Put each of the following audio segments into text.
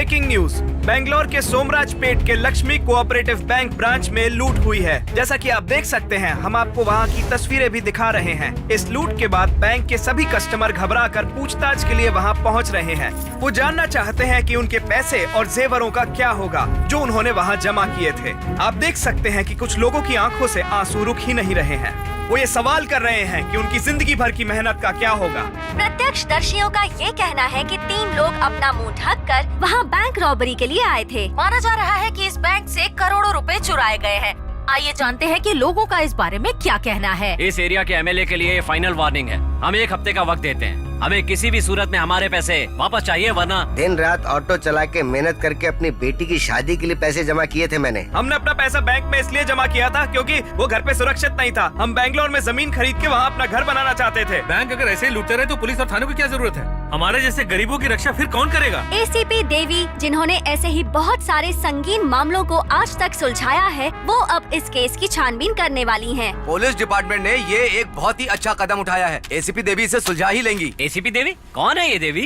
Breaking news, Bangalore के सोमराजपेट के Lakshmi cooperative bank branch में लूट हुई है। जैसा कि आप देख सकते हैं, हम आपको वहां की तस्वीरें भी दिखा रहे हैं। इस लूट के बाद बैंक के सभी कस्टमर घबराकर पूछताछ के लिए वहां पहुंच रहे हैं। वो जानना चाहते हैं कि उनके पैसे और जेवरों का क्या होगा जो उन्होंने वहां जमा किए थे। आप देख सकते हैं कि कुछ लोगों की आंखों से आंसू रुक ही नहीं रहे हैं। वो ये सवाल कर रहे हैं कि उनकी जिंदगी भर की मेहनत का क्या होगा। प्रत्यक्षदर्शियों का ये कहना है कि 3 लोग अपना मुंह ढककर वहां बैंक रॉबरी के लिए आए थे। माना जा रहा है कि इस बैंक से करोड़ों रुपए चुराए गए हैं। आइए जानते हैं कि लोगों का इस बारे में क्या कहना है। इस एरिया के एमएलए के लिए ये फाइनल वार्निंग है। हम 1 हफ्ते का वक्त देते हैं। हमें किसी भी सूरत में हमारे पैसे वापस चाहिए, वरना दिन रात ऑटो चला के मेहनत करके अपनी बेटी की शादी के लिए पैसे जमा किए थे मैंने। हमने अपना पैसा बैंक में इसलिए जमा किया था क्योंकि वो घर पे सुरक्षित नहीं था। हम बेंगलोर में जमीन खरीद के वहाँ अपना घर बनाना चाहते थे। बैंक अगर ऐसे ही लूटते रहे तो पुलिस और थानों की क्या जरूरत है? हमारे जैसे गरीबों की रक्षा फिर कौन करेगा? एसीपी देवी, जिन्होंने ऐसे ही बहुत सारे संगीन मामलों को आज तक सुलझाया है, वो अब इस केस की छानबीन करने वाली हैं। पुलिस डिपार्टमेंट ने ये एक बहुत ही अच्छा कदम उठाया है। एसीपी देवी इसे सुलझा ही लेंगी। एसीपी देवी? कौन है ये देवी?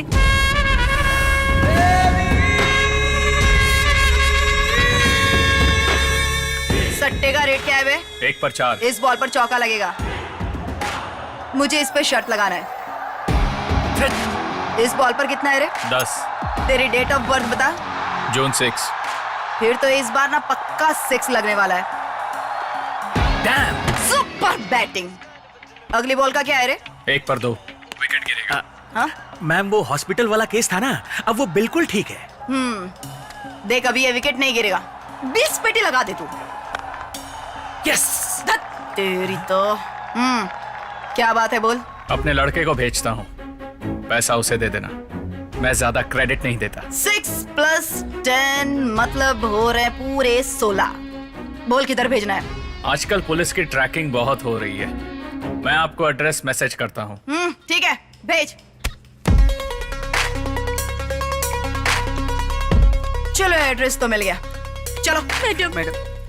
सट्टे का रेट क्या है बे? 1 पर 4। इस बॉल पर चौका लगेगा। मुझे इस पे शर्त लगाना है। इस बॉल पर कितना है रे? 10। तेरी डेट ऑफ बर्थ बता। जून 6। फिर तो इस बार ना पक्का 6 लगने वाला है। डैम। Super batting. अगली बॉल का क्या है रे? 1 पर 2। विकेट गिरेगा। हाँ? मैम, वो हॉस्पिटल वाला केस था ना, अब वो बिल्कुल ठीक है। देख, अभी ये विकेट नहीं गिरेगा। 20 पेटी लगा दे तू। यस। तेरी तो क्या बात है, बोल। अपने लड़के को भेजता हूँ, पैसा उसे दे देना। मैं ज्यादा क्रेडिट नहीं देता। 6 + 10 मतलब हो रहे पूरे 16। बोल किधर भेजना है? आजकल पुलिस की ट्रैकिंग बहुत हो रही है। मैं आपको एड्रेस मैसेज करता हूँ। ठीक है, भेज। चलो, एड्रेस तो मिल गया। चलो मैडम,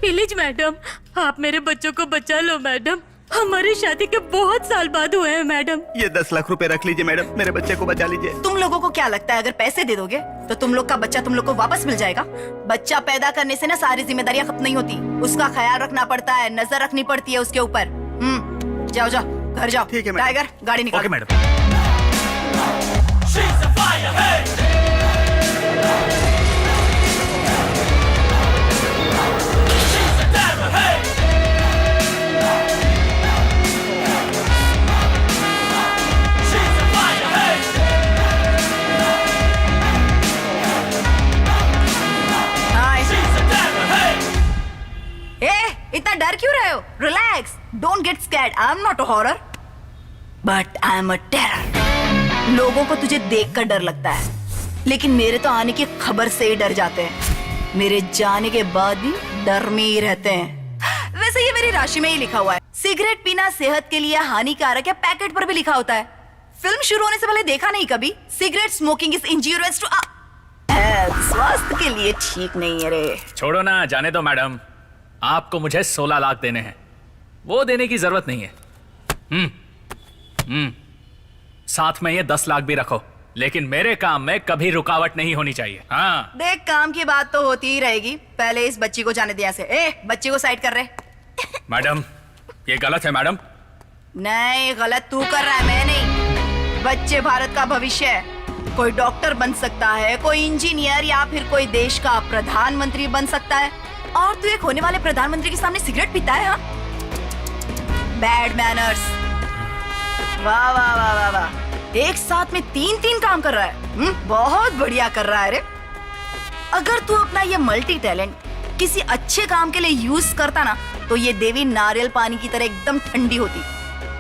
प्लीज मैडम, आप मेरे बच्चों को बचा लो मैडम। हमारी शादी के बहुत साल बाद हुए हैं मैडम। ये 10 लाख रुपए रख लीजिए मैडम, मेरे बच्चे को बचा लीजिए। तुम लोगों को क्या लगता है, अगर पैसे दे दोगे तो तुम लोग का बच्चा तुम लोग को वापस मिल जाएगा? बच्चा पैदा करने से ना सारी जिम्मेदारियां खत्म नहीं होती। उसका ख्याल रखना पड़ता है, नजर रखनी पड़ती है उसके ऊपर। जाओ जाओ, घर जाओ। ठीक है मैडम। टाइगर, गाड़ी निकाल। Okay madam. इतना डर क्यों रहे हो? Relax, don't get scared. I am not a horror, but I am a terror. लोगों को तुझे देखकर डर लगता है, लेकिन मेरे तो आने की खबर से ही डर जाते हैं। मेरे जाने के बाद भी डर में ही रहते हैं। वैसे ये मेरी राशि में ही लिखा हुआ है, सिगरेट पीना सेहत के लिए हानिकारक है। पैकेट पर भी लिखा होता है। फिल्म शुरू होने से पहले देखा नहीं कभी? Cigarette smoking is injurious to health. स्वास्थ्य के लिए ठीक नहीं है रे। छोड़ो ना, जाने दो मैडम। आपको मुझे 16 लाख देने हैं, वो देने की जरूरत नहीं है। साथ में ये 10 लाख भी रखो, लेकिन मेरे काम में कभी रुकावट नहीं होनी चाहिए। हाँ। देख, काम की बात तो होती ही रहेगी। पहले इस बच्ची को जाने दिया से। बच्ची को साइड कर रहे। मैडम, ये गलत है मैडम। नहीं, गलत तू कर रहा है, मैं नहीं। बच्चे भारत का भविष्य है। कोई डॉक्टर बन सकता है, कोई इंजीनियर, या फिर कोई देश का प्रधानमंत्री बन सकता है। और तू एक होने वाले प्रधानमंत्री के सामने सिगरेट पीता है? हाँ, बैड मैनर्स। वाह वाह वाह वाह वाह, एक साथ में 3 काम कर रहा है। बहुत बढ़िया कर रहा है रे। अगर तू अपना ये मल्टी टैलेंट किसी अच्छे काम के लिए यूज करता ना, तो ये देवी नारियल पानी की तरह एकदम ठंडी होती।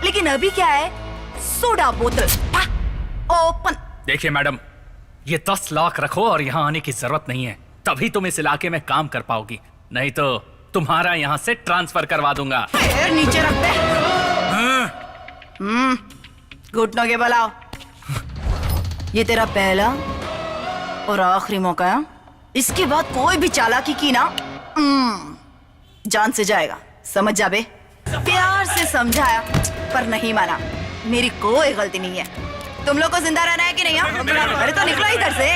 लेकिन अभी क्या है, सोडा बोतल ओपन। देखिए मैडम, ये 10 लाख रखो और यहाँ आने की जरूरत नहीं है। तभी तुम इस इलाके में काम कर पाओगी, नहीं तो तुम्हारा यहाँ से ट्रांसफर करवा दूंगा। पैर नीचे रख दे। घुटनों के बल आओ। ये तेरा पहला और आखिरी मौका है। इसके बाद कोई भी चालाकी की ना, जान से जाएगा, समझ जा बे। प्यार से समझाया पर नहीं माना। मेरी कोई गलती नहीं है। तुम लोग को जिंदा रहना है कि नहीं? अरे तो निकलो इधर से।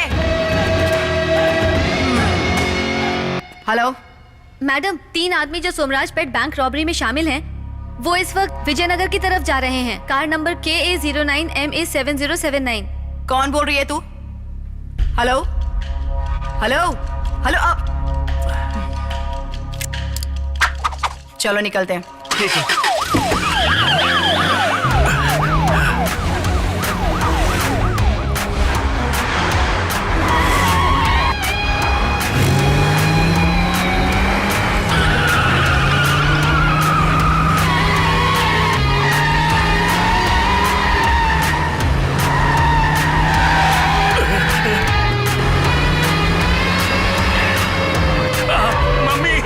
हेलो। मैडम 3 आदमी जो सोमराज पेट बैंक रॉबरी में शामिल हैं, वो इस वक्त विजयनगर की तरफ जा रहे हैं। Car number KA09MA7079। कौन बोल रही है तू? हेलो हेलो हेलो आप। चलो निकलते हैं। ठीक है। मम्मी।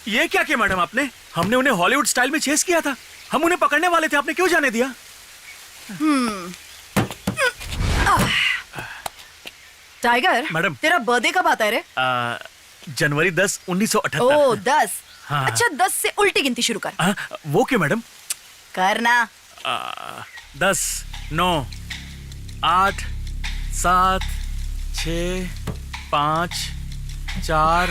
ये क्या किया मैडम आपने? हमने उन्हें हॉलीवुड स्टाइल में चेस किया था। हम उन्हें पकड़ने वाले थे, आपने क्यों जाने दिया? Tiger madam. तेरा बर्थडे कब आता है रे? जनवरी 10, 1978। ओ 10। हाँ। अच्छा 10 से उल्टी गिनती शुरू कर। वो क्यों मैडम? करना। 10, 9, 8, 7, 6, 5, 4।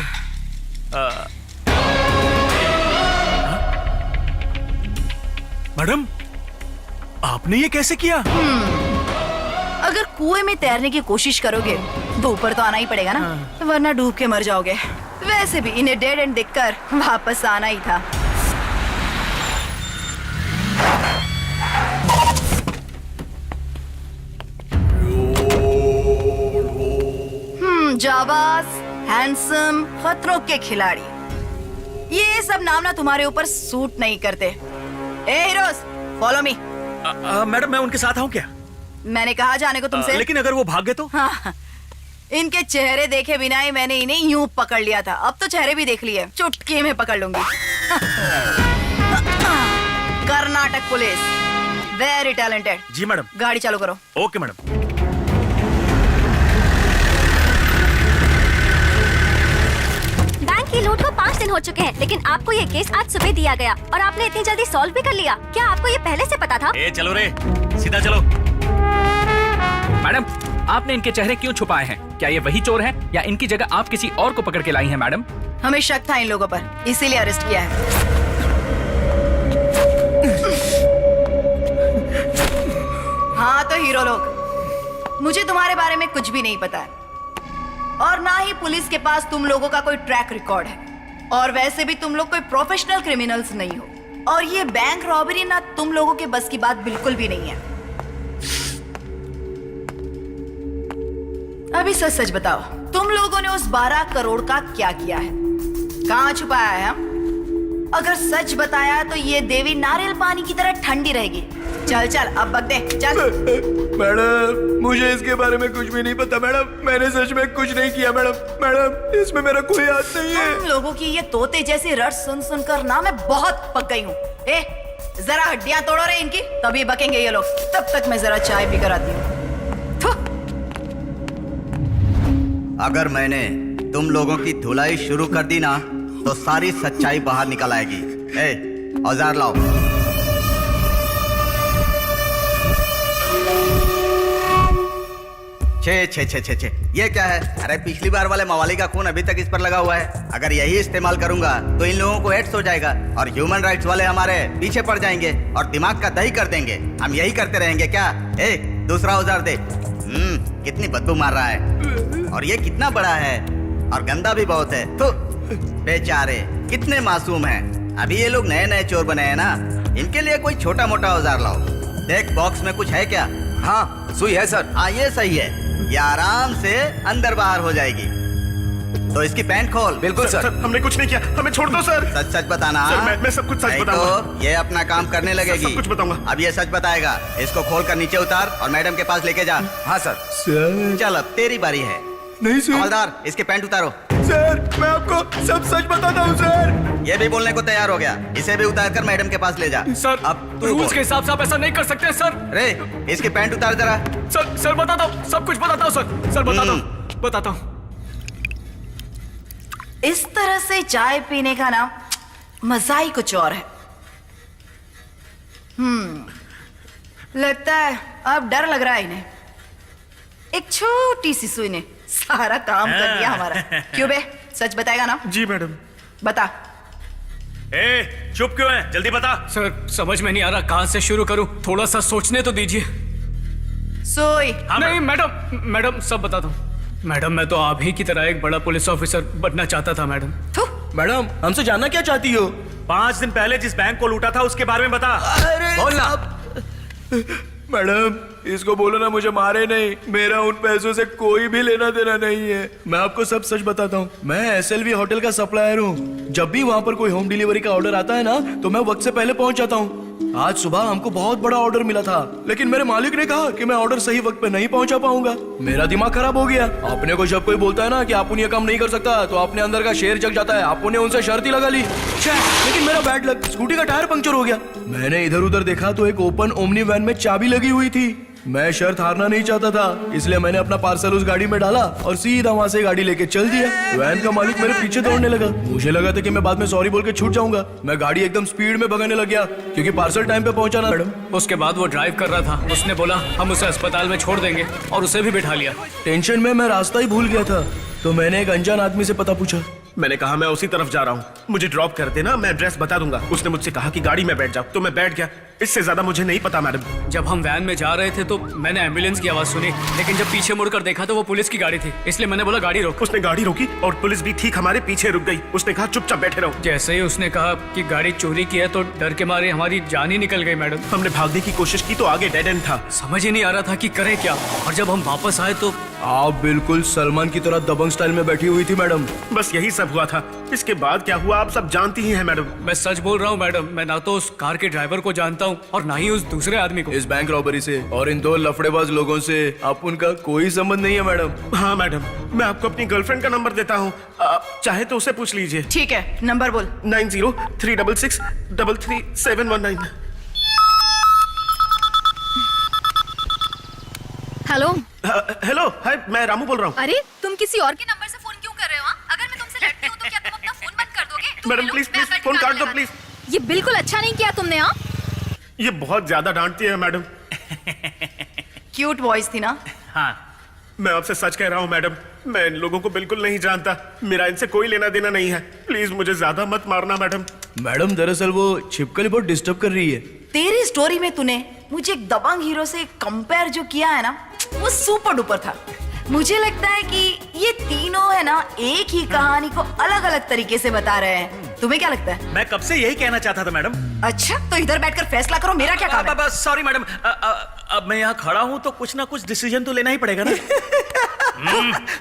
मैडम आपने ये कैसे किया? अगर कुएं में तैरने की कोशिश करोगे तो ऊपर तो आना ही पड़ेगा ना, वरना डूब के मर जाओगे। वैसे भी इन्हें डेड एंड देखकर वापस आना ही था। जाबाज, हैंडसम, खतरों के खिलाड़ी, ये सब नाम ना तुम्हारे ऊपर सूट नहीं करते। ए हीरोज, फॉलो मी। मैडम मैं उनके साथ आऊं क्या? मैंने कहा जाने को तुमसे। लेकिन अगर वो भाग गए तो? हाँ, इनके चेहरे देखे बिना ही मैंने इन्हें यूं पकड़ लिया था। अब तो चेहरे भी देख लिए, चुटकी में पकड़ लूंगी। Karnataka police, very talented. जी मैडम। गाड़ी चालू करो। Okay madam. बैंक की लूट को 5 दिन हो चुके हैं, लेकिन आपको ये केस आज सुबह दिया गया और आपने इतनी जल्दी सॉल्व भी कर लिया। क्या आपको ये पहले से पता था? चलो रे, सीधा चलो। मैडम आपने इनके चेहरे क्यों छुपाए हैं? क्या ये वही चोर हैं या इनकी जगह आप किसी और को पकड़ के लाई हैं मैडम? हमें शक था इन लोगों पर, इसीलिए अरेस्ट किया है। हाँ तो हीरो लोग, मुझे तुम्हारे बारे में कुछ भी नहीं पता है और ना ही पुलिस के पास तुम लोगों का कोई ट्रैक रिकॉर्ड है, और वैसे भी तुम लोग कोई प्रोफेशनल क्रिमिनल्स नहीं हो, और ये बैंक रॉबरी ना तुम लोगों के बस की बात बिल्कुल भी नहीं है। अभी सच सच बताओ, तुम लोगों ने उस 12 करोड़ का क्या किया है? कहाँ छुपाया है? हम अगर सच बताया तो ये देवी नारियल पानी की तरह ठंडी रहेगी। चल चल अब बक दे, चल। मैडम मुझे इसके बारे में कुछ भी नहीं पता मैडम, मैंने सच में कुछ नहीं किया मैडम। मैडम इसमें मेरा कोई हाथ नहीं है। तुम लोगों की ये तोते जैसी रट सुन सुनकर ना मैं बहुत पक गई हूँ। ए जरा हड्डियां तोड़ो रे इनकी, तभी बकेंगे ये लोग। तब तक मैं जरा चाय पी कर आती हूँ। अगर मैंने तुम लोगों की धुलाई शुरू कर दी ना तो सारी सच्चाई बाहर निकल आएगी। ए औजार लाओ। छे छे छे छे छे, ये क्या है? अरे पिछली बार वाले मवाली का खून अभी तक इस पर लगा हुआ है। अगर यही इस्तेमाल करूंगा तो इन लोगों को एड्स हो जाएगा और ह्यूमन राइट्स वाले हमारे पीछे पड़ जाएंगे और दिमाग का दही कर देंगे। हम यही करते रहेंगे क्या? ए दूसरा औजार दे। कितनी बदबू मार रहा है और ये कितना बड़ा है और गंदा भी बहुत है। तो बेचारे कितने मासूम हैं। अभी ये लोग नए नए चोर बने हैं ना, इनके लिए कोई छोटा मोटा औजार लाओ। देख बॉक्स में कुछ है क्या? हाँ सुई है सर। हाँ ये सही है, ये आराम से अंदर बाहर हो जाएगी। तो इसकी पैंट खोल। बिल्कुल सर। हमने कुछ नहीं किया, हमें छोड़ दो सर। सच सच बताना। सर, मैं सब कुछ सच नहीं बताऊंगा। तो ये अपना काम करने लगेगी। सब कुछ बताऊंगा। अब ये सच बताएगा। इसको खोल कर नीचे उतार और मैडम के पास लेके जा। हाँ सर। चल अब तेरी बारी है। नहीं सर। हवलदार इसके पैंट उतारो। सर मैं आपको सब सच बताता हूँ सर। ये भी बोलने को तैयार हो गया, इसे भी उतार कर मैडम के पास ले जा। सर अब तू रूल्स बोल। के हिसाब से आप ऐसा नहीं कर सकते सर। रे इसकी पैंट उतार जरा। सर बताता हूँ, सब कुछ बताता हूँ सर बताता हूँ। इस तरह से चाय पीने का ना मजा ही कुछ और है। लगता है अब डर लग रहा है इन्हें। एक छोटी सी सुई ने सारा काम कर दिया हमारा। क्यों बे, सच बताएगा ना? जी मैडम। बता। ए चुप क्यों है, जल्दी बता। सर समझ में नहीं आ रहा कहाँ से शुरू करूँ, थोड़ा सा सोचने तो दीजिए। सोई। नहीं मैडम सब बताता हूँ। मैडम मैं तो आप ही की तरह एक बड़ा पुलिस ऑफिसर बनना चाहता था मैडम। मैडम हमसे जानना क्या चाहती हो? 5 दिन पहले जिस बैंक को लूटा था उसके बारे में बता। बोलना। मैडम इसको बोलो ना मुझे मारे नहीं, मेरा उन पैसों से कोई भी लेना देना नहीं है। मैं आपको सब सच बताता हूँ, मैं SLV होटल का सप्लायर हूँ। जब भी वहाँ पर कोई होम डिलीवरी का ऑर्डर आता है ना तो मैं वक्त से पहले पहुँच जाता हूँ। आज सुबह हमको बहुत बड़ा ऑर्डर मिला था, लेकिन मेरे मालिक ने कहा कि मैं ऑर्डर सही वक्त पे नहीं पहुंचा पाऊंगा। मेरा दिमाग खराब हो गया। आपने को जब कोई बोलता है ना कि आप ये काम नहीं कर सकता तो अपने अंदर का शेर जग जाता है। आपने उनसे शर्त ही लगा ली। लेकिन मेरा बैड लक, स्कूटी का टायर पंक्चर हो गया। मैंने इधर उधर देखा तो एक ओपन ओमनी वैन में चाबी लगी हुई थी। मैं शर्त हारना नहीं चाहता था, इसलिए मैंने अपना पार्सल उस गाड़ी में डाला और सीधा वहां से गाड़ी लेके चल दिया। वैन का मालिक मेरे पीछे दौड़ने लगा। मुझे लगा था कि मैं बाद में सॉरी बोल के छूट जाऊंगा। मैं गाड़ी एकदम स्पीड में भगाने लग गया क्योंकि पार्सल टाइम पे पहुंचा ना मैडम। उसके बाद वो ड्राइव कर रहा था, उसने बोला हम उसे अस्पताल में छोड़ देंगे और उसे भी बिठा लिया। टेंशन में मैं रास्ता ही भूल गया था तो मैंने एक अनजान आदमी से पता पूछा। मैंने कहा मैं उसी तरफ जा रहा हूँ, मुझे ड्रॉप कर देना, मैं एड्रेस बता दूंगा। उसने मुझसे कहा कि गाड़ी में बैठ जाओ, तो मैं बैठ गया। इससे ज्यादा मुझे नहीं पता मैडम। जब हम वैन में जा रहे थे तो मैंने एम्बुलेंस की आवाज सुनी, लेकिन जब पीछे मुड़कर देखा तो वो पुलिस की गाड़ी थी, इसलिए मैंने बोला गाड़ी रोक। उसने गाड़ी रोकी और पुलिस भी ठीक हमारे पीछे रुक गई। उसने कहा चुपचाप बैठे रहो। जैसे ही उसने कहा कि गाड़ी चोरी की है तो डर के मारे हमारी जान ही निकल गई मैडम। हमने भागने की कोशिश की तो आगे डेड एंड था। समझ ही नहीं आ रहा था कि करें क्या। और जब हम वापस आए तो आप बिल्कुल सलमान की तरह दबंग स्टाइल में बैठी हुई थी मैडम। बस यही सब हुआ था। इसके बाद क्या हुआ आप सब जानती ही हैं मैडम। मैं सच बोल रहा हूँ मैडम, मैं ना तो उस कार के ड्राइवर को जानता हूँ और ना ही उस दूसरे आदमी को। इस बैंक रॉबरी से और इन 2 लफड़ेबाज लोगों से आप उनका कोई संबंध नहीं है मैडम। हाँ मैडम, मैं आपको अपनी गर्लफ्रेंड का नंबर देता हूँ, आप चाहे तो उसे पूछ लीजिए। ठीक है, नंबर बोल। 9036633719। हेलो। हेलो, हाय, मैं रामू बोल रहा हूँ। अरे तुम किसी और के नंबर से फोन क्यों कर रहे हो? अगर मैं तुमसे लड़ती हूँ तो क्या तुम अपना फोन बंद कर दोगे? मैडम प्लीज प्लीज फोन काट दो प्लीज। ये बिल्कुल अच्छा नहीं किया तुमने। हाँ, ये बहुत ज्यादा डांटती है मैडम। क्यूट वॉइस थी ना? हाँ मैं आपसे सच कह रहा हूँ मैडम, मैं इन लोगों को बिल्कुल नहीं जानता। मेरा इनसे कोई लेना देना नहीं है। प्लीज मुझे ज्यादा मत मारना मैडम। मैडम दरअसल वो छिपकली बहुत डिस्टर्ब कर रही है। तेरी स्टोरी में तूने मुझे एक दबंग हीरो से कंपेयर जो किया है ना, वो सुपर डुपर था। मुझे लगता है कि ये तीनों है ना एक ही कहानी को अलग अलग तरीके से बता रहे हैं। तुम्हें क्या लगता है? मैं कब से यही कहना चाहता था मैडम। अच्छा, तो इधर बैठकर फैसला करो, मेरा क्या काम है? सॉरी मैडम, अब मैं यहाँ खड़ा हूँ तो कुछ ना कुछ डिसीजन तो लेना ही पड़ेगा ना।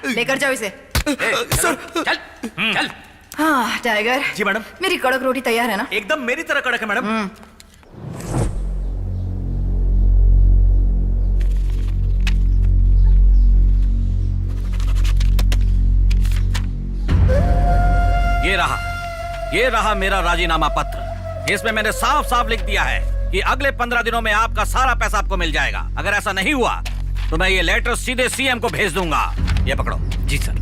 लेकर जाओ इसे। चल चल। हाँ टाइगर जी मैडम। मेरी कड़क रोटी तैयार है ना? एकदम मेरी तरह कड़क है मैडम। ये रहा मेरा राजीनामा पत्र। इसमें मैंने साफ साफ लिख दिया है कि अगले 15 दिनों में आपका सारा पैसा आपको मिल जाएगा। अगर ऐसा नहीं हुआ तो मैं ये लेटर सीधे CM को भेज दूंगा। ये पकड़ो। जी सर।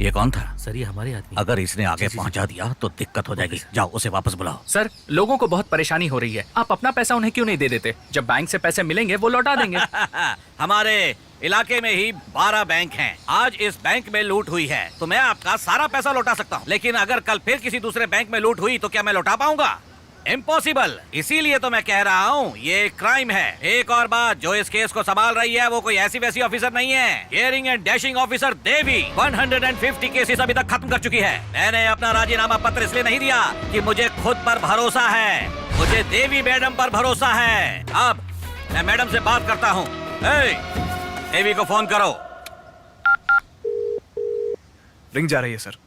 ये कौन था? सर ये हमारे आदमी। अगर इसने आगे पहुंचा दिया तो दिक्कत हो जाएगी। जाओ उसे वापस बुलाओ। सर लोगों को बहुत परेशानी हो रही है, आप अपना पैसा उन्हें क्यों नहीं दे देते? जब बैंक से पैसे मिलेंगे वो लौटा देंगे। हमारे इलाके में ही 12 बैंक हैं। आज इस बैंक में लूट हुई है तो मैं आपका सारा पैसा लौटा सकता हूँ, लेकिन अगर कल फिर किसी दूसरे बैंक में लूट हुई तो क्या मैं लौटा पाऊंगा? इम्पॉसिबल। इसीलिए तो मैं कह रहा हूँ ये क्राइम है। एक और बात, जो इस केस को संभाल रही है वो कोई ऐसी वैसी ऑफिसर नहीं है। Hearing and dashing officer Devi 150 cases अभी तक खत्म कर चुकी है। मैंने अपना राजीनामा पत्र इसलिए नहीं दिया कि मुझे खुद पर भरोसा है, मुझे देवी मैडम पर भरोसा है। अब मैं मैडम से बात करता हूँ। देवी को फोन करो। रिंग जा रही है सर।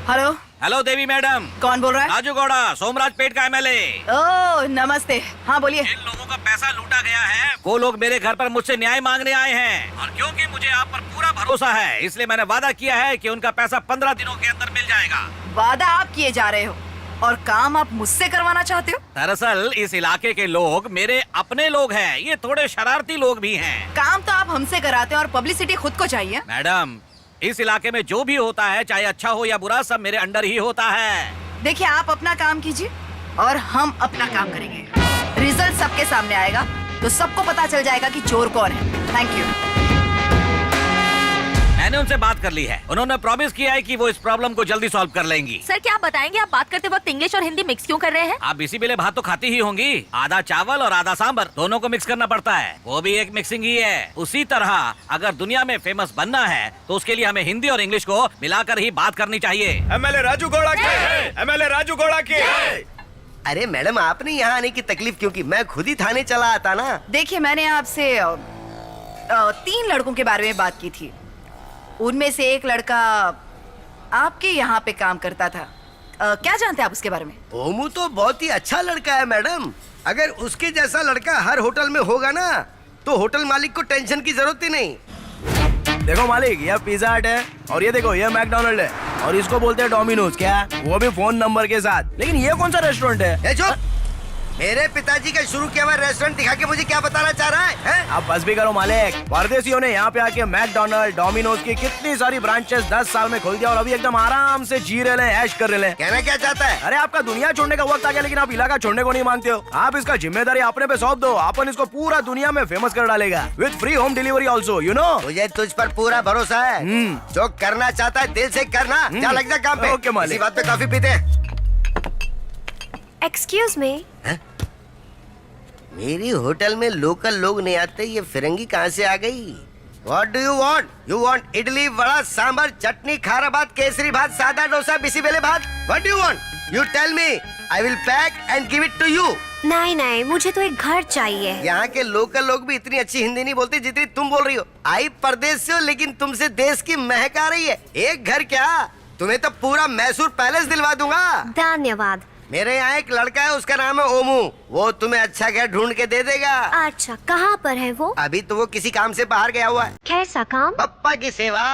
हेलो। हेलो देवी मैडम। कौन बोल रहा है? राजू गौड़ा, सोमराज पेट का MLA। ओह नमस्ते। हाँ बोलिए। इन लोगों का पैसा पैसा लूटा गया है वो लोग मेरे घर पर मुझसे न्याय मांगने आए हैं, और क्योंकि मुझे आप पर पूरा भरोसा है इसलिए मैंने वादा किया है कि उनका पैसा 15 दिनों के अंदर मिल जाएगा। वादा आप किए जा रहे हो और काम आप मुझसे करवाना चाहते हो? दरअसल इस इलाके के लोग मेरे अपने लोग हैं, ये थोड़े शरारती लोग भी हैं। काम तो आप हमसे कराते हैं और पब्लिसिटी खुद को चाहिए। मैडम, इस इलाके में जो भी होता है चाहे अच्छा हो या बुरा, सब मेरे अंडर ही होता है। देखिए, आप अपना काम कीजिए और हम अपना काम करेंगे। रिजल्ट सबके सामने आएगा तो सबको पता चल जाएगा कि चोर कौन है। Thank you. मैंने उनसे बात कर ली है, उन्होंने प्रॉमिस किया है कि वो इस प्रॉब्लम को जल्दी सॉल्व कर लेंगी। सर, क्या आप बताएंगे आप बात करते वक्त इंग्लिश और हिंदी मिक्स क्यों कर रहे हैं? आप इसी बेले भात तो खाती ही होंगी, आधा चावल और आधा सांबर दोनों को मिक्स करना पड़ता है, वो भी एक मिक्सिंग ही है। उसी तरह अगर दुनिया में फेमस बनना है तो उसके लिए हमें हिंदी और इंग्लिश को मिलाकर ही बात करनी चाहिए। एमएलए राजू गौड़ा के, एमएलए राजू गौड़ा के। अरे मैडम, आपने यहाँ आने की तकलीफ क्यों की? मैं खुद ही थाने चला आता ना। देखिए, मैंने आपसे 3 लड़कों के बारे में बात की थी। उनमें से एक लड़का आपके यहाँ पे काम करता था। क्या जानते हैं आप उसके बारे में? ओमू तो बहुत ही अच्छा लड़का है मैडम। अगर उसके जैसा लड़का हर होटल में होगा ना तो होटल मालिक को टेंशन की जरूरत ही नहीं। देखो मालिक, यह पिज्जा हट है और ये देखो ये मैकडोनल्ड है और इसको बोलते हैं डोमिनोज। क्या? वो भी फोन नंबर के साथ। लेकिन ये कौन सा रेस्टोरेंट है? ए चुप! मेरे पिताजी का शुरू किया हुआ रेस्टोरेंट दिखा के मुझे क्या बताना चाह रहा है? आप बस भी करो मालिक। परदेशियों ने यहाँ पे आके मैकडोनल्ड, डोमिनोज की कितनी सारी ब्रांचेस 10 साल में खोल दिया और अभी एकदम आराम से जी रहे हैं, ऐश कर रहे हैं। कहना क्या चाहता है? अरे आपका दुनिया छोड़ने का वक्त आ गया, लेकिन आप इलाका छोड़ने को नहीं मांगते हो। आप इसका जिम्मेदारी अपने पे सौंप दो, अपन इसको पूरा दुनिया में फेमस कर डालेगा with free home delivery also, you know. मुझे तुझ पर पूरा भरोसा है। जो करना चाहता है दिल से करना। जा लग जा काम पे। ओके मालिक। इसी बात पे कॉफी पीते हैं। Excuse me. मेरी होटल में लोकल लोग नहीं आते, ये फिरंगी कहाँ से आ गई? What do you want? You want idli, vada, sambar, चटनी, खारा भात, केसरी भात, सादा डोसा, बिसी बेले भात? What do you want? You tell me. I will pack and give it to you. नहीं नहीं, मुझे तो एक घर चाहिए। यहाँ के लोकल लोग भी इतनी अच्छी हिंदी नहीं बोलते जितनी तुम बोल रही हो। आई परदेश से हो लेकिन तुमसे देश की महक आ रही है। एक घर क्या, तुम्हें तो पूरा मैसूर पैलेस दिलवा दूंगा। धन्यवाद। मेरे यहाँ एक लड़का है, उसका नाम है ओमू। वो तुम्हें अच्छा घर ढूंढ के दे देगा। अच्छा, कहाँ पर है वो? अभी तो वो किसी काम से बाहर गया हुआ है। कैसा काम? पप्पा की सेवा।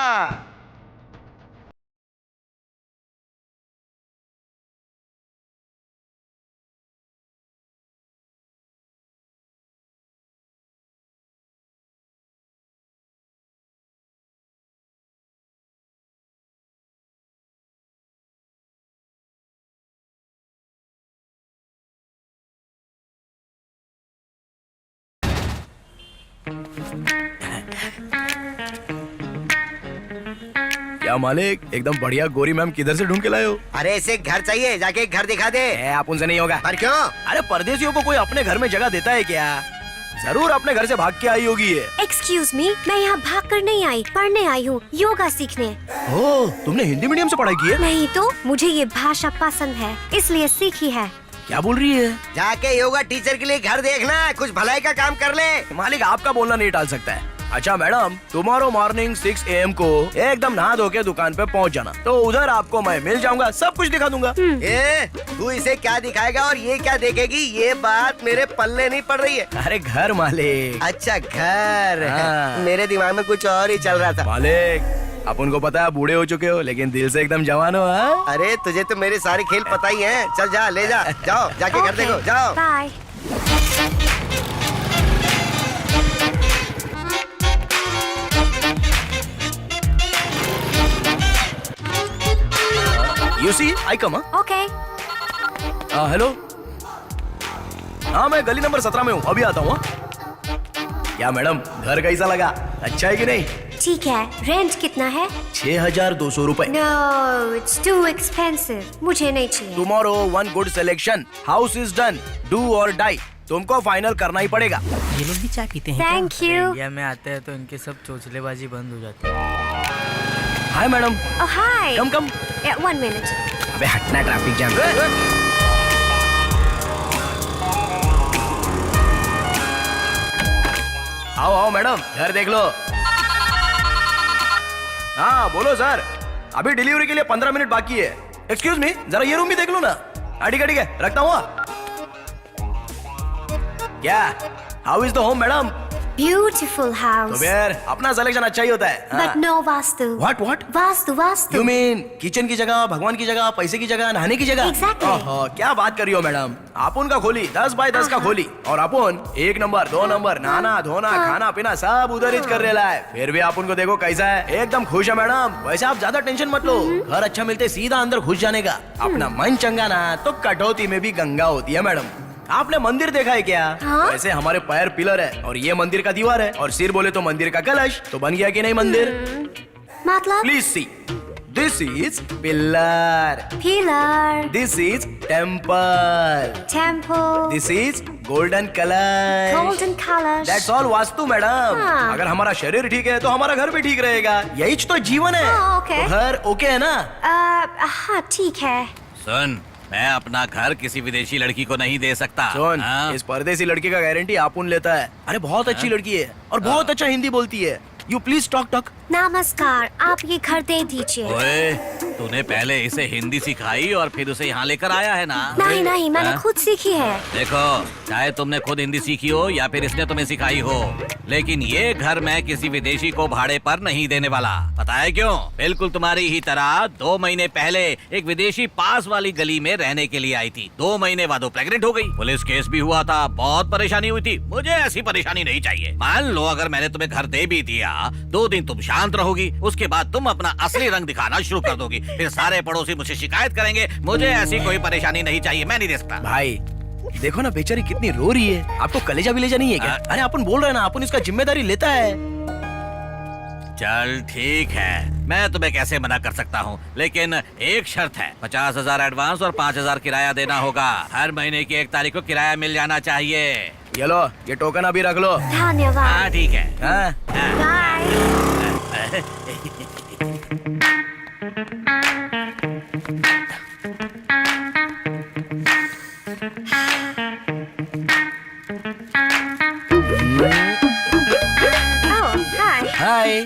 क्या मालिक, एकदम बढ़िया गोरी मैम किधर से ढूंढ के लाए हो? अरे ऐसे घर चाहिए, जाके घर दिखा दे। आप उनसे नहीं होगा। पर क्यों? अरे परदेशियों को कोई अपने घर में जगह देता है क्या? जरूर अपने घर से भाग के आई होगी ये। एक्सक्यूज मी, मैं यहाँ भाग कर नहीं आई, पढ़ने आई हूँ, योगा सीखने। ओह, तुमने हिंदी मीडियम से पढ़ाई की है? नहीं तो, मुझे ये भाषा पसंद है इसलिए सीखी है। क्या बोल रही है? जाके योगा टीचर के लिए घर देखना, कुछ भलाई का काम कर ले। मालिक आपका बोलना नहीं टाल सकता है। अच्छा मैडम, टुमारो मॉर्निंग 6 AM को एकदम नहा धो के दुकान पे पहुंच जाना, तो उधर आपको मैं मिल जाऊंगा, सब कुछ दिखा दूंगा। ए, तू इसे क्या दिखाएगा और ये क्या देखेगी? ये बात मेरे पल्ले नहीं पड़ रही है। अरे घर मालिक। अच्छा घर। हाँ। मेरे दिमाग में कुछ और ही चल रहा था। मालिक, आप उनको पता है बूढ़े हो चुके हो लेकिन दिल से एकदम जवान हो। हाँ? अरे तुझे तो मेरे सारे खेल पता ही हैं। चल जा, ले जा, जाओ जाके घर देखो, जाओ। Bye. You see, I come, huh? Okay. Hello. हाँ, मैं गली नंबर 17 में हूँ, अभी आता हूँ। क्या मैडम, घर कैसा लगा? अच्छा है कि नहीं? ठीक है। रेंट कितना है? 6200 रुपए। No, it's too expensive. मुझे नहीं चाहिए। Tomorrow one good selection, house is done, do और डाई। तुमको फाइनल करना ही पड़ेगा। ये लोग भी चाय पीते हैं? Thank you. इंडिया में आते हैं तो इनके सब चोचलेबाजी बंद हो जाती है। Hi madam. Oh, hi. कम कम। Yeah, 1 minute. अबे हटना, ट्रैफिक जैम। आओ आओ मैडम, घर देख लो। हाँ बोलो सर, अभी डिलीवरी के लिए 15 मिनट बाकी है। एक्सक्यूज मी, जरा ये रूम भी देख लो ना। ठीक है रखता हूँ। क्या how is the home madam? Beautiful तो house. फिर अपना सिलेक्शन अच्छा ही होता है। But no vastu. What? Vastu. You mean kitchen की जगह, भगवान की जगह, पैसे की जगह, नहाने की जगह? Exactly. ओहो, क्या बात कर रही हो मैडम? अपन का खोली 10 बाय 10 का खोली और अपन 1 नंबर 2 नंबर नहाना धोना खाना पीना सब उधर ही कर रेला है। फिर भी अपन को देखो कैसा है, एकदम खुश है मैडम। वैसे आप ज्यादा टेंशन मत लो, घर अच्छा मिलते सीधा अंदर घुस जाने का। अपना मन चंगा ना तो कटौती में भी गंगा होती है मैडम। आपने मंदिर देखा है क्या? हाँ? वैसे हमारे पैर पिलर है और ये मंदिर का दीवार है और सिर बोले तो मंदिर का कलश। तो बन गया कि नहीं मंदिर? मतलब? Please see, this is pillar, Pillar. This is temple, Temple. This is golden कलश। Golden colors. That's all vastu madam. हाँ। अगर हमारा शरीर ठीक है तो हमारा घर भी ठीक रहेगा। यही तो जीवन है। हाँ, ओके। तो घर ओके है ना? हाँ ठीक है। सुन, मैं अपना घर किसी विदेशी लड़की को नहीं दे सकता। सुन, हाँ? इस परदेसी लड़की का गारंटी आपुन लेता है। अरे बहुत अच्छी लड़की है और बहुत अच्छा हिंदी बोलती है। You please talk. नमस्कार, आप ये घर दे दीजिए। ओए, तूने पहले इसे हिंदी सिखाई और फिर उसे यहाँ लेकर आया है ना? नहीं, मैंने हाँ? खुद सीखी है। देखो, चाहे तुमने खुद हिंदी सीखी हो या फिर इसने तुम्हें सिखाई हो, लेकिन ये घर मैं किसी विदेशी को भाड़े पर नहीं देने वाला। पता है क्यों? बिल्कुल तुम्हारी ही तरह 2 महीने पहले एक विदेशी पास वाली गली में रहने के लिए आई थी। 2 महीने बाद वो प्रेग्नेंट हो गई। पुलिस केस भी हुआ था, बहुत परेशानी हुई थी। मुझे ऐसी परेशानी नहीं चाहिए। मान लो अगर मैंने तुम्हें घर दे भी दिया, 2 दिन तुम शांत रहोगी, उसके बाद तुम अपना असली रंग दिखाना शुरू कर दोगी, फिर सारे पड़ोसी मुझे शिकायत करेंगे। मुझे ऐसी कोई परेशानी नहीं चाहिए, मैं नहीं दे सकता। भाई देखो ना बेचारी कितनी रो रही है। आपको कलेजा विलेजा नहीं है क्या? अरे अपन बोल रहे हैं ना, अपन इसका जिम्मेदारी लेता है। चल ठीक है, मैं तुम्हें कैसे मना कर सकता हूँ, लेकिन एक शर्त है। 50,000 एडवांस और 5,000 किराया देना होगा। हर महीने की 1 तारीख को किराया मिल जाना चाहिए। ये लो, ये टोकन अभी रख लो। धन्यवाद। हाँ ठीक है। हाँ? बाय। हाय। हाय।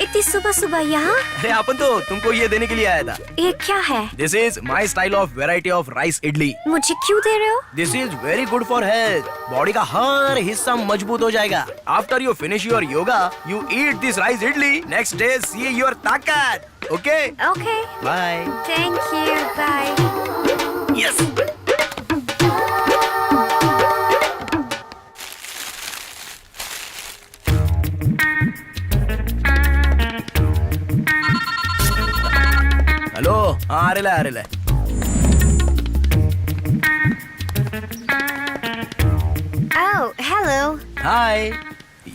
इतनी सुबह यहाँ? अरे अपन तो तुमको ये देने के लिए आया था। ये क्या है? This is my style of variety of rice idli. मुझे क्यों दे रहे हो? This is very good for health. Body का हर हिस्सा मजबूत हो जाएगा। After you finish your yoga, you eat this rice idli, next day see your ताकत। Okay okay. Bye. Thank you. Bye. Yes. Hello. हाँ आ रहे ला। Oh hello. हाय।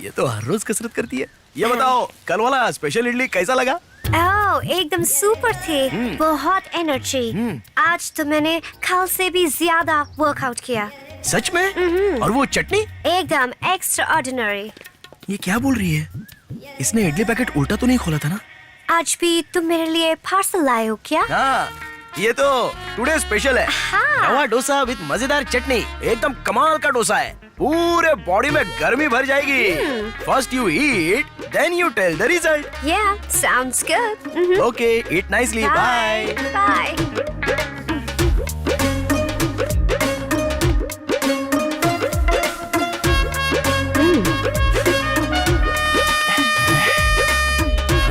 ये तो हर रोज कसरत करती है। ये बताओ कल वाला स्पेशल इडली कैसा लगा? ओह एकदम सुपर थे। बहुत एनर्जी। आज तो मैंने कल से भी ज्यादा वर्कआउट किया। सच में? और वो चटनी एकदम एक्स्ट्रा ऑर्डिनरी। ये क्या बोल रही है? इसने इडली पैकेट उल्टा तो नहीं खोला था ना? आज भी तुम मेरे लिए पार्सल लाए हो क्या? हाँ, ये तो टुडे स्पेशल है। हाँ। रवा डोसा विद मजेदार चटनी। एकदम कमाल का डोसा है। पूरे बॉडी में गर्मी भर जाएगी। First you eat, then you tell the result. Yeah, sounds good. Okay, eat nicely. Bye. Bye.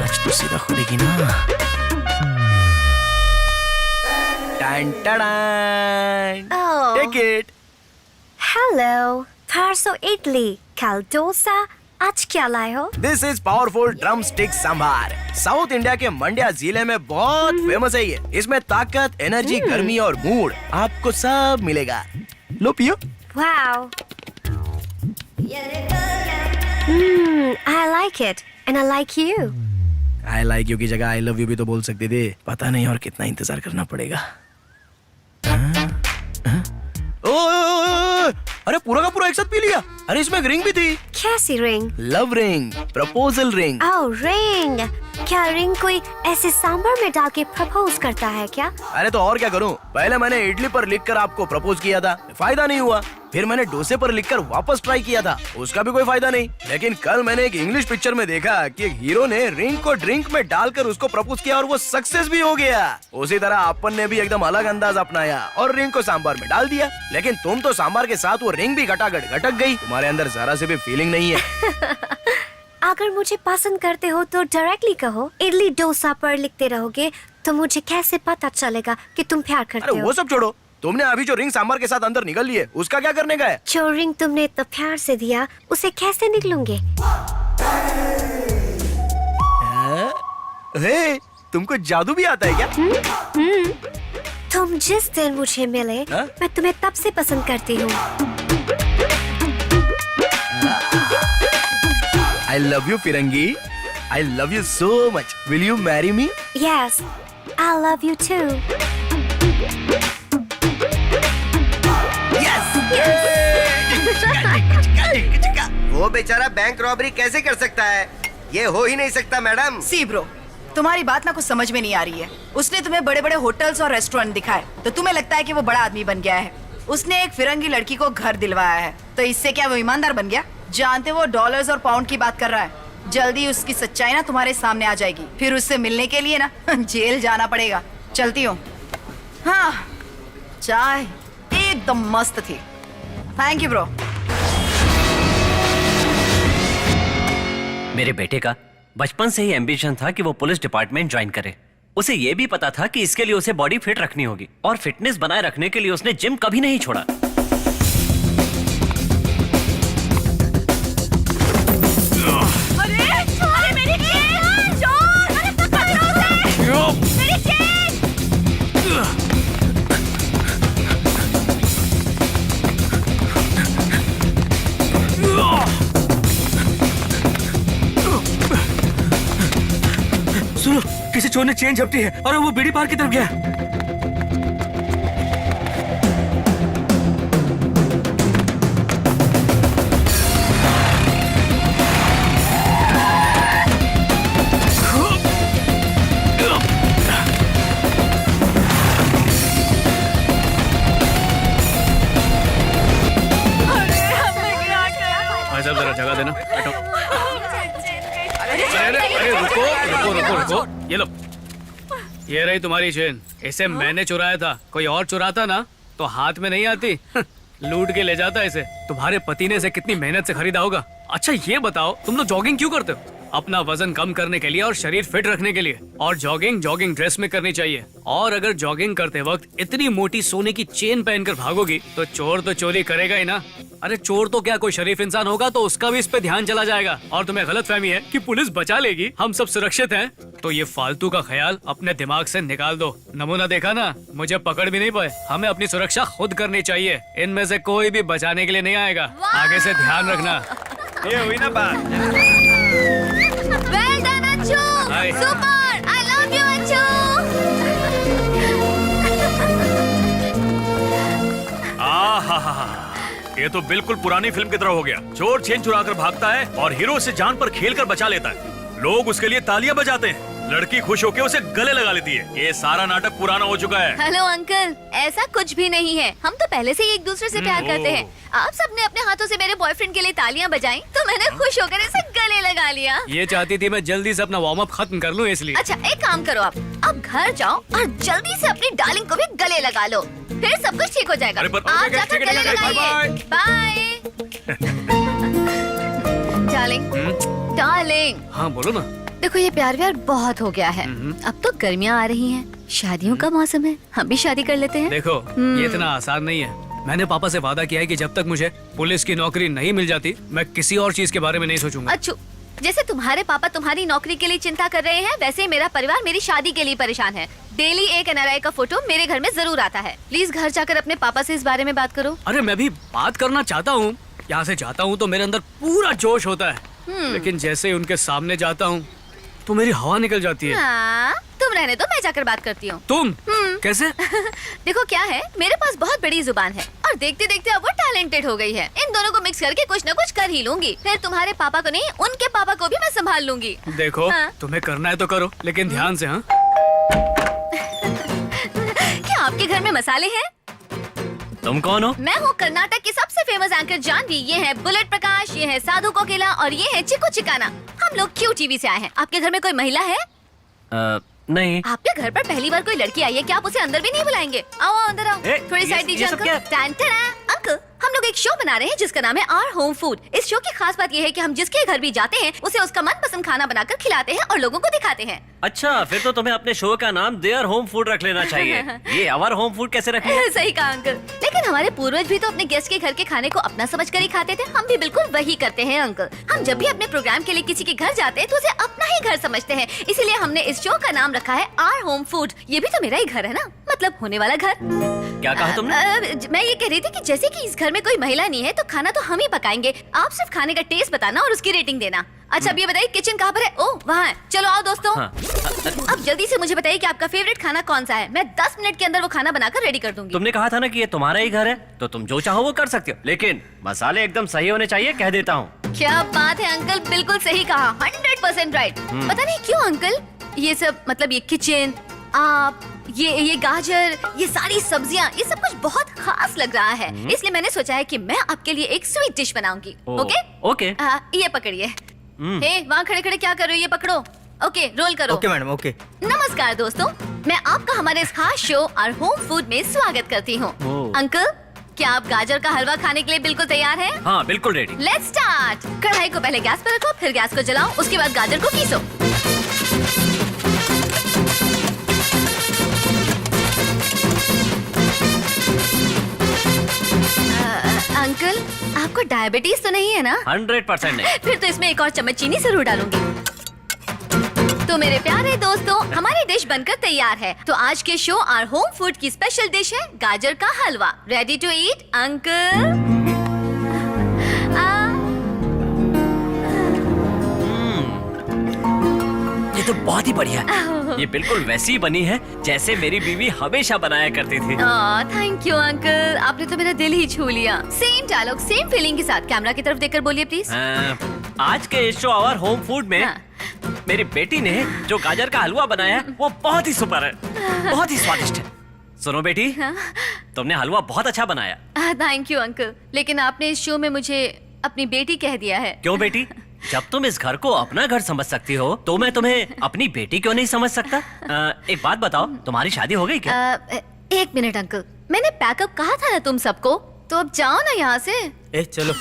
आज तो सीधा खुलेगी ना। टन टन। Oh. Take it. Hello. परसों इडली, कल डोसा, आज क्या लाए हो? This is powerful drumstick sambar. South India के मंड्या जिले में बहुत फेमस है ये। इसमें ताकत, एनर्जी, गर्मी और मूड आपको सब मिलेगा। लो पियो। Wow. I like it and I like you. I like you की जगह आई लव यू भी तो बोल सकते थे। पता नहीं और कितना इंतजार करना पड़ेगा। ओ, अरे पूरा का पूरा एक साथ पी लिया। अरे इसमें एक रिंग भी थी। कैसी ring? Love ring, proposal ring. Oh, ring. क्या रिंग कोई ऐसे सांबर में डाल के प्रपोज करता है क्या? अरे तो और क्या करूं? पहले मैंने इडली पर लिखकर आपको प्रपोज किया था, फायदा नहीं हुआ। फिर मैंने डोसे पर लिखकर वापस ट्राई किया था, उसका भी कोई फायदा नहीं। लेकिन कल मैंने एक इंग्लिश पिक्चर में देखा कि एक हीरो ने रिंग को ड्रिंक में डालकर उसको प्रपोज किया और वो सक्सेस भी हो गया। उसी तरह अपन ने भी एकदम अलग अंदाज अपनाया और रिंग को सांभर में डाल दिया। लेकिन तुम तो सांभर के साथ वो रिंग भी घटाघट घटक गई। तुम्हारे अंदर जरा से भी फीलिंग नहीं है। अगर मुझे पसंद करते हो तो डायरेक्टली कहो। इडली डोसा पर लिखते रहोगे तो मुझे कैसे पता चलेगा कि तुम प्यार करते अरे हो? वो सब छोड़ो, तुमने अभी जो रिंग सांभर के साथ अंदर निकल ली है उसका क्या करने का है? जो रिंग तुमने इतना प्यार से दिया उसे कैसे निकलूंगे? हे, तुमको जादू भी आता है क्या? तुम जिस दिन मुझे मिले मैं तुम्हें तब से पसंद करती हूँ। I love you, Firangi. I love you so much. Will you marry me? Yes, I love you too. वो बेचारा बैंक रॉबरी कैसे कर सकता है? ये हो ही नहीं सकता मैडम। सी ब्रो, तुम्हारी बात ना कुछ समझ में नहीं आ रही है। उसने तुम्हें बड़े बड़े होटल्स और रेस्टोरेंट दिखाए तो तुम्हें लगता है कि वो बड़ा आदमी बन गया है। उसने एक फिरंगी लड़की को घर दिलवाया है तो इससे क्या वो ईमानदार बन गया? जानते वो डॉलर्स और पाउंड की बात कर रहा है। जल्दी उसकी सच्चाई ना तुम्हारे सामने आ जाएगी। फिर उससे मिलने के लिए ना जेल जाना पड़ेगा। चलती हूँ। हाँ, चाय एकदम मस्त थी। Thank you bro. मेरे बेटे का बचपन से ही एम्बिशन था कि वो पुलिस डिपार्टमेंट ज्वाइन करे। उसे ये भी पता था कि इसके लिए उसे बॉडी फिट रखनी होगी और फिटनेस बनाए रखने के लिए उसने जिम कभी नहीं छोड़ा। अरे मेरी चेन! चोर! अरे पकड़ लो उसे! मेरी चेन! सुनो, किसी चोर ने चेन झपटी है और वो बीड़ी पार की तरफ गया। भाई साहब जरा जगह देना, बैठो। अरे रुको रुको रुको रुको, ये लो, ये रही तुम्हारी चेन। इसे मैंने चुराया था, कोई और चुराता ना तो हाथ में नहीं आती। लूट के ले जाता इसे। तुम्हारे पति ने इसे कितनी मेहनत से खरीदा होगा। अच्छा ये बताओ, तुम लोग जॉगिंग क्यों करते हो? अपना वजन कम करने के लिए और शरीर फिट रखने के लिए। और जॉगिंग ड्रेस में करनी चाहिए। और अगर जॉगिंग करते वक्त इतनी मोटी सोने की चेन पहनकर भागोगी तो चोर तो चोरी करेगा ही ना। अरे चोर तो क्या, कोई शरीफ इंसान होगा तो उसका भी इस पे ध्यान चला जाएगा। और तुम्हें गलतफहमी है कि पुलिस बचा लेगी, हम सब सुरक्षित हैं, तो ये फालतू का ख्याल अपने दिमाग से निकाल दो। नमूना देखा ना, मुझे पकड़ भी नहीं पाए। हमें अपनी सुरक्षा खुद करनी चाहिए। इनमें से कोई भी बचाने के लिए नहीं आएगा। आगे से ध्यान रखना। ये हुई ना बात। Well done, अच्छू! Hi. Super! I love you, अच्छू! ये तो बिल्कुल पुरानी फिल्म की तरह हो गया। चोर चेन चुरा कर भागता है और हीरो उसे जान पर खेलकर बचा लेता है। लोग उसके लिए तालियां बजाते हैं, लड़की खुश होकर उसे गले लगा लेती है। ये सारा नाटक पुराना हो चुका है। हेलो अंकल, ऐसा कुछ भी नहीं है। हम तो पहले से ही एक दूसरे से प्यार करते हैं। आप सबने अपने हाथों से मेरे बॉयफ्रेंड के लिए तालियां बजाई तो मैंने खुश होकर इसे गले लगा लिया। ये चाहती थी मैं जल्दी से अपना वार्म अप खत्म कर लूं इसलिए। अच्छा एक काम करो, आप अब घर जाओ और जल्दी से अपनी डार्लिंग को भी गले लगा लो, फिर सब कुछ ठीक हो जाएगा। आप जाकर गले लगाइए। Bye darling. डार्लिंग हाँ बोलो ना। देखो ये प्यार व्यार बहुत हो गया है। अब तो गर्मियाँ आ रही हैं, शादियों का मौसम है, हम भी शादी कर लेते हैं। देखो ये इतना आसान नहीं है। मैंने पापा से वादा किया है कि जब तक मुझे पुलिस की नौकरी नहीं मिल जाती मैं किसी और चीज के बारे में नहीं सोचूंगा। अच्छू, जैसे तुम्हारे पापा तुम्हारी नौकरी के लिए चिंता कर रहे हैं, वैसे ही मेरा परिवार मेरी शादी के लिए परेशान है। डेली एक NRI का फोटो मेरे घर में जरूर आता है। प्लीज घर जाकर अपने पापा से इस बारे में बात करो। अरे मैं भी बात करना चाहता हूँ। यहाँ से जाता हूँ तो मेरे अंदर पूरा जोश होता है, लेकिन जैसे ही उनके सामने जाता हूँ तो मेरी हवा निकल जाती है। हाँ, तो तुम रहने दो, मैं जाकर बात करती हूँ। तुम कैसे? देखो क्या है, मेरे पास बहुत बड़ी जुबान है और देखते देखते अब वो टैलेंटेड हो गई है। इन दोनों को मिक्स करके कुछ न कुछ कर ही लूंगी। फिर तुम्हारे पापा को नहीं, उनके पापा को भी मैं संभाल लूंगी। देखो हाँ। तुम्हें करना है तो करो, लेकिन ध्यान से। हाँ, क्या आपके घर में मसाले हैं? तुम कौन हो? मैं हूँ कर्नाटक की सबसे फेमस एंकर जानवी। ये है बुलेट प्रकाश, ये है साधु कोकिला और ये है चिकू चिकाना। हम लोग क्यों टीवी से आए हैं। आपके घर में कोई महिला है? नहीं। आपके घर पर पहली बार कोई लड़की आई है, क्या आप उसे अंदर भी नहीं बुलाएंगे? आओ आओ, अंदर आओ। थोड़ी साइड दीजिए अंकल। अंकल, हम लोग एक शो बना रहे हैं जिसका नाम है आवर होम फूड। इस शो की खास बात यह है कि हम जिसके घर भी जाते हैं उसे उसका मनपसंद खाना बनाकर खिलाते हैं और लोगों को दिखाते हैं। अच्छा, फिर तो तुम्हें अपने शो का नाम देयर होम फूड रख लेना चाहिए। ये आवर होम फूड कैसे रख लिया? सही कहा अंकल, लेकिन हमारे पूर्वज भी तो अपने गेस्ट के घर के खाने को अपना समझकर ही खाते थे। हम भी बिल्कुल वही करते हैं अंकल। हम जब भी अपने प्रोग्राम के लिए किसी के घर जाते हैं तो उसे अपना ही घर समझते हैं। इसीलिए हमने इस शो का नाम रखा है आवर होम फूड। ये भी तो मेरा ही घर है ना, मतलब होने वाला घर। क्या कहा तुमने? मैं ये कह रही थी कि जैसे कि इस घर में कोई महिला नहीं है तो खाना तो हम ही पकाएंगे। आप सिर्फ खाने का टेस्ट बताना और उसकी रेटिंग देना। अच्छा, अब ये बताइए किचन कहाँ पर है? ओह, वहाँ है। चलो आओ दोस्तों। हाँ। अब जल्दी से मुझे बताइए कि आपका फेवरेट खाना कौन सा है। मैं 10 मिनट के अंदर वो खाना बनाकर रेडी कर दूंगी। तुमने कहा था ना कि ये तुम्हारा ही घर है, तो तुम जो चाहो वो कर सकते हो, लेकिन मसाले एकदम सही होने चाहिए, कह देता हूँ। क्या बात है अंकल, बिल्कुल सही कहा, 100% राइट। पता नहीं क्यों अंकल, ये सब मतलब ये किचन, आप, ये गाजर, ये सारी सब्जियाँ, ये सब कुछ बहुत खास लग रहा है। इसलिए मैंने सोचा है कि मैं आपके लिए एक स्वीट डिश बनाऊंगी। Okay okay. ये पकड़िए। हे, वहाँ खड़े खड़े क्या कर रहे हो, ये पकड़ो। ओके, रोल करो। Okay madam, okay. नमस्कार दोस्तों, मैं आपका हमारे इस खास शो और होम फूड में स्वागत करती हूँ। अंकल, क्या आप गाजर का हलवा खाने के लिए बिल्कुल तैयार हैं? हाँ, बिल्कुल रेडी। Let's start. कढ़ाई को पहले गैस पर रखो, फिर गैस को जलाओ, उसके बाद गाजर को पीसो। अंकल, आपको डायबिटीज तो नहीं है ना? 100% नहीं। फिर तो इसमें एक और चम्मच चीनी जरूर डालूंगी। तो मेरे प्यारे दोस्तों, हमारी डिश बनकर तैयार है। तो आज के शो और होम फूड की स्पेशल डिश है गाजर का हलवा। Ready to eat uncle? ये तो बहुत ही बढ़िया है। ये बिल्कुल वैसी ही बनी है जैसे मेरी बीवी हमेशा बनाया करती थी। थैंक यू अंकल, आपने तो मेरा दिल ही छू लिया। सेम डायलॉग, सेम फीलिंग के साथ कैमरा की तरफ देखकर बोलिए प्लीज। आज के इस शो आवर होम फूड में मेरी बेटी ने जो गाजर का हलवा बनाया है वो बहुत ही सुपर है, बहुत ही स्वादिष्ट है। सुनो बेटी, तुमने हलवा बहुत अच्छा बनाया। थैंक यू अंकल, लेकिन आपने इस शो में मुझे अपनी बेटी कह दिया है। क्यों बेटी? जब तुम इस घर को अपना घर समझ सकती हो तो मैं तुम्हें अपनी बेटी क्यों नहीं समझ सकता? एक बात बताओ, तुम्हारी शादी हो गई क्या? 1 मिनट अंकल, मैंने पैकअप कहा था ना तुम सबको, तो अब जाओ ना यहाँ से। चलो।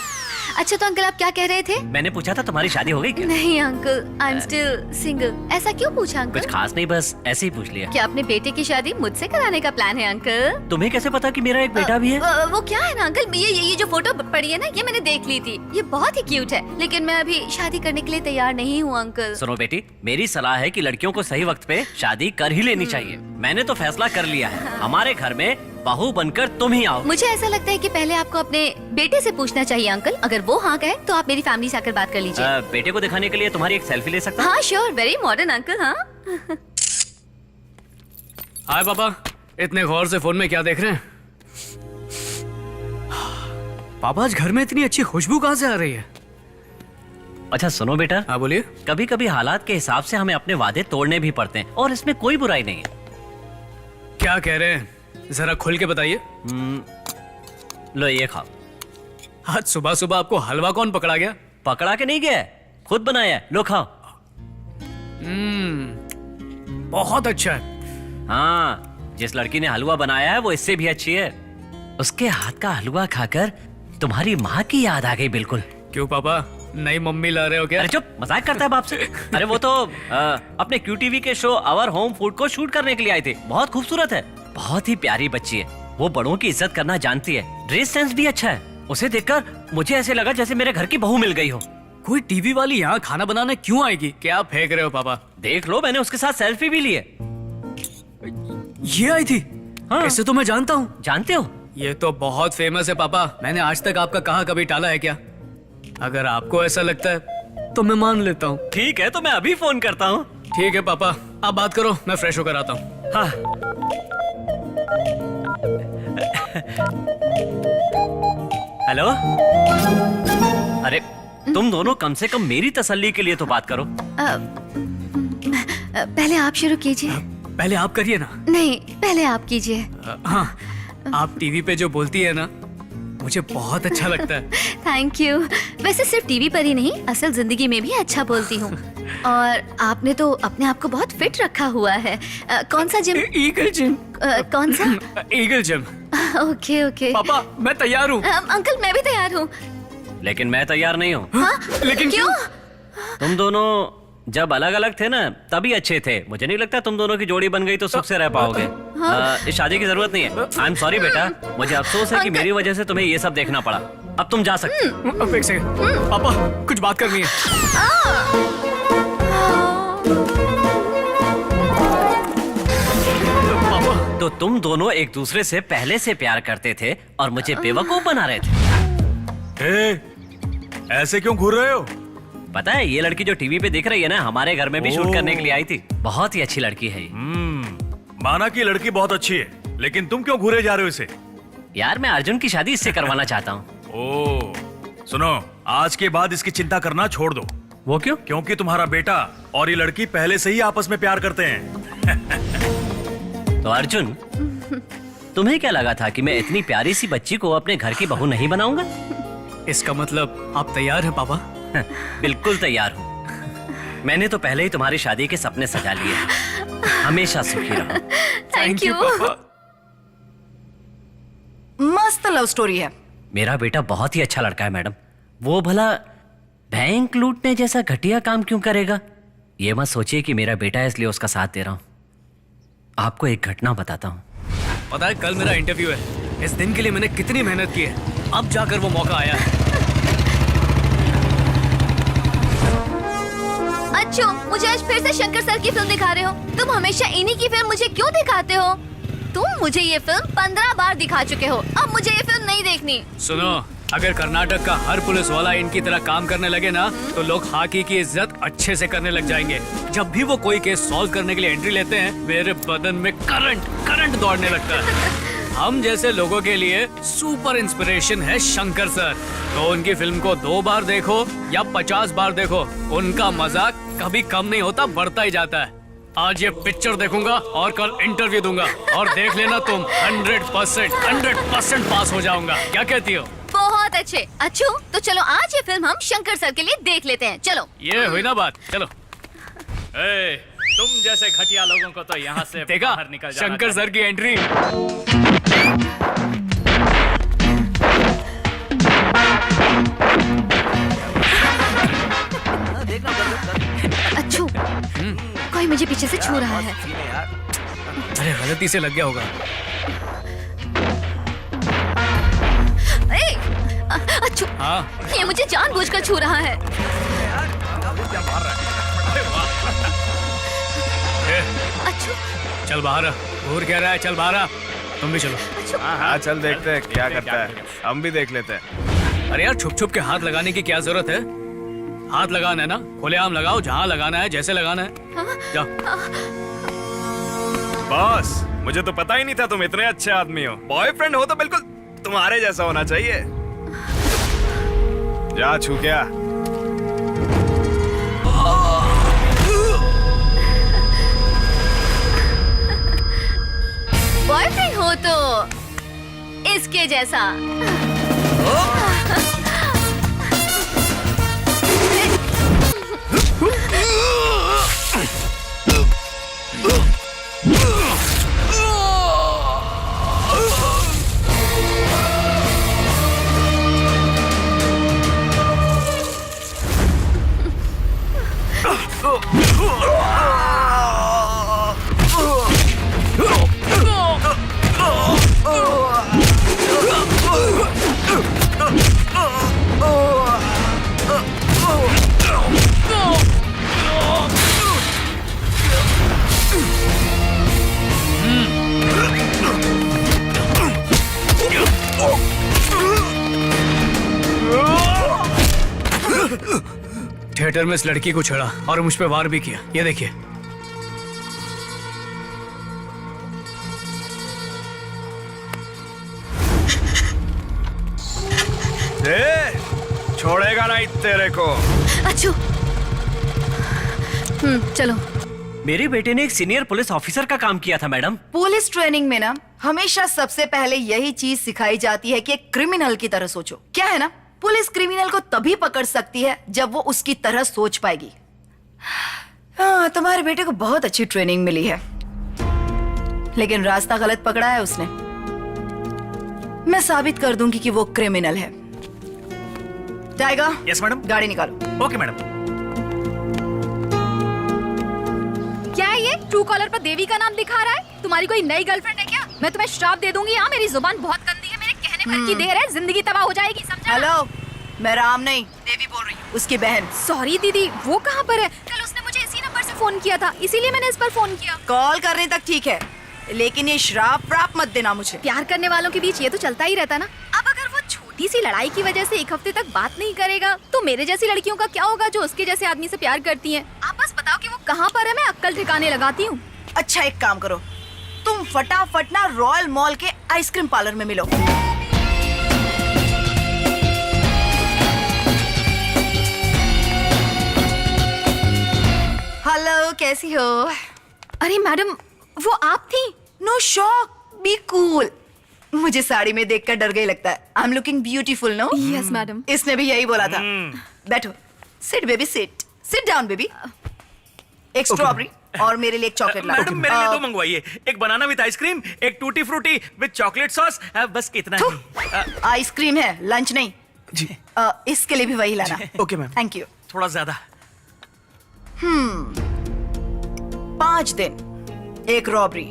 अच्छा तो अंकल आप क्या कह रहे थे? मैंने पूछा था तुम्हारी शादी हो गई क्या? नहीं uncle, I am still single. ऐसा क्यों पूछा अंकल? कुछ खास नहीं, बस ऐसे ही पूछ लिया। क्या अपने बेटे की शादी मुझसे कराने का प्लान है अंकल? तुम्हें कैसे पता कि मेरा एक बेटा भी है? वो क्या है ना अंकल, ये जो फोटो पड़ी है ना, ये मैंने देख ली थी। ये बहुत ही क्यूट है, लेकिन मैं अभी शादी करने के लिए तैयार नहीं हूँ अंकल। सुनो बेटी, मेरी सलाह है कि लड़कियों को सही वक्त पे शादी कर ही लेनी चाहिए। मैंने तो फैसला कर लिया है, हमारे घर में बहू बनकर तुम ही आओ। मुझे ऐसा लगता है कि पहले आपको अपने बेटे से पूछना चाहिए अंकल। अगर वो हाँ कहे तो आप मेरी फैमिली से आकर बात कर लीजिए। बेटे को दिखाने के लिए तुम्हारी एक सेल्फी ले सकता हूं? हाँ श्योर, वेरी मॉडर्न अंकल। हाँ हाय पापा, इतने गौर से फोन में क्या देख रहे हैं? पापा, आज घर में इतनी अच्छी खुशबू कहाँ से आ रही है? अच्छा सुनो बेटा। हाँ बोलिए। कभी कभी हालात के हिसाब से हमें अपने वादे तोड़ने भी पड़ते हैं और इसमें कोई बुराई नहीं है। क्या कह रहे हैं, जरा खुल के बताइए। लो ये खाओ। आज सुबह सुबह आपको हलवा कौन पकड़ा गया? पकड़ा के नहीं गया, खुद बनाया है। लो खाओ। बहुत अच्छा है। हाँ, जिस लड़की ने हलवा बनाया है वो इससे भी अच्छी है। उसके हाथ का हलवा खाकर तुम्हारी माँ की याद आ गई बिल्कुल। क्यों पापा, नई मम्मी ला रहे हो क्या? अरे चुप, मजाक करता है बाप से। अरे वो तो अपने QTV के शो आवर होम फूड को शूट करने के लिए आई थी। बहुत खूबसूरत है, बहुत ही प्यारी बच्ची है। वो बड़ों की इज्जत करना जानती है, ड्रेस सेंस भी अच्छा है। उसे देखकर मुझे ऐसे लगा जैसे मेरे घर की बहू मिल गई हो। कोई टीवी वाली यहाँ खाना बनाने क्यों आएगी? क्या फेंक रहे हो पापा? देख लो, मैंने उसके साथ सेल्फी भी ली है। ये आई थी? हाँ। इसे तो मैं जानता हूँ। जानते हो? ये तो बहुत फेमस है पापा। मैंने आज तक आपका कहा कभी टाला है क्या? अगर आपको ऐसा लगता है तो मैं मान लेता हूँ। ठीक है, तो मैं अभी फोन करता हूँ। ठीक है पापा, आप बात करो, मैं फ्रेश होकर आता हूँ। हाँ। हेलो। अरे तुम दोनों कम से कम मेरी तसल्ली के लिए तो बात करो। पहले आप शुरू कीजिए। पहले आप करिए ना। नहीं, पहले आप कीजिए। हाँ, आप टीवी पे जो बोलती है ना, मुझे बहुत अच्छा लगता है। Thank you. वैसे सिर्फ टीवी पर ही नहीं, असल जिंदगी में भी अच्छा बोलती हूँ। और आपने तो अपने आप को बहुत फिट रखा हुआ है। कौन सा जिम? Eagle gym. कौन सा? Eagle gym. Okay okay. पापा मैं तैयार हूँ। अंकल मैं भी तैयार हूँ। लेकिन मैं तैयार नहीं हूँ। लेकिन क्यों? तुम दोनों जब अलग अलग थे ना तभी अच्छे थे। मुझे नहीं लगता तुम दोनों की जोड़ी बन गई तो सुख से रह पाओगे। इस शादी की जरूरत नहीं है। आई एम सॉरी बेटा, मुझे अफसोस है कि मेरी वजह से तुम्हें ये सब देखना पड़ा। अब तुम जा सकते। अब एक सेकंड पापा, कुछ बात करनी है। पापा, तो तुम दोनों एक दूसरे से पहले से प्यार करते थे और मुझे बेवकूफ बना रहे थे। ऐसे क्यों घूर रहे हो? पता है ये लड़की जो टीवी पे दिख रही है ना, हमारे घर में भी शूट करने के लिए आई थी। बहुत ही अच्छी लड़की है ये। माना कि लड़की बहुत अच्छी है, लेकिन तुम क्यों घूरे जा रहे हो इसे? यार मैं अर्जुन की शादी इससे करवाना चाहता हूँ। ओह, सुनो, आज के बाद इसकी चिंता करना छोड़ दो। वो क्यों? क्योंकि तुम्हारा बेटा और ये लड़की पहले से ही आपस में प्यार करते हैं। तो अर्जुन, तुम्हें क्या लगा था कि मैं इतनी प्यारी सी बच्ची को अपने घर की बहू नहीं बनाऊंगा? इसका मतलब आप तैयार हैं पापा? बिल्कुल तैयार हूँ। मैंने तो पहले ही तुम्हारी शादी के सपने सजा लिए हैं। हमेशा सुखी रहो। Thank you. मस्त लव स्टोरी है। मेरा बेटा बहुत ही अच्छा लड़का है मैडम। वो भला बैंक लूटने जैसा घटिया काम क्यों करेगा? ये मत सोचिए कि मेरा बेटा है इसलिए उसका साथ दे रहा हूँ। आपको एक घटना बताता हूँ। पता है कल मेरा इंटरव्यू है। इस दिन के लिए मैंने कितनी मेहनत की है, अब जाकर वो मौका आया है। अच्छा, मुझे आज फिर से शंकर सर की फिल्म दिखा रहे हो। तुम हमेशा इन्हीं की फिल्म मुझे क्यों दिखाते हो? तुम मुझे ये फिल्म 15 बार दिखा चुके हो। अब मुझे ये फिल्म नहीं देखनी। सुनो, अगर कर्नाटक का हर पुलिस वाला इनकी तरह काम करने लगे ना, तो लोग हाकी की इज्जत अच्छे से करने लग जाएंगे। जब भी वो कोई केस सॉल्व करने के लिए एंट्री लेते हैं, मेरे बदन में करंट दौड़ने लगता है। हम जैसे लोगों के लिए सुपर इंस्पिरेशन है शंकर सर। तो उनकी फिल्म को 2 बार देखो या 50 बार देखो, उनका मजा कभी कम नहीं होता, बढ़ता ही जाता है। आज ये पिक्चर देखूंगा और कल इंटरव्यू दूंगा, और देख लेना तुम 100% पास हो जाऊंगा। क्या कहती हो? बहुत अच्छे। अच्छू, तो चलो आज ये फिल्म हम शंकर सर के लिए देख लेते हैं। चलो। ये हुई ना बात, चलो। तुम जैसे घटिया लोगों को तो यहाँ से देखा, बाहर निकल जाना शंकर सर की एंट्री। अच्छू, कोई मुझे पीछे से छू रहा है। अरे गलती से लग गया होगा। अच्छू, हाँ, ये मुझे जानबूझकर छू रहा है। अच्छू, चल बाहर। घूर क्या रहा है? चल बाहर। तुम भी चलो। हाँ चल देखते हैं क्या करता है, हम भी देख लेते हैं। अरे यार, छुप छुप के हाथ लगाने की क्या जरूरत है? हाथ लगाना है ना, खुलेआम लगाओ, जहाँ लगाना है, जैसे लगाना है। जाओ। बॉस, मुझे तो पता ही नहीं था तुम इतने अच्छे आदमी हो। बॉयफ्रेंड हो तो बिल्कुल तुम्हारे जैसा होना चाहिए। जा छू क्या? बॉयफ्रेंड हो तो इसके जैसा। थिएटर में इस लड़की को छेड़ा और मुझ पे वार भी किया। ये देखिए। तेरे को। अच्छू। चलो। मेरे बेटे ने एक सीनियर पुलिस ऑफिसर का काम किया था मैडम। पुलिस ट्रेनिंग में ना हमेशा सबसे पहले यही चीज सिखाई जाती है कि एक क्रिमिनल की तरह सोचो। क्या है ना, पुलिस क्रिमिनल को तभी पकड़ सकती है जब वो उसकी तरह सोच पाएगी। हाँ, तुम्हारे बेटे को बहुत अच्छी ट्रेनिंग मिली है, लेकिन रास्ता गलत पकड़ा है उसने। मैं साबित कर दूंगी कि वो क्रिमिनल है। टाइगर। Yes madam. गाड़ी निकालो। Okay madam. क्या है ये? ट्रू कॉलर पर देवी का नाम दिखा रहा है। तुम्हारी कोई नई गर्लफ्रेंड है क्या? मैं तुम्हें श्राप दे दूंगी। हाँ, मेरी जुबान बहुत गंदी है, मेरे कहने भर की देर है, जिंदगी तबाह हो जाएगी, समझा? हेलो, मैं राम नहीं देवी बोल रही हूँ, उसकी बहन। सॉरी दीदी, वो कहाँ पर है? कल उसने मुझे इसी नंबर से फोन किया था, इसीलिए मैंने इस पर फोन किया। कॉल करने तक ठीक है, लेकिन ये श्राप प्राप मत देना मुझे। प्यार करने वालों के बीच ये तो चलता ही रहता ना। अब अगर वो छोटी सी लड़ाई की वजह से एक हफ्ते तक बात नहीं करेगा, तो मेरे जैसी लड़कियों का क्या होगा जो उसके जैसे आदमी से प्यार करती हैं? आप बस बताओ कि वो कहाँ पर है, मैं अक्कल ठिकाने लगाती हूँ। अच्छा, एक काम करो, तुम फटाफट ना रॉयल मॉल के आइसक्रीम पार्लर में मिलो। हेलो, कैसी हो? अरे मैडम, वो आप थी? No shock, be cool. मुझे साड़ी में देखकर डर गई लगता है। I am looking beautiful, no? Yes madam. इसने भी यही बोला था। बैठो, sit baby, sit down baby. एक स्ट्रॉबेरी और मेरे लिए एक चॉकलेट ला। मैडम मेरे लिए 2 मंगवाइए, एक बनाना विद आइसक्रीम, एक tutti frutti with chocolate sauce. बस कितना ही। आइसक्रीम है, लंच नहीं जी। इसके लिए भी वही लाना। Okay ma'am. Thank you. थोड़ा ज्यादा। 5 दिन, 1 रॉबरी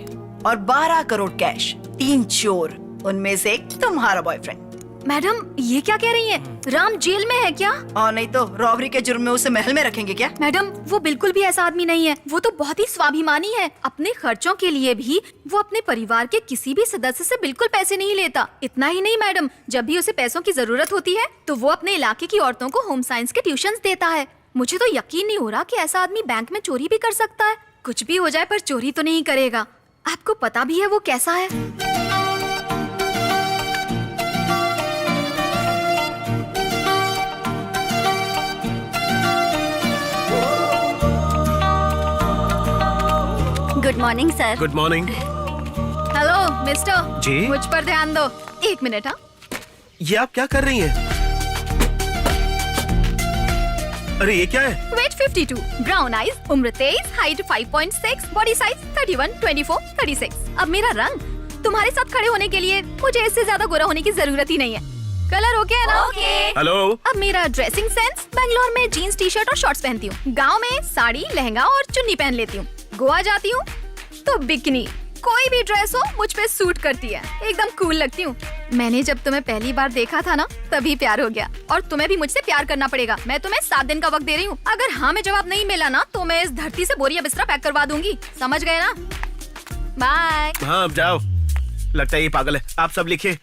और 12 करोड़ कैश, 3 चोर, उनमें से एक तुम्हारा बॉयफ्रेंड। मैडम, ये क्या कह रही हैं? राम जेल में है क्या? और नहीं तो रॉबरी के जुर्म में उसे महल में रखेंगे क्या? मैडम, वो बिल्कुल भी ऐसा आदमी नहीं है। वो तो बहुत ही स्वाभिमानी है। अपने खर्चों के लिए भी वो अपने परिवार के किसी भी सदस्य से बिल्कुल पैसे नहीं लेता। इतना ही नहीं मैडम, जब भी उसे पैसों की जरूरत होती है तो वो अपने इलाके की औरतों को होम साइंस के ट्यूशंस देता है। मुझे तो यकीन नहीं हो रहा कि ऐसा आदमी बैंक में चोरी भी कर सकता है। कुछ भी हो जाए पर चोरी तो नहीं करेगा। आपको पता भी है वो कैसा है। Good morning sir. Good morning. Hello mister. जी? मुझ पर ध्यान दो। 1 मिनट। हाँ, ये आप क्या कर रही हैं? अरे ये क्या है? वेट 52, ब्राउन आईज, उम्र 23, हाइट 5.6, बॉडी साइज 31, 24, 36। अब मेरा रंग तुम्हारे साथ खड़े होने के लिए मुझे इससे ज्यादा गोरा होने की जरूरत ही नहीं है। कलर ओके है ना? ओके। हेलो। अब मेरा ड्रेसिंग सेंस, बैंगलोर में जीन्स टी शर्ट और शॉर्ट्स पहनती हूँ, गाँव में साड़ी लहंगा और चुन्नी पहन लेती हूँ, गोवा जाती हूँ तो बिकनी। कोई भी ड्रेस हो मुझ पे सूट करती है, एकदम कूल लगती हूँ। मैंने जब तुम्हें पहली बार देखा था ना, तभी प्यार हो गया। और तुम्हें भी मुझसे प्यार करना पड़ेगा। मैं तुम्हें 7 दिन का वक्त दे रही हूँ। अगर हाँ में जवाब नहीं मिला ना, तो मैं इस धरती से बोरिया बिस्तरा पैक करवा दूंगी। समझ गए ना? बाय। हाँ अब जाओ, लगता है ये पागल है। आप सब लिखिए।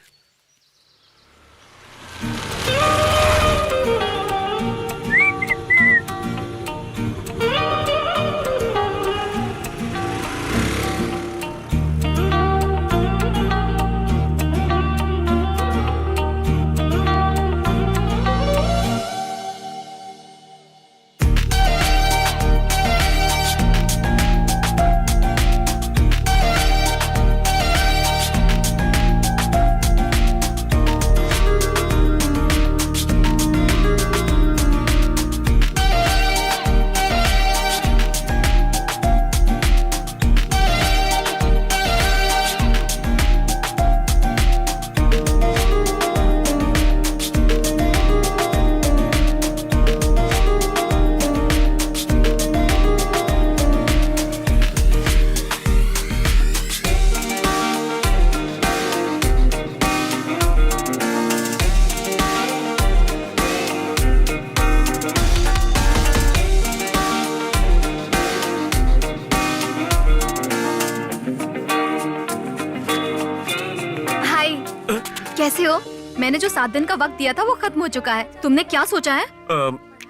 कैसे हो? मैंने जो 7 दिन का वक्त दिया था वो खत्म हो चुका है। तुमने क्या सोचा है?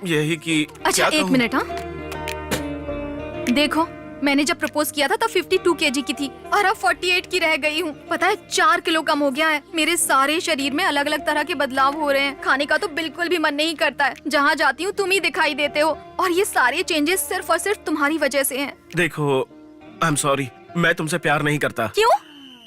यही कि अच्छा क्या 1 कहूँ? मिनट। हाँ, देखो मैंने जब प्रपोज किया था तब 52 kg की थी और अब 48 की रह गई हूँ। पता है 4 किलो कम हो गया है। मेरे सारे शरीर में अलग अलग तरह के बदलाव हो रहे हैं। खाने का तो बिल्कुल भी मन नहीं करता है। जहाँ जाती हूँ तुम ही दिखाई देते हो और ये सारे चेंजेस सिर्फ और सिर्फ तुम्हारी वजह से हैं। देखो, आई एम सॉरी, मैं तुमसे प्यार नहीं करता। क्यों?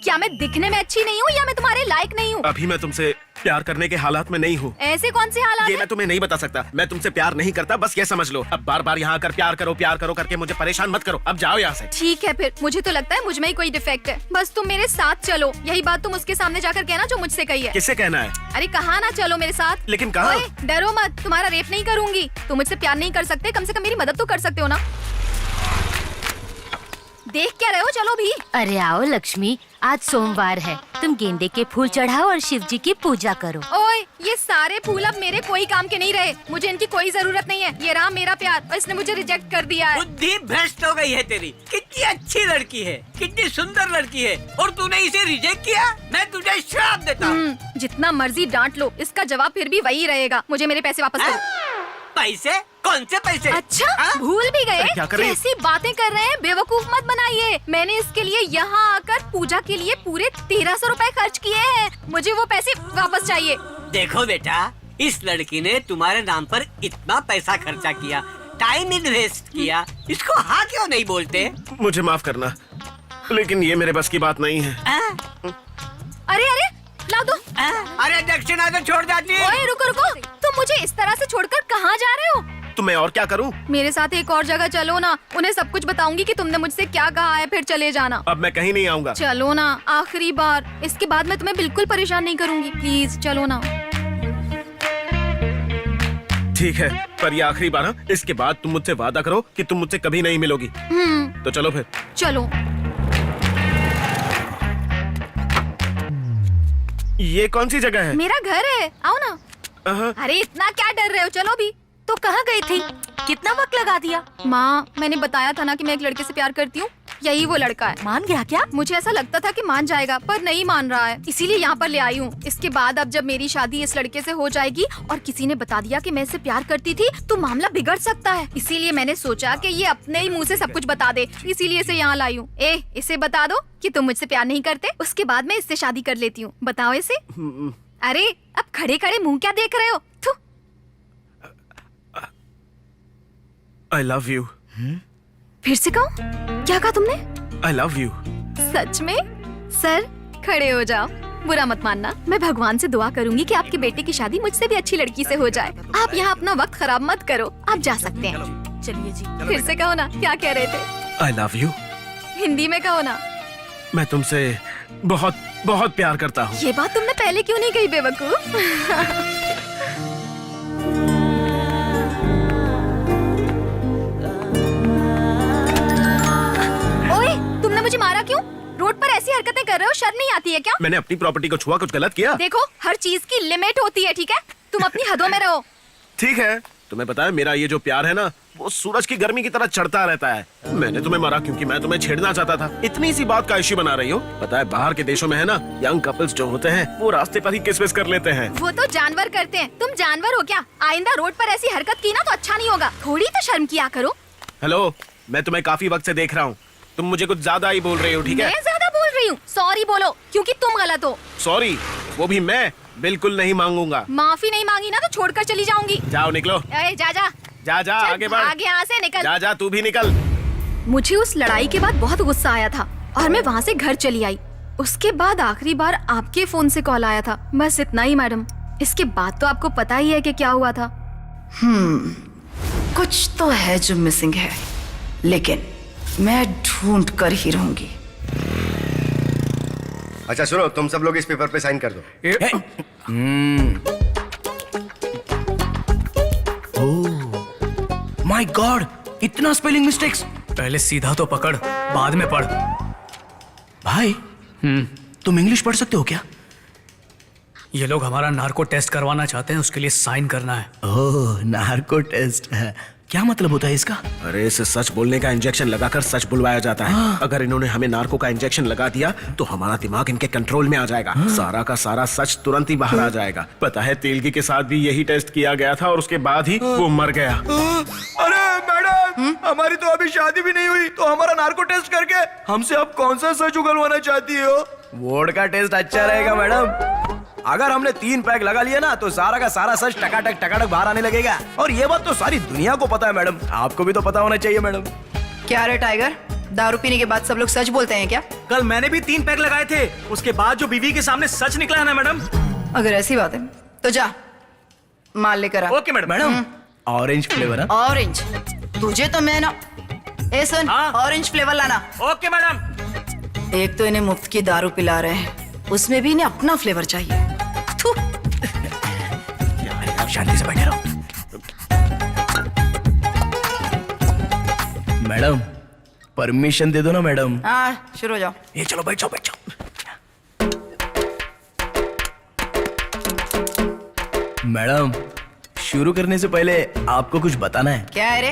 क्या मैं दिखने में अच्छी नहीं हूँ या मैं तुम्हारे लायक नहीं हूँ? अभी मैं तुमसे प्यार करने के हालात में नहीं हूँ। ऐसे कौन से हालात ये हैं? मैं तुम्हें नहीं बता सकता। मैं तुमसे प्यार नहीं करता, बस ये समझ लो। अब बार बार यहाँ आकर प्यार करो करके मुझे परेशान मत करो। अब जाओ यहाँ से। ठीक है फिर, मुझे तो लगता है मुझ में ही कोई डिफेक्ट है। बस तुम मेरे साथ चलो। यही बात तुम उसके सामने जाकर कहना जो मुझसे कही है। किससे कहना है? अरे कहा ना चलो मेरे साथ। लेकिन कहाँ? ओए, डरो मत, तुम्हारा रेप नहीं करूंगी। तुम मुझसे प्यार नहीं कर सकते, कम से कम मेरी मदद तो कर सकते हो ना। देख क्या रहे हो, चलो भी। अरे आओ लक्ष्मी, आज सोमवार है, तुम गेंदे के फूल चढ़ाओ और शिव जी की पूजा करो। ओए, ये सारे फूल अब मेरे कोई काम के नहीं रहे। मुझे इनकी कोई जरूरत नहीं है। ये रहा मेरा प्यार और इसने मुझे रिजेक्ट कर दिया है। बुद्धि भ्रष्ट हो गई है तेरी। कितनी अच्छी लड़की है, कितनी सुंदर लड़की है और तूने इसे रिजेक्ट किया। मैं तुझे श्राप देता हूँ। जितना मर्जी डांट लो, इसका जवाब फिर भी वही रहेगा। मुझे मेरे पैसे वापस करो। पैसे? कौन से पैसे? अच्छा, भूल भी गए? क्या कर रही हो? कैसी बातें कर रहे हैं, बेवकूफ मत बनाइए। मैंने इसके लिए यहाँ आकर पूजा के लिए पूरे 1300 रुपए खर्च किए हैं। मुझे वो पैसे वापस चाहिए। देखो बेटा, इस लड़की ने तुम्हारे नाम पर इतना पैसा खर्चा किया, टाइम इन्वेस्ट किया, इसको हाँ क्यों नहीं बोलते? मुझे माफ करना, लेकिन ये मेरे बस की बात नहीं है। अरे अरे, ला दो। अरे दक्षिणा तो छोड़ जाती है। ओए रुको रुको, तुम मुझे इस तरह से छोड़कर कहाँ जा रहे हो? तो मैं और क्या करूं? मेरे साथ एक और जगह चलो ना। उन्हें सब कुछ बताऊंगी कि तुमने मुझसे क्या कहा है, फिर चले जाना। अब मैं कहीं नहीं आऊंगा। चलो ना, आखिरी बार। इसके बाद मैं तुम्हें बिल्कुल परेशान नहीं करूंगी। प्लीज चलो ना। ठीक है, पर ये आखिरी बार है। इसके बाद तुम मुझसे वादा करो कि तुम मुझसे कभी नहीं मिलोगी। तो चलो फिर। चलो। ये कौन सी जगह है? मेरा घर है, आओ ना। अरे इतना क्या डर रहे हो, चलो भी। तो कहाँ गई थी? कितना वक्त लगा दिया? माँ, मैंने बताया था ना कि मैं एक लड़के से प्यार करती हूँ। यही वो लड़का है। मान गया क्या? मुझे ऐसा लगता था कि मान जाएगा, पर नहीं मान रहा है। इसीलिए यहाँ पर ले आई हूँ। इसके बाद अब जब मेरी शादी इस लड़के से हो जाएगी और किसी ने बता दिया कि मैं इससे प्यार करती थी, तो मामला बिगड़ सकता है। इसीलिए मैंने सोचा कि ये अपने ही मुंह से सब कुछ बता दे। इसीलिए इसे यहाँ लाई हूँ। इसे बता दो कि तुम मुझसे प्यार नहीं करते, उसके बाद मैं इससे शादी कर लेती हूँ। बताओ इसे। अरे अब खड़े खड़े मुंह क्या देख रहे हो? I love you. फिर से कहो। क्या कहा तुमने? I love you. सच में? सर खड़े हो जाओ, बुरा मत मानना। मैं भगवान से दुआ करूंगी कि आपके बेटे की शादी मुझसे भी अच्छी लड़की से हो जाए। आप यहाँ अपना वक्त खराब मत करो, आप जा सकते हैं। चलिए जी। फिर से कहो ना, क्या कह रहे थे? I love you. हिंदी में कहो ना। मैं तुमसे बहुत बहुत प्यार करता हूँ। ये बात तुमने पहले क्यों नहीं कही, बेवकूफ? तुमने मुझे मारा क्यों? रोड पर ऐसी हरकतें कर रहे हो, शर्म नहीं आती है क्या? मैंने अपनी प्रॉपर्टी को छुआ, कुछ गलत किया? देखो, हर चीज की लिमिट होती है, ठीक है? तुम अपनी हदों में रहो। ठीक है, तुम्हें पता है मेरा ये जो प्यार है ना, वो सूरज की गर्मी की तरह चढ़ता रहता है। मैंने तुम्हें मारा क्योंकि मैं तुम्हें छेड़ना चाहता था। इतनी सी बात का इश्यू बना रही हो। पता है बाहर के देशों में है ना, यंग कपल्स जो होते हैं वो रास्ते पर ही किस विस कर लेते हैं। वो तो जानवर करते हैं, तुम जानवर हो क्या? आइंदा रोड पर ऐसी हरकत की ना तो अच्छा नहीं होगा। थोड़ी तो शर्म किया करो। हेलो, मैं तुम्हें काफी वक्त से देख रहा हूँ। तुम मुझे कुछ ज्यादा ही बोल रही हो, ठीक है? मैं ज्यादा बोल रही हूँ? सॉरी बोलो, क्योंकि तुम गलत हो। सॉरी, वो भी मैं बिल्कुल नहीं मांगूंगा। माफी नहीं मांगी ना तो छोड़कर चली जाऊंगी। जाओ, निकलो। जा जा जा जा, आगे बढ़। आगे यहाँ से निकल। जा जा, तू भी निकल। मुझे उस लड़ाई के बाद बहुत गुस्सा आया था और मैं वहाँ से घर चली आई। उसके बाद आखिरी बार आपके फोन से कॉल आया था, बस इतना ही मैडम। इसके बाद तो आपको पता ही है कि क्या हुआ था। कुछ तो है जो मिसिंग है, लेकिन मैं ढूंढ कर ही रहूंगी। अच्छा सुनो, तुम सब लोग इस पेपर पे साइन कर दो। माय गॉड, इतना स्पेलिंग मिस्टेक्स। पहले सीधा तो पकड़, बाद में पढ़। भाई, तुम इंग्लिश पढ़ सकते हो क्या? ये लोग हमारा नार्को टेस्ट करवाना चाहते हैं, उसके लिए साइन करना है। ओह, नार्को टेस्ट है। क्या मतलब होता है इसका? अरे इसे सच बोलने का इंजेक्शन लगाकर सच बुलवाया जाता है। अगर इन्होंने हमें नार्को का इंजेक्शन लगा दिया तो हमारा दिमाग इनके कंट्रोल में आ जाएगा। सारा का सारा सच तुरंत ही बाहर आ जाएगा। पता है तेलगी के साथ भी यही टेस्ट किया गया था और उसके बाद ही वो मर गया। अरे मैडम, हमारी तो अभी शादी भी नहीं हुई, तो हमारा नार्को टेस्ट करके हमसे आप कौन सा सच उगलवाना चाहती हो? वोट का टेस्ट अच्छा रहेगा मैडम। अगर हमने 3 पैक लगा लिया ना तो सारा का सारा सच टकाटक बाहर आने लगेगा। और ये बात तो सारी दुनिया को पता है मैडम, आपको भी तो पता होना चाहिए मैडम। क्या रे टाइगर, दारू पीने के बाद सब लोग सच बोलते हैं क्या? कल मैंने भी 3 पैक लगाए थे, उसके बाद जो बीवी के सामने सच निकला है ना मैडम। अगर ऐसी बात है तो जा माल लेकर आ। Okay madam. Madam orange flavour है? ऑरेंज? तुझे तो मैं ना, ए सुन, ऑरेंज फ्लेवर लाना। Okay madam. एक तो इन्हें मुफ्त की दारू पिला रहे हैं, उसमें भी इन्हें अपना फ्लेवर चाहिए। थू। आप शांति से बैठे रहो। मैडम परमिशन दे दो ना मैडम। हाँ शुरू हो जाओ। ये चलो बैठ जाओ बैठ जाओ। मैडम शुरू करने से पहले आपको कुछ बताना है। क्या है रे?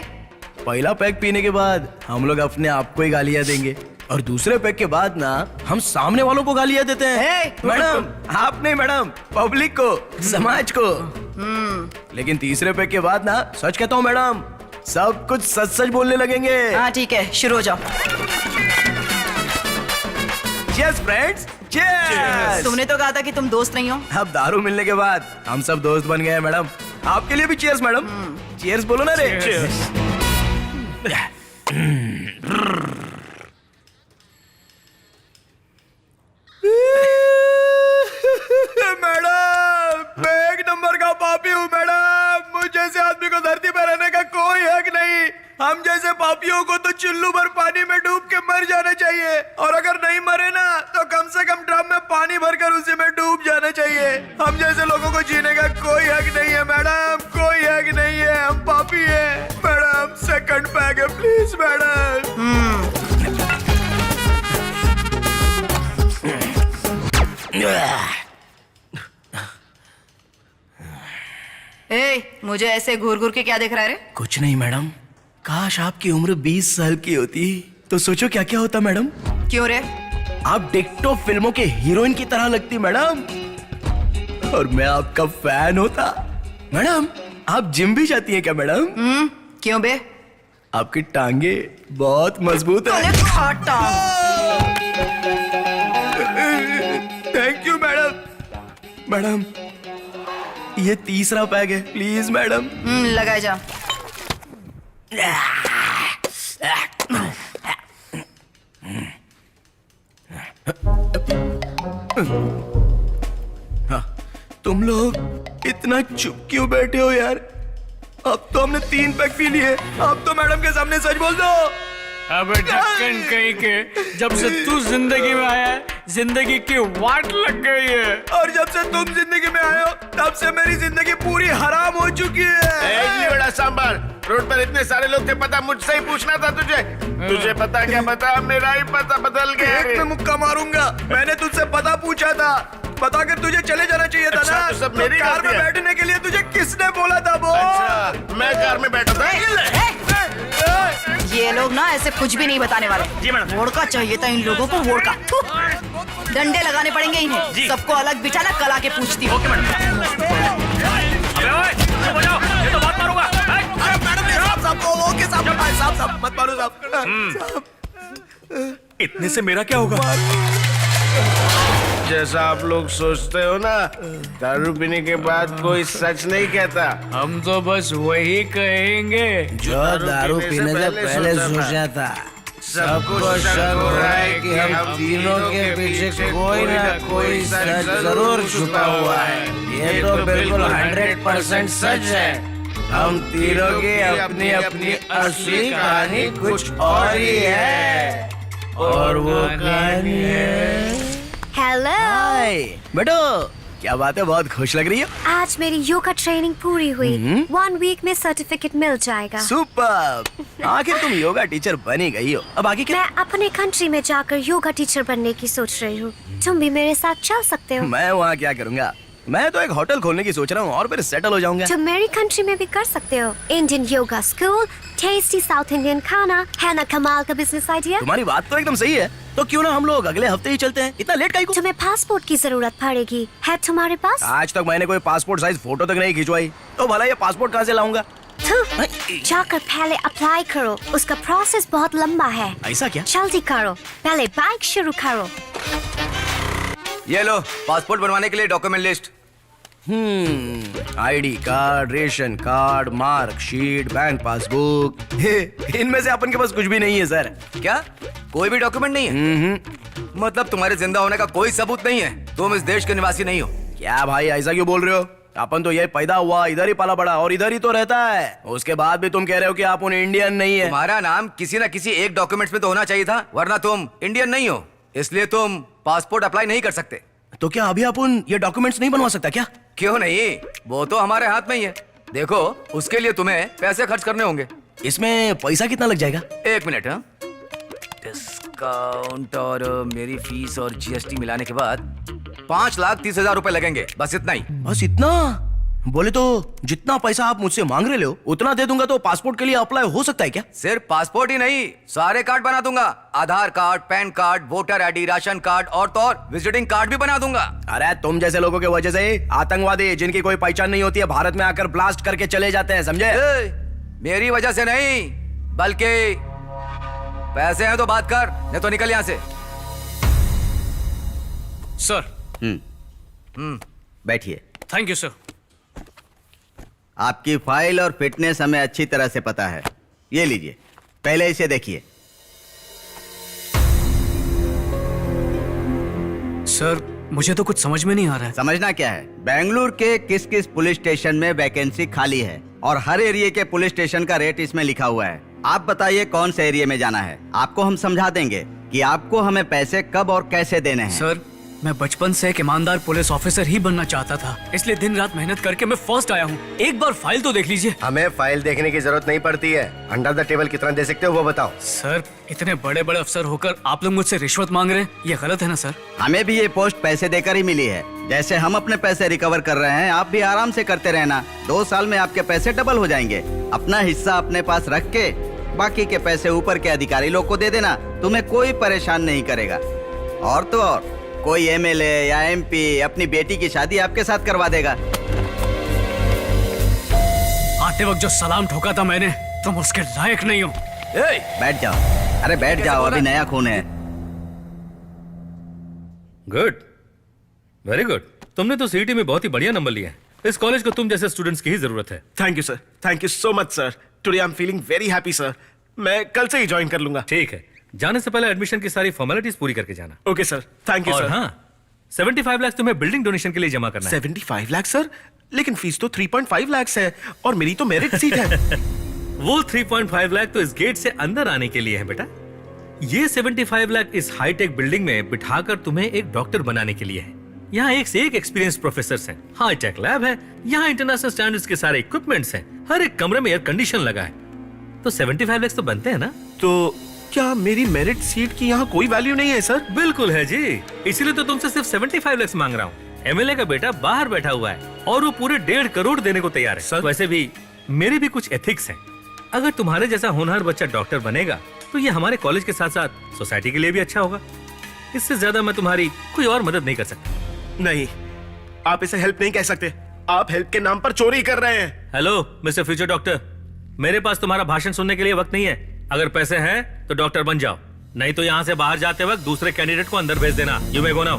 पहला पैक पीने के बाद हम लोग अपने आप को ही गालियां देंगे, और दूसरे पैक के बाद ना हम सामने वालों को गालियां देते हैं। मैडम आप नहीं मैडम, पब्लिक को, समाज को। लेकिन तीसरे पैक के बाद ना सच कहता हूँ मैडम, सब कुछ सच सच बोलने लगेंगे। हाँ ठीक है, शुरू हो जाओ। Cheers friends, cheers. तुमने तो कहा था कि तुम दोस्त नहीं हो। अब दारू मिलने के बाद हम सब दोस्त बन गए हैं मैडम। आपके लिए भी चीयर्स मैडम। चीयर्स बोलो ना रे। मैडम मैं 1 नंबर का पापी हूँ मैडम। मुझ जैसे आदमी को धरती पर रहने का कोई हक नहीं। हम जैसे पापियों को तो चुल्लू भर पानी में डूब के मर जाना चाहिए, और अगर नहीं मरे ना तो कम से कम ड्रम में पानी भरकर उसी में डूब जाना चाहिए। हम जैसे लोगों को जीने का कोई हक नहीं है मैडम, कोई हक नहीं है। हम पापी हैं मैडम। सेकंड पैक है प्लीज मैडम। ए, मुझे ऐसे घूर घूर के क्या देख रहा है रे? कुछ नहीं मैडम, काश आपकी उम्र 20 साल की होती तो सोचो क्या क्या होता मैडम। क्यों रे? आप डिक्टो फिल्मों के हीरोइन की तरह लगती मैडम, और मैं आपका फैन होता। मैडम आप जिम भी जाती हैं क्या मैडम? क्यों बे? आपकी टांगे बहुत मजबूत है। Thank you madam. मैडम ये तीसरा पैक है प्लीज मैडम। लगाए जा। तुम लोग इतना चुप क्यों बैठे हो यार? अब तो हमने 3 पैक पी लिए, अब तो मैडम के सामने सच बोल दो। अबे ढक्कन कहीं के, जब से तू जिंदगी में आया है जिंदगी की वाट लग गई है, और जब से तुम जिंदगी में आए हो तब से मेरी जिंदगी पूरी हराम हो चुकी है। इडली वड़ा सांभर, रोड पर इतने सारे लोग थे, पता मुझसे ही पूछना था तुझे। तुझे पता क्या पता, मेरा ही पता बदल गया। एक में मुक्का मारूंगा। मैंने तुझसे पता पूछा था, बताकर तुझे चले जाना चाहिए था ना। तो सब मेरी कार में गलती है। बैठने के लिए तुझे किसने बोला था बोल? अच्छा, मैं कार में बैठा था। ये लोग ना ऐसे कुछ भी नहीं बताने वाले। जी मैडम। वोडका चाहिए था इन लोगों को, वोडका। डंडे लगाने पड़ेंगे इन्हें। सबको अलग बिठाना, कल आके पूछती हूँ। Okay madam. अबे ओए, चुप हो जाओ, ये तो बहुत मारूंगा। ओके साहब, मत मारो साहब। इतने से मेरा क्या होगा? जैसा आप लोग सोचते हो ना, दारू पीने के बाद कोई सच नहीं कहता। हम तो बस वही कहेंगे जो दारू पीने से पहले सोचा था। सबको शक हो रहा है कि हम तीनों के पीछे कोई ना कोई सच जरूर छुपा हुआ है। ये तो बिल्कुल 100% सच है। हम तीनों की अपनी अपनी असली कहानी कुछ और ही है, और वो कहानी है। हेलो। हाय बेटो, क्या बात है, बहुत खुश लग रही हो। आज मेरी योगा ट्रेनिंग पूरी हुई। 1 वीक में सर्टिफिकेट मिल जाएगा। सुपर। आखिर तुम योगा टीचर बनी गई हो, अब आगे क्या? मैं अपने कंट्री में जाकर योगा टीचर बनने की सोच रही हूँ। तुम भी मेरे साथ चल सकते हो। मैं वहाँ क्या करूँगा? मैं तो एक होटल खोलने की सोच रहा हूँ और फिर सेटल हो जाऊंगा। तुम मेरी कंट्री में भी कर सकते हो। Indian yoga school, tasty south Indian खाना, है ना कमाल का बिजनेस आइडिया? तुम्हारी बात तो एकदम सही है, तो क्यों ना हम लोग अगले हफ्ते ही चलते हैं? इतना लेट काहे को? तुम्हें पासपोर्ट की जरूरत पड़ेगी, है तुम्हारे पास? आज तक मैंने कोई पासपोर्ट साइज फोटो तक नहीं खिंचवाई, तो भला ये पासपोर्ट कहाँ से लाऊंगा? जाकर पहले अप्लाई करो, उसका प्रोसेस बहुत लंबा है। ऐसा क्या? जल्दी करो, पहले बाइक शुरू करो। ये लो पासपोर्ट बनवाने के लिए document list. ID card, ration card, marksheet, bank passbook, इनमें से अपन के पास कुछ भी नहीं है सर। क्या कोई भी डॉक्यूमेंट नहीं है? मतलब तुम्हारे जिंदा होने का कोई सबूत नहीं है? तुम इस देश के निवासी नहीं हो? क्या भाई ऐसा क्यों बोल रहे हो? अपन तो ये पैदा हुआ, इधर ही पाला बड़ा और इधर ही तो रहता है। उसके बाद भी तुम कह रहे हो कि आप उन इंडियन नहीं है। तुम्हारा नाम किसी न किसी एक डॉक्यूमेंट्स में तो होना चाहिए था, वरना तुम इंडियन नहीं हो, इसलिए तुम पासपोर्ट अप्लाई नहीं कर सकते। तो क्या अभी अपन ये डॉक्यूमेंट्स नहीं बनवा सकता क्या? क्यों नहीं, वो तो हमारे हाथ में ही है। देखो उसके लिए तुम्हें पैसे खर्च करने होंगे। इसमें पैसा कितना लग जाएगा? 1 मिनट। हाँ, डिस्काउंट और मेरी फीस और जीएसटी मिलाने के बाद 5,30,000 रुपए लगेंगे, बस इतना ही। बस इतना? बोले तो जितना पैसा आप मुझसे मांग रहे हो उतना दे दूंगा तो पासपोर्ट के लिए अप्लाई हो सकता है क्या? सिर्फ पासपोर्ट ही नहीं, सारे कार्ड बना दूंगा। Aadhaar card, PAN card, voter ID, ration card और तो और विजिटिंग कार्ड भी बना दूंगा। अरे तुम जैसे लोगों की वजह से आतंकवादी जिनकी कोई पहचान नहीं होती है भारत में आकर ब्लास्ट करके चले जाते हैं, समझे? मेरी वजह से नहीं, बल्कि पैसे हैं तो बात कर, नहीं तो निकल यहां से। सर। बैठिए। Thank you sir. आपकी फाइल और फिटनेस हमें अच्छी तरह से पता है। ये लीजिए, पहले इसे देखिए। सर मुझे तो कुछ समझ में नहीं आ रहा है। समझना क्या है? बेंगलुरु के किस किस पुलिस स्टेशन में वैकेंसी खाली है और हर एरिया के पुलिस स्टेशन का रेट इसमें लिखा हुआ है। आप बताइए कौन से एरिया में जाना है, आपको हम समझा देंगे कि आपको हमें पैसे कब और कैसे देने हैं। सर मैं बचपन से एक ईमानदार पुलिस ऑफिसर ही बनना चाहता था, इसलिए दिन रात मेहनत करके मैं फर्स्ट आया हूँ। एक बार फाइल तो देख लीजिए। हमें फाइल देखने की जरूरत नहीं पड़ती है। अंडर द टेबल कितना दे सकते हो वो बताओ। सर इतने बड़े बड़े अफसर होकर आप लोग मुझसे रिश्वत मांग रहे हैं, ये गलत है ना सर? हमें भी ये पोस्ट पैसे देकर ही मिली है। जैसे हम अपने पैसे रिकवर कर रहे हैं, आप भी आराम से करते रहना। 2 साल में आपके पैसे डबल हो जाएंगे। अपना हिस्सा अपने पास रख के बाकी के पैसे ऊपर के अधिकारी लोग को दे देना, तुम्हें कोई परेशान नहीं करेगा। और तो और कोई एमएलए या एमपी अपनी बेटी की शादी आपके साथ करवा देगा। आते वक्त जो सलाम ठोका था मैंने, तुम उसके लायक नहीं हो। बैठ जाओ, अरे बैठ जाओ, अभी नया खून है। Good, very good. तुमने तो सीईटी में बहुत ही बढ़िया नंबर लिया है। इस कॉलेज को तुम जैसे स्टूडेंट्स की ही जरूरत है। Thank you sir, thank you so much sir. Today I am feeling very happy sir. मैं कल से ही ज्वाइन कर लूंगा। ठीक है, जाने से पहले एडमिशन की सारी फॉर्मेलिटीज पूरी करके जाना। ओके सर, थैंक यू और सर। हाँ, 75 लाख तुम्हें बिल्डिंग डोनेशन के लिए जमा करना है। 75 लाख सर? लेकिन फीस तो 3.5 लाख है और मेरी तो मेरिट सीट है। वो 3.5 लाख तो इस गेट से अंदर आने के लिए है बेटा। ये 75 लाख इस हाईटेक बिल्डिंग में बिठाकर तुम्हें एक डॉक्टर बनाने के लिए है। यहाँ एक से एक एक्सपीरियंस प्रोफेसर हैं, हाईटेक लैब है, यहाँ इंटरनेशनल स्टैंडर्ड्स के सारे इक्विपमेंट्स हैं, हर एक कमरे में एयर कंडीशन लगा है। तो 75 लाख तो बनते हैं ना? तो क्या मेरी मेरिट सीट की यहाँ कोई वैल्यू नहीं है सर? बिल्कुल है जी, इसीलिए तो तुमसे सिर्फ 75 लाख मांग रहा हूँ। एमएलए का बेटा बाहर बैठा हुआ है और वो पूरे 1.5 करोड़ देने को तैयार है। वैसे भी मेरे भी कुछ एथिक्स हैं। अगर तुम्हारे जैसा होनहार बच्चा डॉक्टर बनेगा तो ये हमारे कॉलेज के साथ साथ सोसाइटी के लिए भी अच्छा होगा। इससे ज्यादा मैं तुम्हारी कोई और मदद नहीं कर सकता। नहीं, आप इसे हेल्प नहीं कह सकते। आप हेल्प के नाम पर चोरी कर रहे हैं। हेलो मिस्टर फ्यूचर डॉक्टर, मेरे पास तुम्हारा भाषण सुनने के लिए वक्त नहीं है। अगर पैसे हैं तो डॉक्टर बन जाओ, नहीं तो यहाँ से बाहर जाते वक्त दूसरे कैंडिडेट को अंदर भेज देना। You may go now.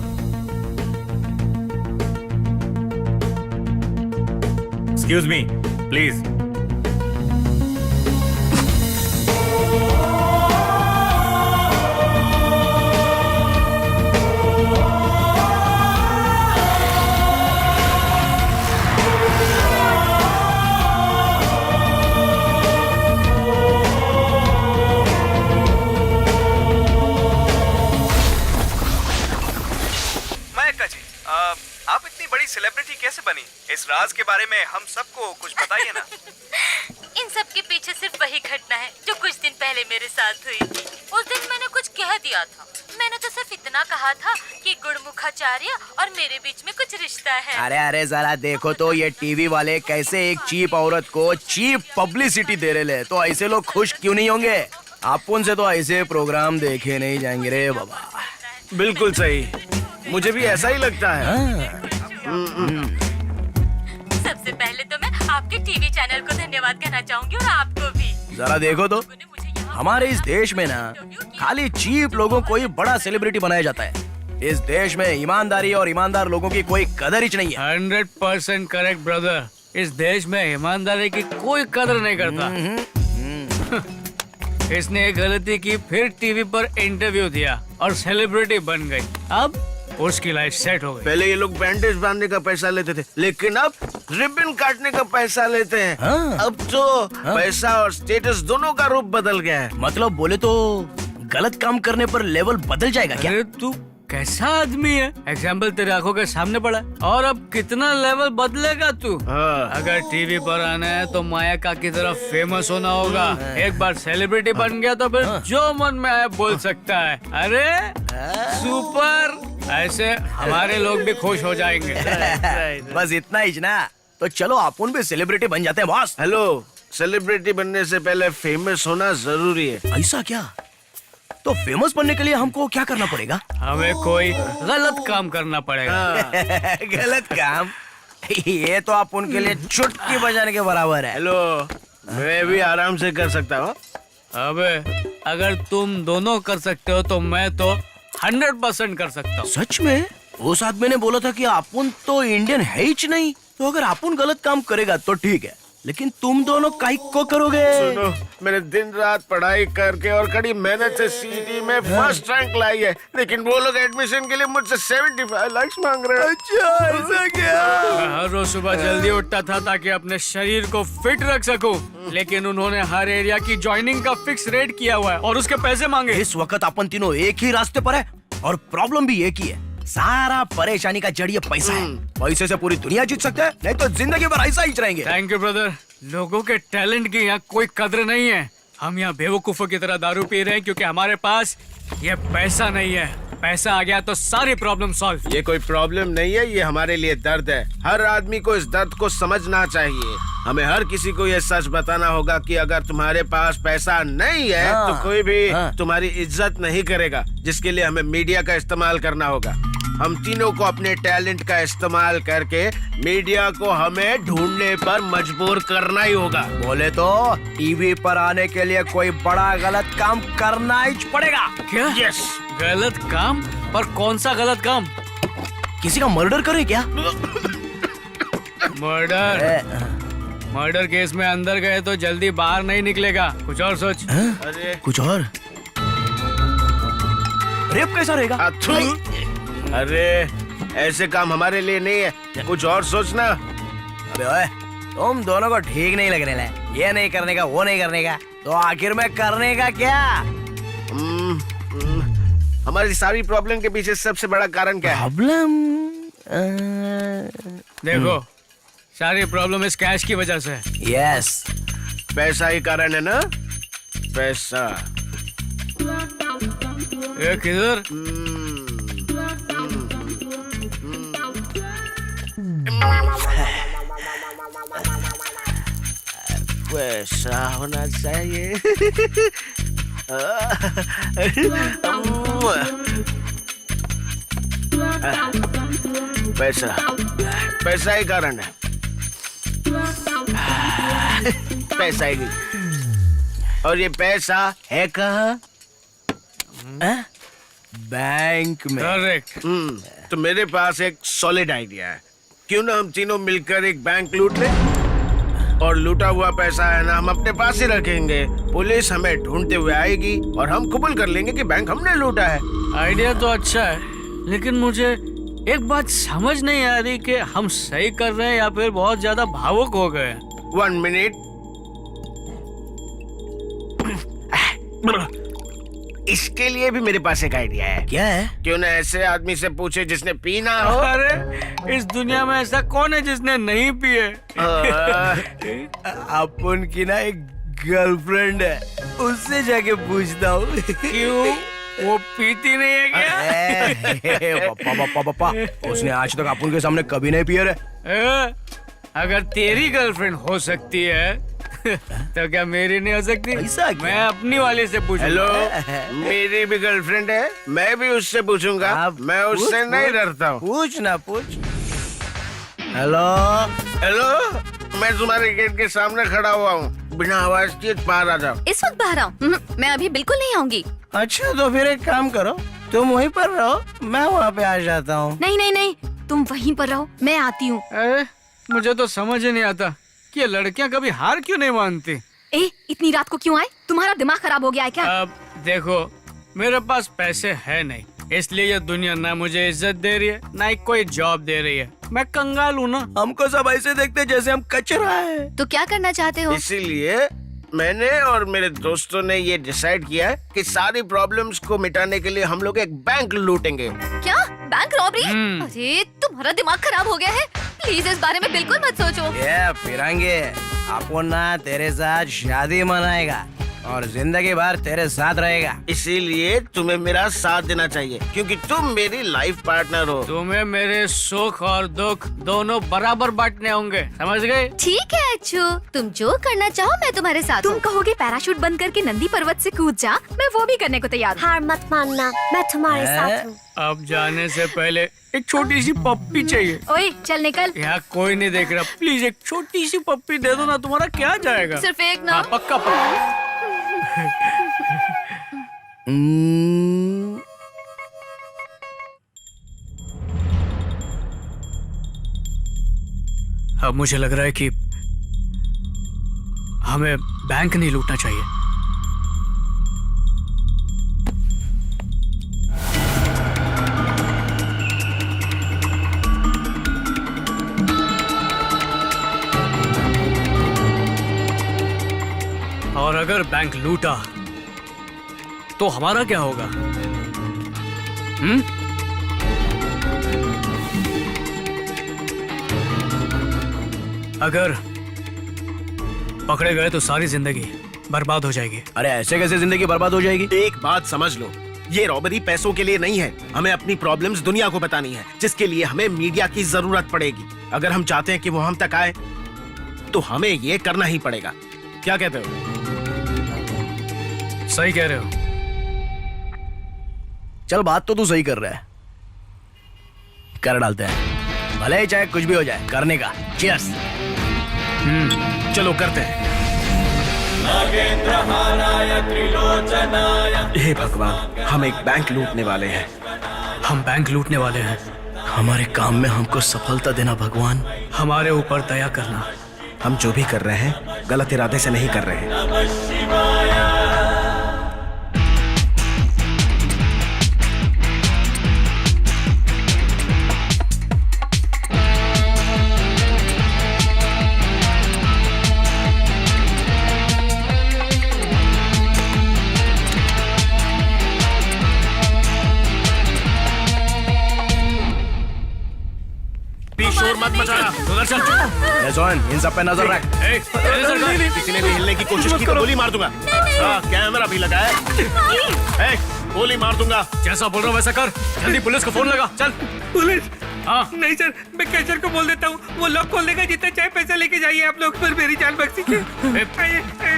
Excuse me please. आप इतनी बड़ी सेलिब्रिटी कैसे बनी? इस राज के बारे में हम सबको कुछ बताइए ना। इन सब के पीछे सिर्फ वही घटना है जो कुछ दिन पहले मेरे साथ हुई थी। उस दिन मैंने कुछ कह दिया था। मैंने तो सिर्फ इतना कहा था कि गुणमुखाचार्य और मेरे बीच में कुछ रिश्ता है। अरे अरे जरा देखो तो ये टीवी वाले कैसे एक चीप औरत को चीप पब्लिसिटी दे रहे हैं। तो ऐसे लोग खुश क्यों नहीं होंगे? अपन से तो ऐसे प्रोग्राम देखे नहीं जाएंगे रे बाबा। बिल्कुल सही, मुझे भी ऐसा ही लगता है। सबसे पहले तो मैं आपके आपके टीवी चैनल को धन्यवाद कहना चाहूंगी और आपको भी। जरा देखो तो लोगों ने मुझे यहाँ हमारे इस देश में ना खाली चीप लोगों को ही बड़ा सेलिब्रिटी बनाया जाता है। इस देश में ईमानदारी और ईमानदार लोगों की कोई कदर ही नहीं है। 100% करेक्ट ब्रदर। इस देश में ईमानदारी की कोई कदर नहीं करता। इसने एक गलती की, फिर टीवी पर इंटरव्यू दिया और सेलिब्रिटी बन गई। अब उसकी लाइफ सेट हो गई। पहले ये लोग बैंडेज बांधने का पैसा लेते थे, लेकिन अब रिबन काटने का पैसा लेते हैं। हाँ। अब तो पैसा और स्टेटस दोनों का रूप बदल गया है। मतलब बोले तो गलत काम करने पर लेवल बदल जाएगा क्या? अरे तू कैसा आदमी है? एग्जाम्पल तेरे आंखों के सामने पड़ा है। और अब कितना लेवल बदलेगा तू? हाँ। अगर टीवी पर आना है तो मायाका की तरह फेमस होना होगा। एक बार सेलिब्रिटी बन गया तो फिर जो मन में आए बोल सकता है। अरे सुपर! ऐसे हमारे लोग भी खुश हो जाएंगे। बस इतना ही ना, तो चलो अपन भी सेलिब्रिटी बन जाते हैं बॉस। हेलो, सेलिब्रिटी बनने से पहले फेमस होना जरूरी है। ऐसा क्या? तो फेमस बनने के लिए हमको क्या करना पड़ेगा? हमें कोई गलत काम करना पड़ेगा। गलत काम? ये तो आप उनके लिए चुटकी बजाने के बराबर है। हेलो, मैं भी आराम से कर सकता हूँ। अबे अगर तुम दोनों कर सकते हो तो मैं तो 100% कर सकता हूँ। सच में? उस आदमी ने बोला था कि अपन तो इंडियन है ही नहीं, तो अगर अपन गलत काम करेगा तो ठीक है, लेकिन तुम दोनों काहे को करोगे? सुनो, मैंने दिन रात पढ़ाई करके और कड़ी मेहनत से सीटी में फर्स्ट रैंक लाई है, लेकिन वो लोग एडमिशन के लिए मुझसे 75 लाख मांग रहे हैं। अच्छा, ऐसा क्या? मैं हर रोज सुबह जल्दी उठता था ताकि अपने शरीर को फिट रख सकूं, लेकिन उन्होंने हर एरिया की ज्वाइनिंग का फिक्स रेट किया हुआ है और उसके पैसे मांगे। इस वक्त अपन तीनों एक ही रास्ते पर है और प्रॉब्लम भी एक ही है। सारा परेशानी का जड़ ये पैसा है। पैसे से पूरी दुनिया जीत सकते हैं, नहीं तो जिंदगी भर ऐसा ही रहेंगे। Thank you brother. लोगों के टैलेंट की यहाँ कोई कदर नहीं है। हम यहाँ बेवकूफों की तरह दारू पी रहे हैं क्योंकि हमारे पास ये पैसा नहीं है। पैसा आ गया तो सारी प्रॉब्लम सॉल्व। ये कोई प्रॉब्लम नहीं है, ये हमारे लिए दर्द है। हर आदमी को इस दर्द को समझना चाहिए। हमें हर किसी को ये सच बताना होगा कि अगर तुम्हारे पास पैसा नहीं है तो कोई भी तुम्हारी इज्जत नहीं करेगा, जिसके लिए हमें मीडिया का इस्तेमाल करना होगा। हम तीनों को अपने टैलेंट का इस्तेमाल करके मीडिया को हमें ढूंढने पर मजबूर करना ही होगा। बोले तो टीवी पर आने के लिए कोई बड़ा गलत काम करना ही पड़ेगा। क्या? यस। गलत काम? पर कौन सा गलत काम? किसी का मर्डर करे क्या? मर्डर केस में अंदर गए तो जल्दी बाहर नहीं निकलेगा। कुछ और सोच। अरे कुछ और? रेप कैसा रहेगा? अरे ऐसे काम हमारे लिए नहीं है, कुछ और सोचना। अबे ओए, तुम दोनों को ठीक नहीं लगने लगा। ये नहीं करने का, वो नहीं करने का, तो आखिर में करने का क्या? हमारी सारी प्रॉब्लम के पीछे सबसे बड़ा कारण क्या है? प्रॉब्लम? देखो, सारी प्रॉब्लम इस कैश की वजह से। यस, पैसा ही कारण है ना? पैसा। ये किधर? पैसा होना चाहिए। पैसा, पैसा ही कारण है। पैसा ही। और ये पैसा है कहाँ? बैंक में। करेक्ट। तो मेरे पास एक सॉलिड आइडिया है। क्यों ना हम तीनों मिलकर एक बैंक लूट लें और लूटा हुआ पैसा है ना हम अपने पास ही रखेंगे। पुलिस हमें ढूंढते हुए आएगी और हम कबूल कर लेंगे कि बैंक हमने लूटा है। आइडिया तो अच्छा है, लेकिन मुझे एक बात समझ नहीं आ रही कि हम सही कर रहे हैं या फिर बहुत ज्यादा भावुक हो गए। 1 मिनट। इसके लिए भी मेरे पास एक आइडिया है। क्या है? क्यों ना ऐसे आदमी से पूछे जिसने पीना हो। अरे इस दुनिया में ऐसा कौन है जिसने नहीं पिए? अपन की ना एक गर्लफ्रेंड है, उससे जाके पूछता हूँ। क्यों? वो पीती नहीं है क्या? पापा, उसने आज तक अपन के सामने कभी नहीं पिया रे। अगर तेरी गर्लफ्रेंड हो सकती है तो क्या मेरी नहीं हो सकती? ऐसा क्या? मैं अपनी वाली से पूछूं। हेलो, मेरी भी गर्लफ्रेंड है, मैं भी उससे पूछूंगा। मैं उससे नहीं डरता हूँ। पूछ ना पूछ। हेलो हेलो, मैं तुम्हारे गेट के सामने खड़ा हुआ हूँ, बिना आवाज किए बाहर आ जाओ। इस वक्त बाहर आऊँ? मैं अभी बिल्कुल नहीं आऊंगी। अच्छा तो फिर एक काम करो, तुम वहीं पर रहो, मैं वहाँ पे आ जाता हूँ। नहीं नहीं नहीं, तुम वहीं पर रहो, मैं आती हूँ। मुझे तो समझ ही नहीं आता कि ये लड़कियां कभी हार क्यों नहीं मानती। इतनी रात को क्यों आए? तुम्हारा दिमाग खराब हो गया है क्या? अब देखो, मेरे पास पैसे है नहीं, इसलिए ये दुनिया ना मुझे इज्जत दे रही है, ना ही कोई जॉब दे रही है। मैं कंगाल हूँ ना। हमको सब ऐसे देखते जैसे हम कचरा है। तो क्या करना चाहते हो? इसीलिए मैंने और मेरे दोस्तों ने ये डिसाइड किया है कि सारी प्रॉब्लम्स को मिटाने के लिए हम लोग एक बैंक लूटेंगे। क्या? Bank robbery? अरे तुम्हारा दिमाग खराब हो गया है, प्लीज इस बारे में बिल्कुल मत सोचो। ये फिरंगे, आपको ना तेरे साथ शादी मनाएगा और जिंदगी भर तेरे साथ रहेगा। इसीलिए तुम्हें मेरा साथ देना चाहिए, क्योंकि तुम मेरी लाइफ पार्टनर हो। तुम्हें मेरे सुख और दुख दोनों बराबर बांटने होंगे, समझ गए? ठीक है अच्छू, तुम जो करना चाहो मैं तुम्हारे साथ। तुम कहोगे पैराशूट बंद करके नंदी पर्वत से कूद जा, मैं वो भी करने को तैयार हूँ। हार मत मानना, मैं तुम्हारे साथ हूँ। अब जाने से पहले एक छोटी सी पप्पी चाहिए। ओए चल निकल। यहाँ कोई नहीं देख रहा, प्लीज एक छोटी सी पप्पी दे दो ना, तुम्हारा क्या जाएगा? सिर्फ एक ना। हाँ, पक्का पक्का। अब मुझे लग रहा है कि हमें बैंक नहीं लूटना चाहिए। और अगर बैंक लूटा तो हमारा क्या होगा? अगर पकड़े गए तो सारी जिंदगी बर्बाद हो जाएगी। अरे ऐसे कैसे जिंदगी बर्बाद हो जाएगी? एक बात समझ लो, ये रॉबरी पैसों के लिए नहीं है, हमें अपनी प्रॉब्लम्स दुनिया को बतानी है, जिसके लिए हमें मीडिया की जरूरत पड़ेगी। अगर हम चाहते हैं कि वो हम तक आए तो हमें ये करना ही पड़ेगा। क्या कहते हो? सही कह रहे हो। चल बात तो तू सही कर रहा है, कर डालते हैं, भले ही चाहे कुछ भी हो जाए, करने का। चीयर्स। चलो करते हैं। हे भगवान, हम एक बैंक लूटने वाले हैं। हम बैंक लूटने वाले हैं। हमारे काम में हमको सफलता देना भगवान। हमारे ऊपर दया करना। हम जो भी कर रहे हैं गलत इरादे से नहीं कर रहे हैं। शोर मत मचाना, उधर चल। इन सब पे नजर रख। किसी ने भी हिलने की कोशिश की तो गोली मार दूंगा। कैमरा भी लगा है, गोली मार दूंगा। जैसा बोल रहा हूँ वैसा कर, जल्दी पुलिस को फोन लगा। चल। पुलिस? हाँ। नहीं सर, मैं कैशियर को बोल देता हूँ, वो लॉक खोल देगा, जितना चाहे पैसा लेके जाइए आप लोग, पर मेरी जान बख्शी।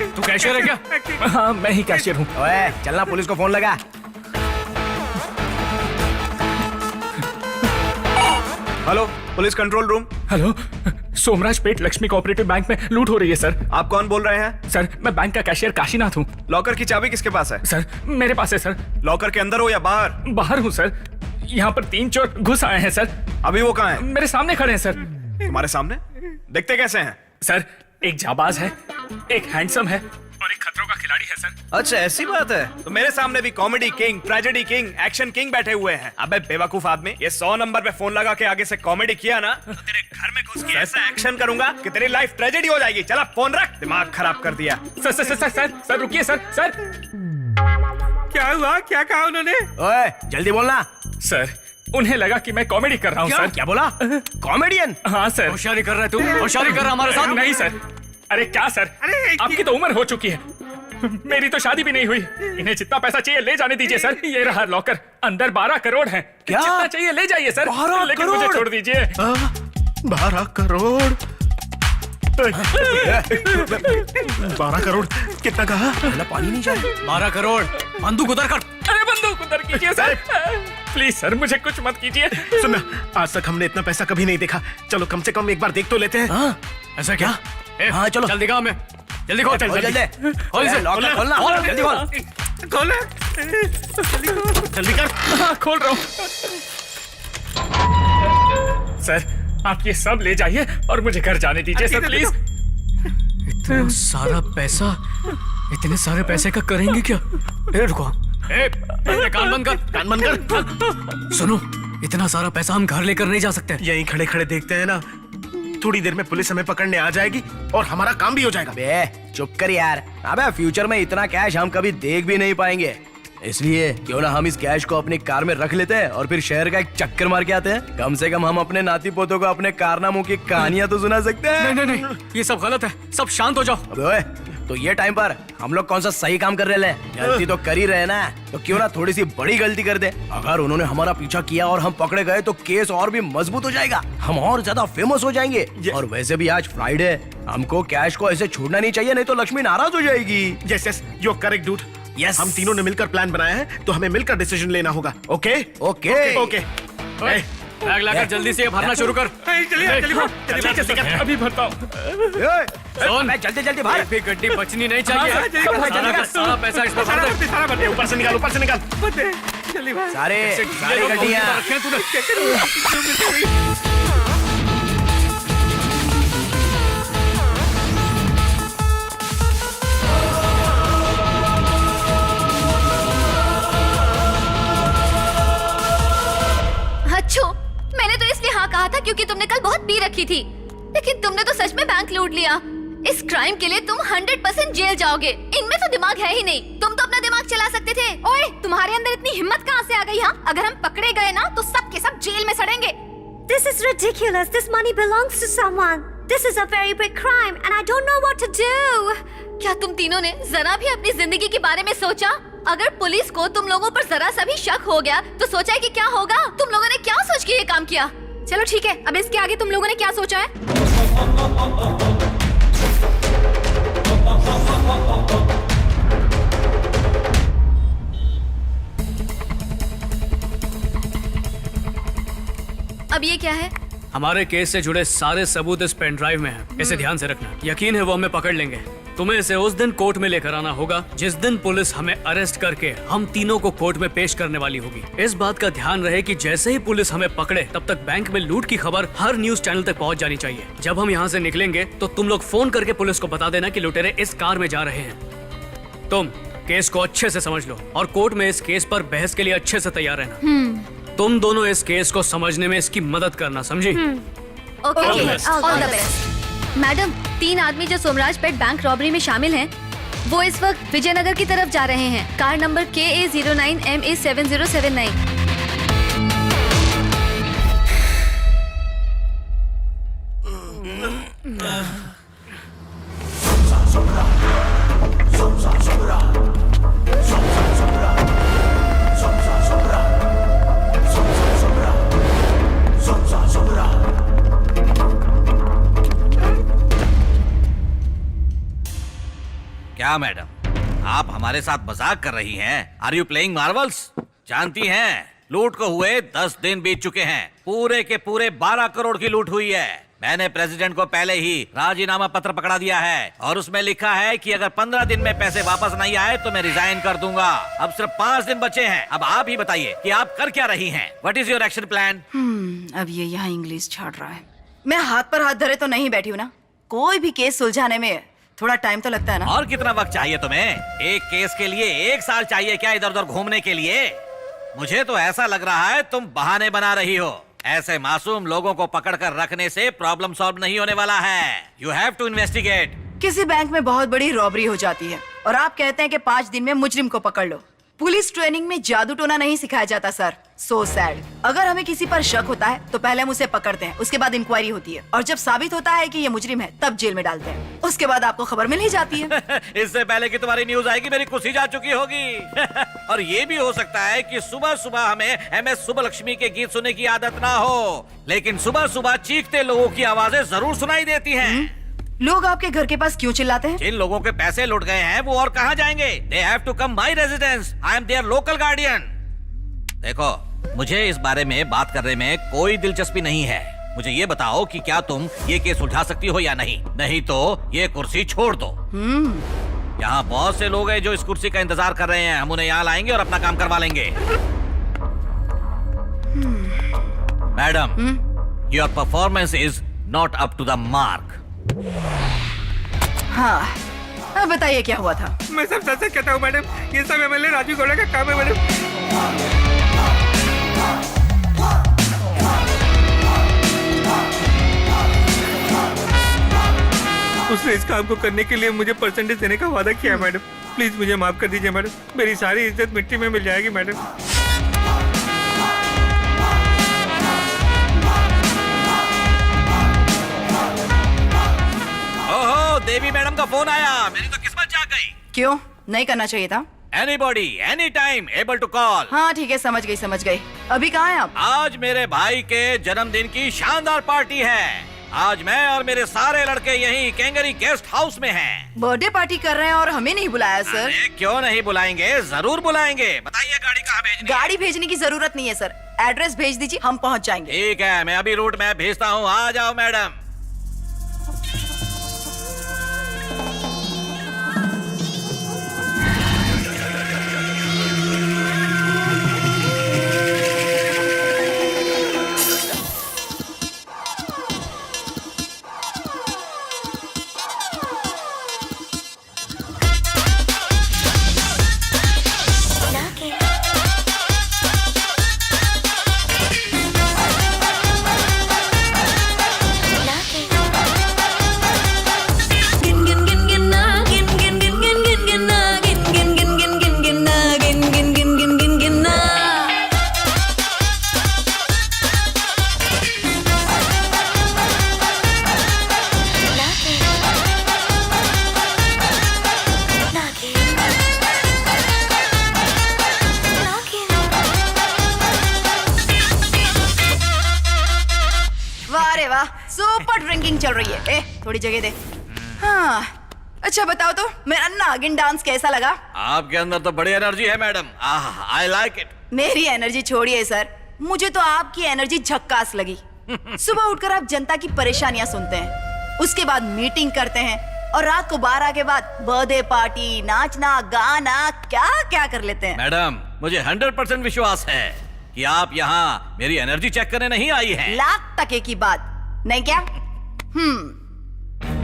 तू कैशियर है क्या? हाँ मैं ही कैशियर हूँ। ओए चलना, पुलिस को फोन लगा। Hello, police control room. Hello, Somraj Pet Lakshmi cooperative bank में लूट हो रही है सर। आप कौन बोल रहे हैं? सर मैं बैंक का कैशियर काशीनाथ हूँ। लॉकर की चाबी किसके पास है? सर मेरे पास है सर। लॉकर के अंदर हो या बाहर? बाहर हूँ सर, यहाँ पर 3 चोर घुस आए हैं सर। अभी वो कहाँ है? मेरे सामने खड़े हैं सर। तुम्हारे सामने? दिखते कैसे हैं? सर एक जाबाज है, एक हैंडसम है और एक खतरों का खिलाड़ी है सर। अच्छा ऐसी बात है, तो मेरे सामने भी comedy king, tragedy king, action king बैठे हुए हैं। अबे बेवकूफ आदमी, ये 100 नंबर पे फोन लगा के आगे से कॉमेडी किया ना, तो तेरे घर में घुस के ऐसा एक्शन करूंगा कि तेरी लाइफ ट्रेजेडी हो जाएगी। चला फोन रख, दिमाग खराब कर दिया। Sir sir sir sir sir रुकिए सर। सर क्या हुआ? क्या कहा उन्होंने? ओए जल्दी बोलना। सर उन्हें लगा कि मैं कॉमेडी कर रहा हूँ सर। क्या बोला? कॉमेडियन? हाँ सर। होशियारी कर रहा है तू? होशियारी कर रहा हमारे साथ? नहीं सर। अरे क्या सर, आपकी तो उम्र हो चुकी है, मेरी तो शादी भी नहीं हुई। इन्हें जितना पैसा चाहिए ले जाने दीजिए सर। ये रहा लॉकर, अंदर 12 करोड़ है। क्या? जितना चाहिए ले जाइए सर, 12 लेकिन मुझे छोड़ दीजिए। 12 करोड़? 12 करोड़ कितना कहा? पानी नहीं चाहिए। 12 करोड़। बंदूक उधर कर। अरे बंदूक अंदर कीजिए सर। प्लीज सर, मुझे कुछ मत कीजिए। सुनना, आज तक हमने इतना पैसा कभी नहीं देखा। चलो कम से कम एक बार देख तो लेते हैं। हाँ, ऐसा क्या? हाँ चलो, जल्दी दिखाओ, हमें जल्दी खोल, खोल जल्दी। खोल इसे, लॉक खोलना, जल्दी खोल। खोल, जल्दी कर। हाँ, खोल रहा हूँ। सर, आप ये सब ले जाइए और मुझे घर जाने दीजिए सर, प्लीज। इतना सारा पैसा, इतने सारे पैसे का करेंगे क्या? रुको, कान बंद कर, कान बंद कर। सुनो, इतना सारा पैसा हम घर लेकर नहीं जा सकते। यहीं खड़े खड़े देखते हैं ना, थोड़ी देर में पुलिस हमें पकड़ने आ जाएगी और हमारा काम भी हो जाएगा। बे चुप कर यार। अबे फ्यूचर में इतना कैश हम कभी देख भी नहीं पाएंगे, इसलिए क्यों ना हम इस कैश को अपनी कार में रख लेते हैं और फिर शहर का एक चक्कर मार के आते हैं। कम से कम हम अपने नाती पोतों को अपने कारनामों की कहानियां तो सुना सकते हैं। नहीं नहीं नहीं, ये सब गलत है, सब शांत हो जाओ। अबे ओए, तो ये टाइम पर हम लोग कौन सा सही काम कर रहे हैं? गलती तो कर ही रहे ना, तो क्यों ना थोड़ी सी बड़ी गलती कर दे। अगर उन्होंने हमारा पीछा किया और हम पकड़े गए तो केस और भी मजबूत हो जाएगा, हम और ज्यादा फेमस हो जाएंगे। और वैसे भी आज फ्राइडे, हमको कैश को ऐसे छोड़ना नहीं चाहिए, नहीं तो लक्ष्मी नाराज हो जाएगी। Yes yes, you are correct dude. Yes, हम तीनों ने मिलकर प्लान बनाया है, तो हमें मिलकर डिसीजन लेना होगा। Okay okay okay. बैग लाकर जल्दी से ये भरना शुरू कर। अभी भरता हूँ। जल्दी जल्दी भाग। एक भी गड्डी बचनी नहीं चाहिए। सारा का सारा पैसा इसमें भर दे। ऊपर से निकाल, ऊपर से निकाल। सारे गड्डियाँ रखे तूने। अच्छो, मैंने तो इसलिए हाँ कहा था क्योंकि तुमने कल बहुत पी रखी थी, लेकिन तुमने तो सच में बैंक लूट लिया। इस क्राइम के लिए तुम 100% जेल जाओगे। इनमें तो दिमाग है ही नहीं, तुम तो अपना दिमाग चला सकते थे। ओए, तुम्हारे अंदर इतनी हिम्मत कहाँ से आ गई? हाँ, अगर हम पकड़े गए ना तो सब के सब जेल में सड़ेंगे। This is ridiculous. This money belongs to someone. This is a very big crime and I don't know what to do. क्या तुम तीनों ने जरा भी अपनी जिंदगी के बारे में सोचा? अगर पुलिस को तुम लोगों पर जरा सा भी शक हो गया तो सोचा है कि क्या होगा? तुम लोगों ने क्या सोच के ये काम किया? चलो ठीक है, अब इसके आगे तुम लोगों ने क्या सोचा है? अब ये क्या है? हमारे केस से जुड़े सारे सबूत इस पेन ड्राइव में हैं। इसे ध्यान से रखना। यकीन है वो हमें पकड़ लेंगे। तुम्हें इसे उस दिन कोर्ट में लेकर आना होगा जिस दिन पुलिस हमें अरेस्ट करके हम तीनों को कोर्ट में पेश करने वाली होगी। इस बात का ध्यान रहे कि जैसे ही पुलिस हमें पकड़े तब तक बैंक में लूट की खबर हर न्यूज चैनल तक पहुंच जानी चाहिए। जब हम यहाँ से निकलेंगे तो तुम लोग फोन करके पुलिस को बता देना कि लुटेरे इस कार में जा रहे हैं। तुम केस को अच्छे से समझ लो और कोर्ट में इस केस पर बहस के लिए अच्छे से तैयार रहना। तुम दोनों इस केस को समझने में इसकी मदद करना, समझी? Okay, all the best. Madam, 3 आदमी जो सोमराज पेट बैंक रॉबरी में शामिल हैं, वो इस वक्त विजयनगर की तरफ जा रहे हैं। Car number KA09MA7079। क्या मैडम, आप हमारे साथ मजाक कर रही हैं? Are you playing Marvels? जानती हैं, लूट को हुए 10 दिन बीत चुके हैं। पूरे के पूरे 12 करोड़ की लूट हुई है। मैंने प्रेसिडेंट को पहले ही राजीनामा पत्र पकड़ा दिया है और उसमें लिखा है कि अगर 15 दिन में पैसे वापस नहीं आए तो मैं रिजाइन कर दूंगा। अब सिर्फ 5 दिन बचे हैं। अब आप ही बताइए कि आप कर क्या रही हैं? What is your action plan? अब ये यहाँ इंग्लिश छाड़ रहा है। मैं हाथ पर हाथ धरे तो नहीं बैठी हूँ ना। कोई भी केस सुलझाने में थोड़ा टाइम तो लगता है ना। और कितना वक्त चाहिए तुम्हें? एक केस के लिए 1 साल चाहिए क्या इधर उधर घूमने के लिए? मुझे तो ऐसा लग रहा है तुम बहाने बना रही हो। ऐसे मासूम लोगों को पकड़कर रखने से प्रॉब्लम सॉल्व नहीं होने वाला है। You have to investigate. किसी बैंक में बहुत बड़ी रॉबरी हो जाती है और आप कहते हैं कि 5 दिन में मुजरिम को पकड़ लो। पुलिस ट्रेनिंग में जादू टोना नहीं सिखाया जाता सर। So sad. अगर हमें किसी पर शक होता है तो पहले हम उसे पकड़ते हैं, उसके बाद इंक्वायरी होती है और जब साबित होता है कि ये मुजरिम है तब जेल में डालते हैं। उसके बाद आपको खबर मिल ही जाती है। इससे पहले कि तुम्हारी न्यूज आएगी मेरी कुर्सी जा चुकी होगी। और ये भी हो सकता है कि सुबह सुबह हमें MS सुब्बलक्ष्मी के गीत सुनने की आदत ना हो, लेकिन सुबह सुबह चीखते लोगों की आवाजें जरूर सुनाई देती हैं। लोग आपके घर के पास क्यों चिल्लाते हैं? जिन लोगों के पैसे लुट गए हैं वो और कहाँ जाएंगे? They have to come my residence. I am their local guardian. देखो, मुझे इस बारे में बात करने में कोई दिलचस्पी नहीं है। मुझे ये बताओ कि क्या तुम ये केस सुलझा सकती हो या नहीं, नहीं तो ये कुर्सी छोड़ दो। यहाँ बहुत से लोग हैं जो इस कुर्सी का इंतजार कर रहे हैं। हम उन्हें यहाँ लाएंगे और अपना काम करवा लेंगे। Madam, your performance is not up to the mark. हाँ, अब बताइए क्या हुआ था। मैं सब सच सच कहता हूँ मैडम, ये सब एमएलए राजू गौड़ा का काम है मैडम। उसने इस काम को करने के लिए मुझे परसेंटेज देने का वादा किया मैडम। प्लीज मुझे माफ कर दीजिए मैडम, मेरी सारी इज्जत मिट्टी में मिल जाएगी मैडम। ओहो, देवी मैडम का फोन आया, मेरी तो किस्मत जाग गई। क्यों नहीं करना चाहिए था? Anybody, anytime, able to call. हाँ ठीक है, समझ गई। अभी कहाँ हैं आप? आज मेरे भाई के जन्मदिन की शानदार पार्टी है। आज मैं और मेरे सारे लड़के यहीं कैंगरी गेस्ट हाउस में हैं। बर्थडे पार्टी कर रहे हैं और हमें नहीं बुलाया सर। अरे क्यों नहीं बुलाएंगे, जरूर बुलाएंगे। बताइए गाड़ी कहाँ भेजनी? गाड़ी भेजने की जरूरत नहीं है सर, एड्रेस भेज दीजिए, हम पहुँच जाएंगे। ठीक है, मैं अभी रूट मैप भेजता हूँ, आ जाओ मैडम। सुपर ड्रिंकिंग चल रही है। थोड़ी जगह दे। हाँ, अच्छा बताओ तो मेरा नागिन डांस कैसा लगा? आपके अंदर तो बड़ी एनर्जी है मैडम, आई लाइक इट। मेरी एनर्जी छोड़िए सर, मुझे तो आपकी एनर्जी झक्कास लगी। सुबह उठकर आप जनता की परेशानियां सुनते हैं, उसके बाद मीटिंग करते हैं और रात को 12 के बाद बर्थडे पार्टी, नाचना, गाना, क्या क्या कर लेते हैं। मैडम, मुझे 100% विश्वास है कि आप यहाँ मेरी एनर्जी चेक करने नहीं आई हैं। लाख टके की बात नहीं क्या?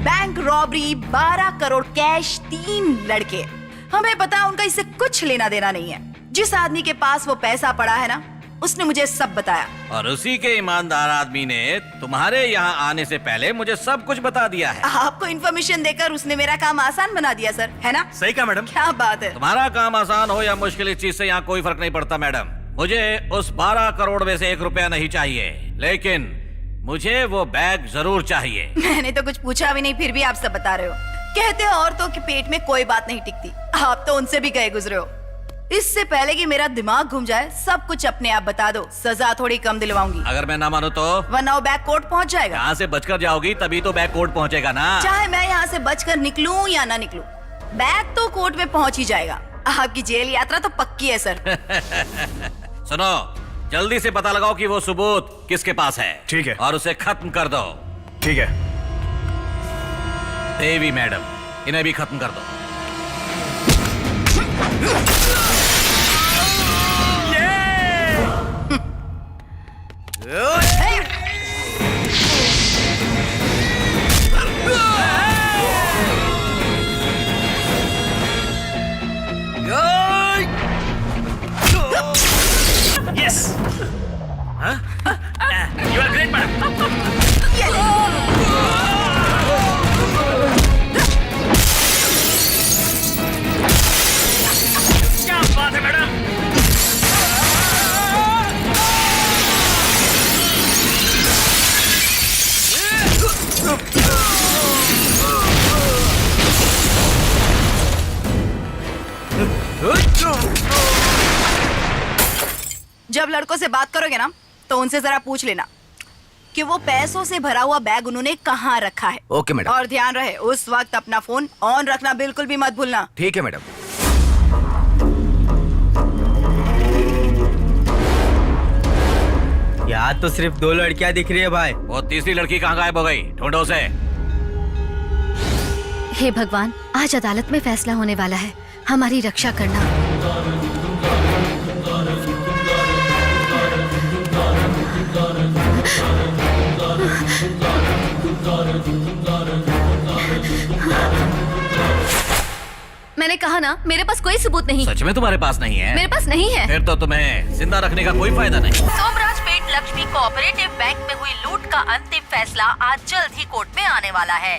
बैंक रॉबरी, 12 करोड़ कैश, 3 लड़के। हमें पता उनका इससे कुछ लेना देना नहीं है। जिस आदमी के पास वो पैसा पड़ा है ना, उसने मुझे सब बताया। और उसी के ईमानदार आदमी ने तुम्हारे यहाँ आने से पहले मुझे सब कुछ बता दिया है। आपको इन्फॉर्मेशन देकर उसने मेरा काम आसान बना दिया सर, है ना? सही कहा मैडम। क्या बात है। तुम्हारा काम आसान हो या मुश्किल, इस चीज से यहाँ कोई फर्क नहीं पड़ता मैडम। मुझे उस 12 करोड़ में से 1 रुपया नहीं चाहिए, लेकिन मुझे वो बैग जरूर चाहिए। मैंने तो कुछ पूछा भी नहीं, फिर भी आप सब बता रहे हो। कहते हैं औरतों के पेट में कोई बात नहीं टिकती, आप तो उनसे भी गए गुजरे हो। इससे पहले कि मेरा दिमाग घूम जाए, सब कुछ अपने आप बता दो, सजा थोड़ी कम दिलवाऊंगी। अगर मैं ना मानू तो? वरना वो बैग कोर्ट पहुंच जाएगा। यहाँ से बचकर जाओगी तभी तो बैग कोर्ट पहुँचेगा ना। चाहे मैं यहाँ से बचकर निकलूं या ना निकलूं, बैग तो कोर्ट में पहुंच ही जाएगा। आपकी जेल यात्रा तो पक्की है सर। सुनो, जल्दी से पता लगाओ कि वो सबूत किसके पास है। ठीक है। और उसे खत्म कर दो। ठीक है। देवी मैडम, इन्हें भी खत्म कर दो। Yes! Huh? You are great, madam. क्या बात है मैडम? जब लड़कों से बात करोगे ना, तो उनसे जरा पूछ लेना कि वो पैसों से भरा हुआ बैग उन्होंने कहाँ रखा है। Okay madam. और ध्यान रहे, उस वक्त अपना फोन ऑन रखना बिल्कुल भी मत भूलना। ठीक है मैडम। यहाँ तो सिर्फ 2 लड़कियाँ दिख रही है भाई। वो तीसरी लड़की कहाँ गायब हो गई? ढूंढो उसे। हे भगवान, आज अदालत में फैसला होने वाला है, हमारी रक्षा करना। मैंने कहा ना, मेरे पास कोई सबूत नहीं। सच में तुम्हारे पास नहीं है? मेरे पास नहीं है। फिर तो तुम्हें जिंदा रखने का कोई फायदा नहीं। सोमराजपेट लक्ष्मी कोऑपरेटिव बैंक में हुई लूट का अंतिम फैसला आज जल्द ही कोर्ट में आने वाला है।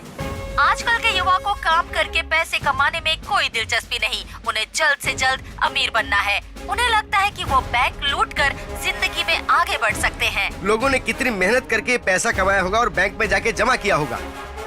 आजकल के युवा को काम करके पैसे कमाने में कोई दिलचस्पी नहीं, उन्हें जल्द से जल्द अमीर बनना है। उन्हें लगता है कि वो बैंक लूट कर जिंदगी में आगे बढ़ सकते हैं। लोगों ने कितनी मेहनत करके पैसा कमाया होगा और बैंक में जाके जमा किया होगा।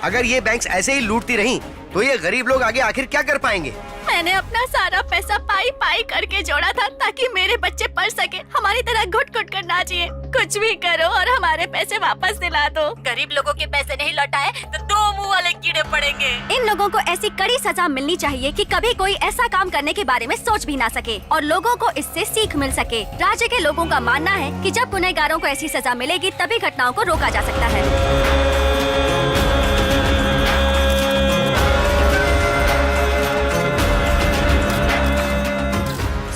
अगर ये बैंक्स ऐसे ही लूटती रहीं, तो ये गरीब लोग आगे आखिर क्या कर पाएंगे? मैंने अपना सारा पैसा पाई पाई करके जोड़ा था ताकि मेरे बच्चे पढ़ सके, हमारी तरह घुट घुट कर ना जिए। कुछ भी करो और हमारे पैसे वापस दिला दो। गरीब लोगों के पैसे नहीं लौटाए तो 2 मुंह वाले कीड़े पड़ेंगे। इन लोगों को ऐसी कड़ी सजा मिलनी चाहिए कि कभी कोई ऐसा काम करने के बारे में सोच भी ना सके और लोगों को इससे सीख मिल सके। राज्य के लोगों का मानना है कि जब गुनहगारों को ऐसी सजा मिलेगी तभी घटनाओं को रोका जा सकता है।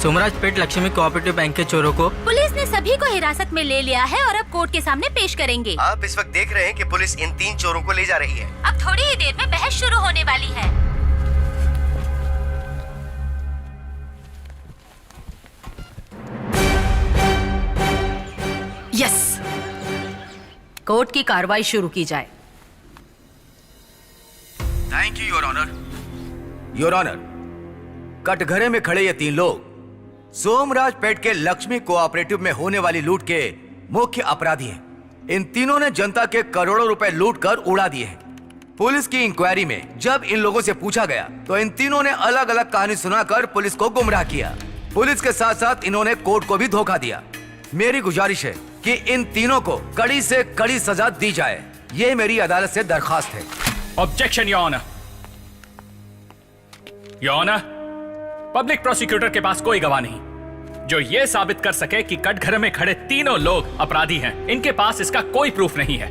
सोमराजपेट लक्ष्मी कोऑपरेटिव बैंक के चोरों को पुलिस ने सभी को हिरासत में ले लिया है और अब कोर्ट के सामने पेश करेंगे। आप इस वक्त देख रहे हैं कि पुलिस इन 3 चोरों को ले जा रही है। अब थोड़ी ही देर में बहस शुरू होने वाली है। यस, कोर्ट की कार्रवाई शुरू की जाए। Thank you your honour. Your honour, कटघरे में खड़े ये 3 लोग सोमराजपेट के लक्ष्मी कोऑपरेटिव में होने वाली लूट के मुख्य अपराधी हैं। इन तीनों ने जनता के करोड़ों रुपए लूट कर उड़ा दिए हैं। पुलिस की इंक्वायरी में जब इन लोगों से पूछा गया तो इन तीनों ने अलग अलग कहानी सुनाकर पुलिस को गुमराह किया। पुलिस के साथ साथ इन्होंने कोर्ट को भी धोखा दिया। मेरी गुजारिश है कि इन तीनों को कड़ी से कड़ी सजा दी जाए। ये मेरी अदालत से दरखास्त है। Objection your honour. Your honour, public prosecutor के पास कोई गवाह नहीं जो यह साबित कर सके कि कटघरे में खड़े तीनों लोग अपराधी हैं। इनके पास इसका कोई प्रूफ नहीं है।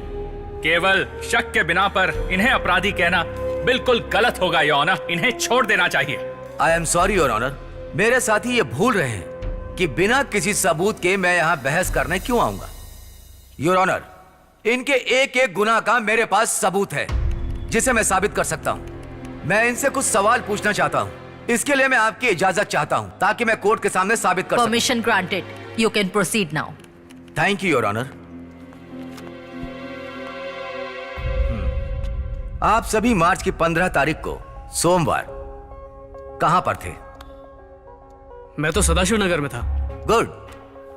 केवल शक के बिना पर इन्हें अपराधी कहना बिल्कुल गलत होगा योर ऑनर। इन्हें छोड़ देना चाहिए। I am sorry your honour. मेरे साथी ये भूल रहे हैं कि बिना किसी सबूत के मैं यहाँ बहस करने क्यों आऊंगा। योर ऑनर, इनके एक एक गुनाह का मेरे पास सबूत है जिसे मैं साबित कर सकता हूँ। मैं इनसे कुछ सवाल पूछना चाहता हूँ। इसके लिए मैं आपकी इजाजत चाहता हूं ताकि मैं कोर्ट के सामने साबित कर सकूं। Permission granted, you can proceed now. Thank you your honour. आप सभी मार्च की 15 तारीख को सोमवार कहां पर थे? मैं तो सदाशिव नगर में था। गुड।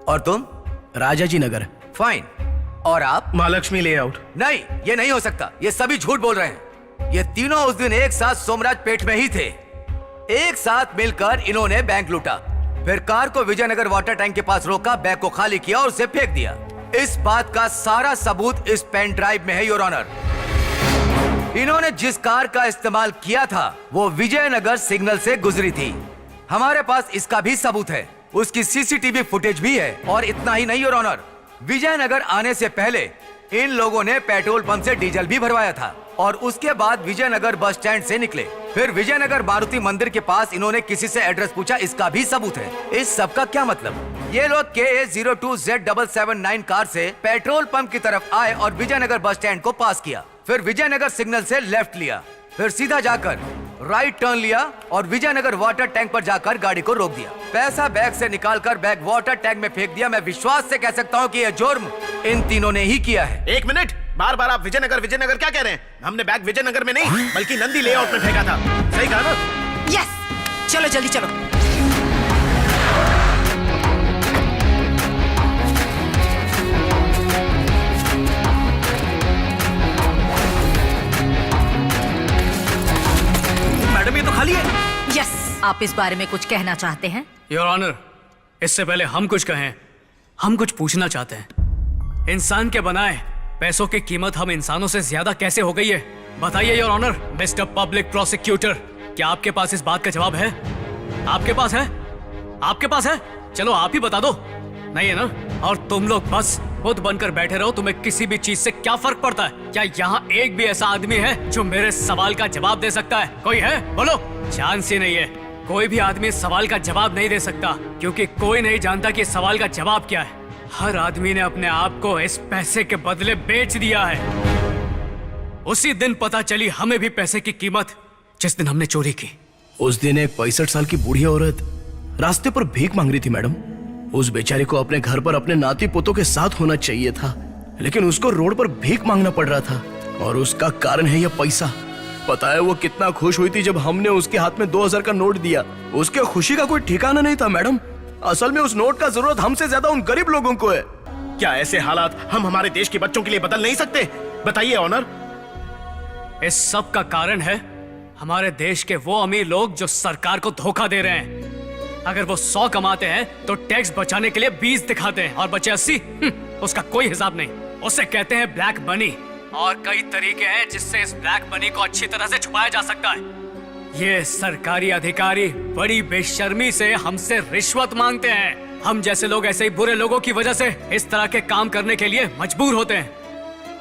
और तुम? राजाजी नगर। फाइन। और आप? महालक्ष्मी लेआउट। नहीं, ये नहीं हो सकता। ये सभी झूठ बोल रहे हैं। ये तीनों उस दिन एक साथ सोमराजपेट में ही थे। एक साथ मिलकर इन्होंने बैंक लूटा, फिर कार को विजयनगर वाटर टैंक के पास रोका, बैग को खाली किया और उसे फेंक दिया। इस बात का सारा सबूत इस पेन ड्राइव में है योर ऑनर। इन्होंने जिस कार का इस्तेमाल किया था वो विजयनगर सिग्नल से गुजरी थी। हमारे पास इसका भी सबूत है, उसकी सीसीटीवी फुटेज भी है। और इतना ही नहीं योर ऑनर, विजयनगर आने से पहले इन लोगों ने पेट्रोल पंप से डीजल भी भरवाया था और उसके बाद विजयनगर बस स्टैंड से निकले। फिर विजयनगर मारुति मंदिर के पास इन्होंने किसी से एड्रेस पूछा, इसका भी सबूत है। इस सब का क्या मतलब? ये लोग KA02Z779 कार से पेट्रोल पंप की तरफ आए और विजयनगर बस स्टैंड को पास किया, फिर विजयनगर सिग्नल से लेफ्ट लिया, फिर सीधा जाकर राइट टर्न लिया और विजयनगर वाटर टैंक पर जाकर गाड़ी को रोक दिया। पैसा बैग से निकालकर बैग वाटर टैंक में फेंक दिया। मैं विश्वास से कह सकता हूँ कि यह जुर्म इन तीनों ने ही किया है। 1 मिनट, बार बार आप विजयनगर विजयनगर क्या कह रहे हैं? हमने बैग विजयनगर में नहीं बल्कि नंदी लेआउट में फेंका था। सही कहा ना? यस, चलो जल्दी चलो। मैडम ये तो खाली है। यस, आप इस बारे में कुछ कहना चाहते हैं? योर ऑनर, इससे पहले हम कुछ कहें, हम कुछ पूछना चाहते हैं। इंसान के बनाए पैसों की कीमत हम इंसानों से ज्यादा कैसे हो गई है? बताइए your honour. Mister public prosecutor, क्या आपके पास इस बात का जवाब है? आपके पास है? आपके पास है? चलो आप ही बता दो। नहीं है ना? और तुम लोग बस खुद बनकर बैठे रहो। तुम्हें किसी भी चीज से क्या फर्क पड़ता है? क्या यहाँ एक भी ऐसा आदमी है जो मेरे सवाल का जवाब दे सकता है? कोई है? बोलो। चांस ही नहीं है। कोई भी आदमी इस सवाल का जवाब नहीं दे सकता, क्योंकि कोई नहीं जानता कि इस सवाल का जवाब क्या है। हर आदमी ने अपने आप को इस पैसे के बदले बेच दिया है। उसी दिन पता चली हमें भी पैसे की कीमत, जिस दिन हमने चोरी की। उस दिन एक 65 साल की बूढ़ी औरत रास्ते पर भीख मांग रही थी मैडम। उस बेचारी को अपने घर पर अपने नाती पोतों के साथ होना चाहिए था, लेकिन उसको रोड पर भीख मांगना पड़ रहा था, और उसका कारण है यह पैसा। पता है वो कितना खुश हुई थी जब हमने उसके हाथ में 2000 का नोट दिया। उसके खुशी का कोई ठिकाना नहीं था मैडम। असल में उस नोट का जरूरत हमसे ज्यादा उन गरीब लोगों को है। क्या ऐसे हालात हम हमारे देश के बच्चों के लिए बदल नहीं सकते? बताइए ऑनर। इस सब का कारण है हमारे देश के वो अमीर लोग जो सरकार को धोखा दे रहे हैं। अगर वो 100 कमाते हैं तो टैक्स बचाने के लिए 20 दिखाते हैं, और बचे 80, उसका कोई हिसाब नहीं। उसे कहते हैं ब्लैक मनी, और कई तरीके हैं जिससे इस ब्लैक मनी को अच्छी तरह से छुपाया जा सकता है। ये सरकारी अधिकारी बड़ी बेशर्मी से हमसे रिश्वत मांगते हैं। हम जैसे लोग ऐसे ही बुरे लोगों की वजह से इस तरह के काम करने के लिए मजबूर होते हैं।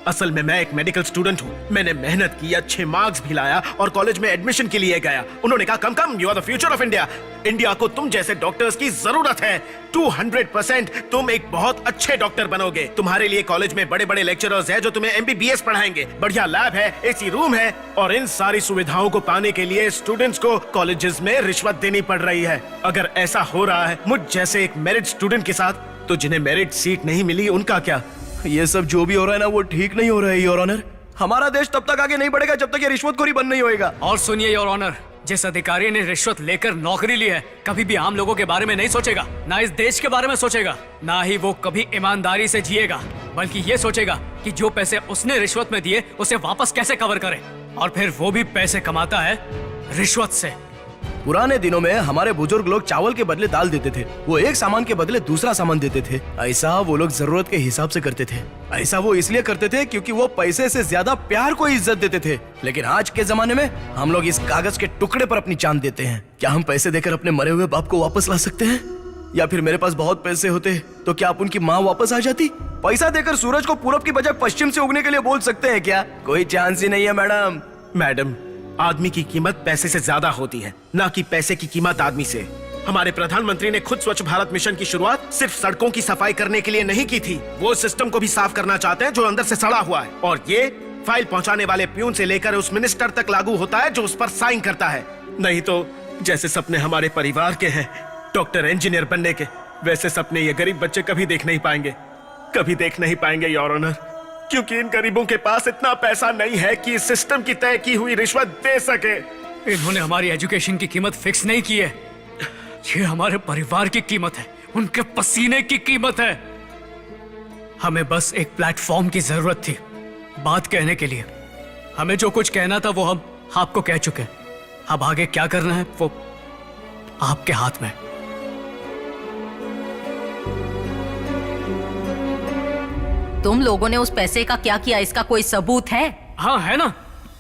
असल में मैं एक मेडिकल स्टूडेंट हूँ। मैंने मेहनत की, अच्छे मार्क्स भी लाया और कॉलेज में एडमिशन के लिए गया। उन्होंने कहा come you are the future of India. India को तुम जैसे डॉक्टर्स की जरूरत है। 200% तुम एक बहुत अच्छे डॉक्टर बनोगे। तुम्हारे लिए कॉलेज में बड़े बड़े लेक्चरर्स हैं जो तुम्हें MBBS पढ़ाएंगे। बढ़िया लैब है, AC रूम है, और इन सारी सुविधाओं को पाने के लिए स्टूडेंट्स को कॉलेजेस में रिश्वत देनी पड़ रही है। अगर ऐसा हो रहा है मुझ जैसे एक मेरिट स्टूडेंट के साथ, तो जिन्हें मेरिट सीट नहीं मिली उनका क्या? ये सब जो भी हो रहा है ना वो ठीक नहीं हो रहा है योर ऑनर। हमारा देश तब तक आगे नहीं बढ़ेगा जब तक ये रिश्वतखोरी बंद नहीं होएगा। और सुनिए योर ऑनर, जिस अधिकारी ने रिश्वत लेकर नौकरी ली है कभी भी आम लोगों के बारे में नहीं सोचेगा, ना इस देश के बारे में सोचेगा, ना ही वो कभी ईमानदारी से जिएगा, बल्कि ये सोचेगा कि जो पैसे उसने रिश्वत में दिए उसे वापस कैसे कवर करे। और फिर वो भी पैसे कमाता है रिश्वत से। पुराने दिनों में हमारे बुजुर्ग लोग चावल के बदले दाल देते थे। वो एक सामान के बदले दूसरा सामान देते थे। ऐसा वो लोग जरूरत के हिसाब से करते थे। ऐसा वो इसलिए करते थे क्योंकि वो पैसे से ज्यादा प्यार को इज्जत देते थे। लेकिन आज के जमाने में हम लोग इस कागज के टुकड़े पर अपनी जान देते हैं। क्या हम पैसे देकर अपने मरे हुए बाप को वापस ला सकते हैं? या फिर मेरे पास बहुत पैसे होते तो क्या आप उनकी माँ वापस आ जाती? पैसा देकर सूरज को पूरब की बजाय पश्चिम से उगने के लिए बोल सकते हैं क्या? कोई चांस ही नहीं है मैडम। मैडम, आदमी की कीमत पैसे से ज्यादा होती है, ना कि पैसे की कीमत आदमी से। हमारे प्रधानमंत्री ने खुद स्वच्छ भारत मिशन की शुरुआत सिर्फ सड़कों की सफाई करने के लिए नहीं की थी। वो सिस्टम को भी साफ करना चाहते हैं जो अंदर से सड़ा हुआ है, और ये फाइल पहुंचाने वाले प्यून से लेकर उस मिनिस्टर तक लागू होता है जो उस पर साइन करता है। नहीं तो जैसे सपने हमारे परिवार के हैं डॉक्टर इंजीनियर बनने के, वैसे सपने ये गरीब बच्चे कभी देख नहीं पाएंगे, कभी देख नहीं पाएंगे योर ऑनर, क्योंकि इन गरीबों के पास इतना पैसा नहीं है कि इस सिस्टम की तय की हुई रिश्वत दे सके। इन्होंने हमारी एजुकेशन की कीमत फिक्स नहीं की है। ये हमारे परिवार की कीमत है, उनके पसीने की कीमत है। हमें बस एक प्लेटफॉर्म की जरूरत थी बात कहने के लिए। हमें जो कुछ कहना था वो हम आपको कह चुके। अब आगे क्या करना है वो आपके हाथ में। तुम लोगों ने उस पैसे का क्या किया, इसका कोई सबूत है? हाँ है ना,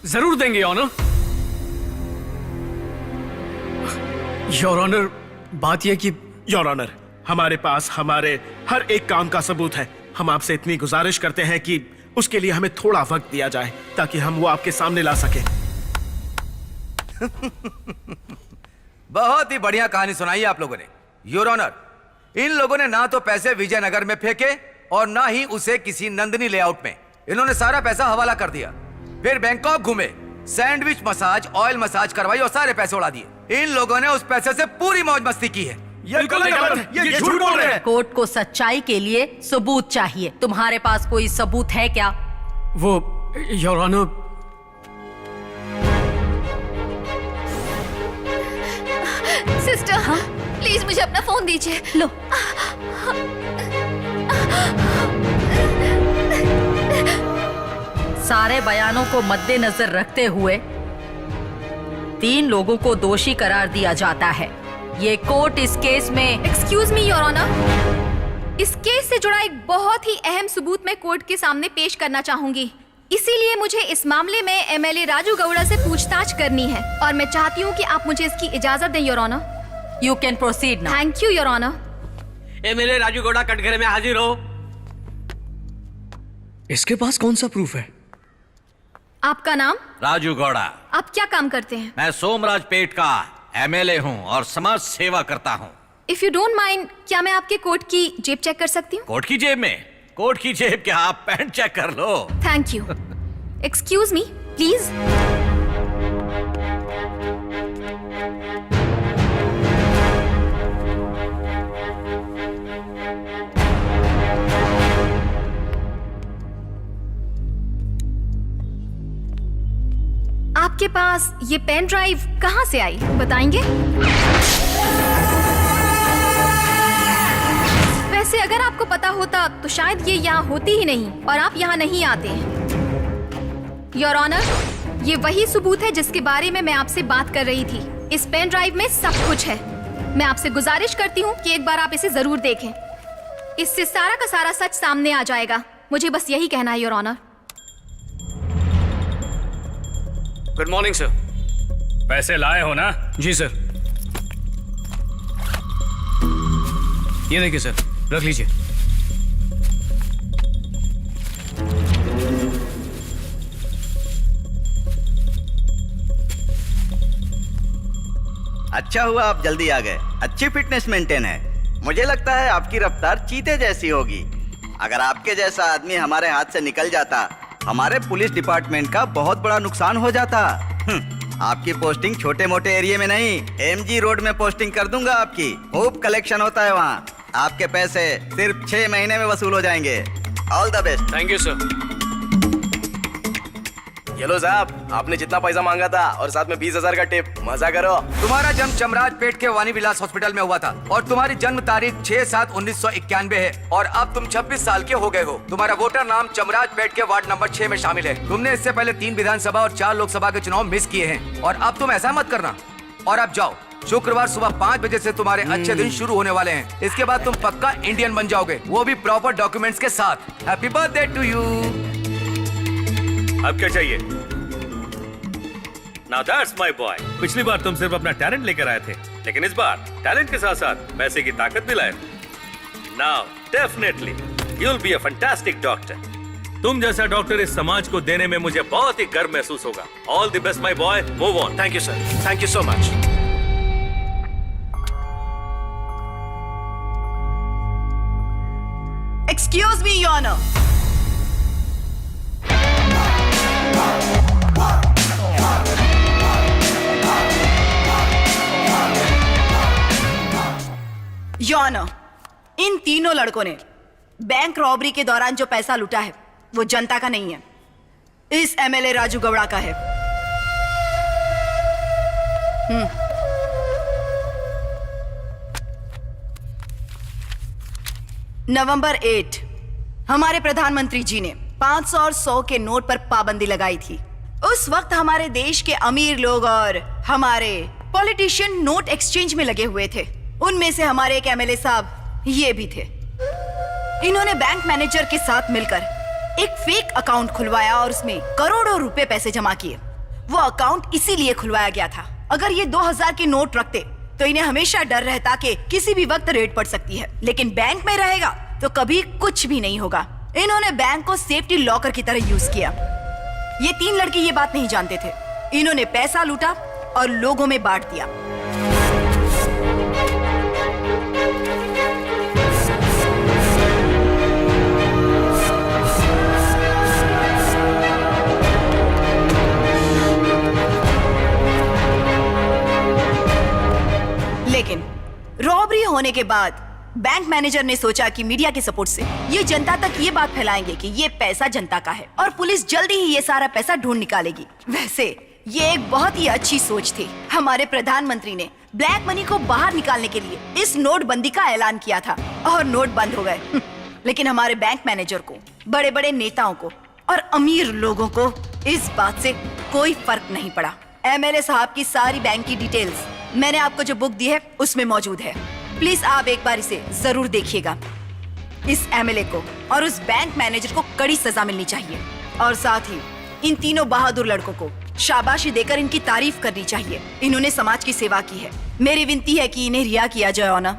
जरूर देंगे ऑनर। योर ऑनर, बात यह कि योर ऑनर, हमारे पास हमारे हर एक काम का सबूत है। हम आपसे इतनी गुजारिश करते हैं कि उसके लिए हमें थोड़ा वक्त दिया जाए ताकि हम वो आपके सामने ला सके। बहुत ही बढ़िया कहानी सुनाई आप लोगों ने योर ऑनर। इन लोगों ने ना तो पैसे विजयनगर में फेंके और ना ही उसे किसी नंदनी लेआउट में। इन्होंने सारा पैसा हवाला कर दिया, फिर बैंकॉक घूमे, सैंडविच मसाज, ऑयल मसाज करवाई और सारे पैसे उड़ा दिए। इन लोगों ने उस पैसे से पूरी मौज मस्ती की है। ये झूठ बोल रहे हैं। कोर्ट को सच्चाई के लिए सबूत चाहिए। तुम्हारे पास कोई सबूत है क्या? वो योर ऑनर, सिस्टर प्लीज मुझे अपना फोन दीजिए। लो। सारे बयानों को मद्देनजर रखते हुए 3 लोगों को दोषी करार दिया जाता है। ये कोर्ट इस केस में एक्सक्यूज मी योर ऑनर, इस केस से जुड़ा एक बहुत ही अहम सबूत मैं कोर्ट के सामने पेश करना चाहूंगी। इसीलिए मुझे इस मामले में MLA राजू गौड़ा से पूछताछ करनी है और मैं चाहती हूँ कि आप मुझे इसकी इजाजत दें your honour. You can proceed now. Thank you your honour. MLA Raju Gowda कटघरे में हाजिर हो। इसके पास कौन सा प्रूफ है? आपका नाम? राजू गौड़ा। आप क्या काम करते हैं? मैं सोमराज पेट का एमएलए हूँ और समाज सेवा करता हूँ। इफ यू डोंट माइंड, क्या मैं आपके कोट की जेब चेक कर सकती हूँ? कोट की जेब में? कोट की जेब क्या, आप पैंट चेक कर लो। Thank you. Excuse me please. आपके पास ये पेन ड्राइव कहाँ से आई, बताएंगे? वैसे अगर आपको पता होता तो शायद ये यहाँ होती ही नहीं और आप यहाँ नहीं आते। योर ऑनर, ये वही सबूत है जिसके बारे में मैं आपसे बात कर रही थी। इस पेन ड्राइव में सब कुछ है। मैं आपसे गुजारिश करती हूँ कि एक बार आप इसे जरूर देखें। इससे सारा का सारा सच सामने आ जाएगा। मुझे बस यही कहना है your honour. Good morning sir. पैसे लाए हो ना? जी सर। ये देखिए सर, रख लीजिए। अच्छा हुआ आप जल्दी आ गए। अच्छी फिटनेस मेंटेन है। मुझे लगता है आपकी रफ्तार चीते जैसी होगी। अगर आपके जैसा आदमी हमारे हाथ से निकल जाता, हमारे पुलिस डिपार्टमेंट का बहुत बड़ा नुकसान हो जाता। आपकी पोस्टिंग छोटे मोटे एरिया में नहीं, एमजी रोड में पोस्टिंग कर दूंगा आपकी। खूब कलेक्शन होता है वहाँ। आपके पैसे सिर्फ 6 महीने में वसूल हो जाएंगे। All the best. Thank you sir. ये लो साहब, आपने जितना पैसा मांगा था और साथ में 20,000 का टिप। मजा करो। तुम्हारा जन्म चमराज पेट के वानी विलास हॉस्पिटल में हुआ था और तुम्हारी जन्म तारीख 6/7/1991 है और अब तुम 26 साल के हो गए हो। तुम्हारा वोटर नाम चमराज पेट के वार्ड नंबर 6 में शामिल है। तुमने इससे पहले 3 विधानसभा और 4 लोकसभा के चुनाव मिस किए हैं और अब तुम ऐसा मत करना। और अब जाओ, शुक्रवार सुबह 5 बजे से तुम्हारे अच्छे दिन शुरू होने वाले हैं। इसके बाद तुम पक्का इंडियन बन जाओगे, वो भी प्रॉपर डॉक्यूमेंट्स के साथ। Happy birthday to you. अब क्या चाहिए? Now that's my boy. पिछली बार तुम सिर्फ अपना टैलेंट लेकर आए थे, लेकिन इस बार टैलेंट के साथ साथ पैसे की ताकत भी लाए। Now definitely you'll be a fantastic doctor. तुम जैसा डॉक्टर इस समाज को देने में मुझे बहुत ही गर्व महसूस होगा। All the best my boy. Move on. Thank you sir, thank you so much. Excuse me your honour. Your honour, इन तीनों लड़कों ने बैंक रॉबरी के दौरान जो पैसा लूटा है वो जनता का नहीं है, इस एमएलए राजू गौड़ा का है। नवंबर 8 हमारे प्रधानमंत्री जी ने 500 और 100 के नोट पर पाबंदी लगाई थी। उस वक्त हमारे देश के अमीर लोग और हमारे पॉलिटिशियन नोट एक्सचेंज में लगे हुए थे। उनमें से हमारे एक एमएलए साहब ये भी थे। इन्होंने बैंक मैनेजर के साथ मिलकर एक फेक अकाउंट खुलवाया और उसमें करोड़ों रुपए पैसे जमा किए। वो अकाउंट इसीलिए खुलवाया गया था, अगर ये 2000 के नोट रखते तो इन्हें हमेशा डर रहता कि किसी भी वक्त रेड पड़ सकती है, लेकिन बैंक में रहेगा तो कभी कुछ भी नहीं होगा। इन्होंने बैंक को सेफ्टी लॉकर की तरह यूज किया। ये 3 लड़के ये बात नहीं जानते थे। इन्होंने पैसा लूटा और लोगों में बांट दिया। लेकिन रॉबरी होने के बाद बैंक मैनेजर ने सोचा कि मीडिया के सपोर्ट से ये जनता तक ये बात फैलाएंगे कि ये पैसा जनता का है और पुलिस जल्दी ही ये सारा पैसा ढूंढ निकालेगी। वैसे ये एक बहुत ही अच्छी सोच थी। हमारे प्रधानमंत्री ने ब्लैक मनी को बाहर निकालने के लिए इस नोटबंदी का ऐलान किया था और नोट बंद हो गए। लेकिन हमारे बैंक मैनेजर को, बड़े बड़े नेताओं को और अमीर लोगों को इस बात से कोई फर्क नहीं पड़ा। एमएलए साहब की सारी बैंक की डिटेल्स मैंने आपको जो बुक दी है उसमें मौजूद है। प्लीज आप एक बार इसे जरूर देखिएगा। इस एमएलए को और उस बैंक मैनेजर को कड़ी सजा मिलनी चाहिए और साथ ही इन तीनों बहादुर लड़कों को शाबाशी देकर इनकी तारीफ करनी चाहिए। इन्होंने समाज की सेवा की है। मेरी विनती है कि इन्हें रिहा किया जाए। ऑनर,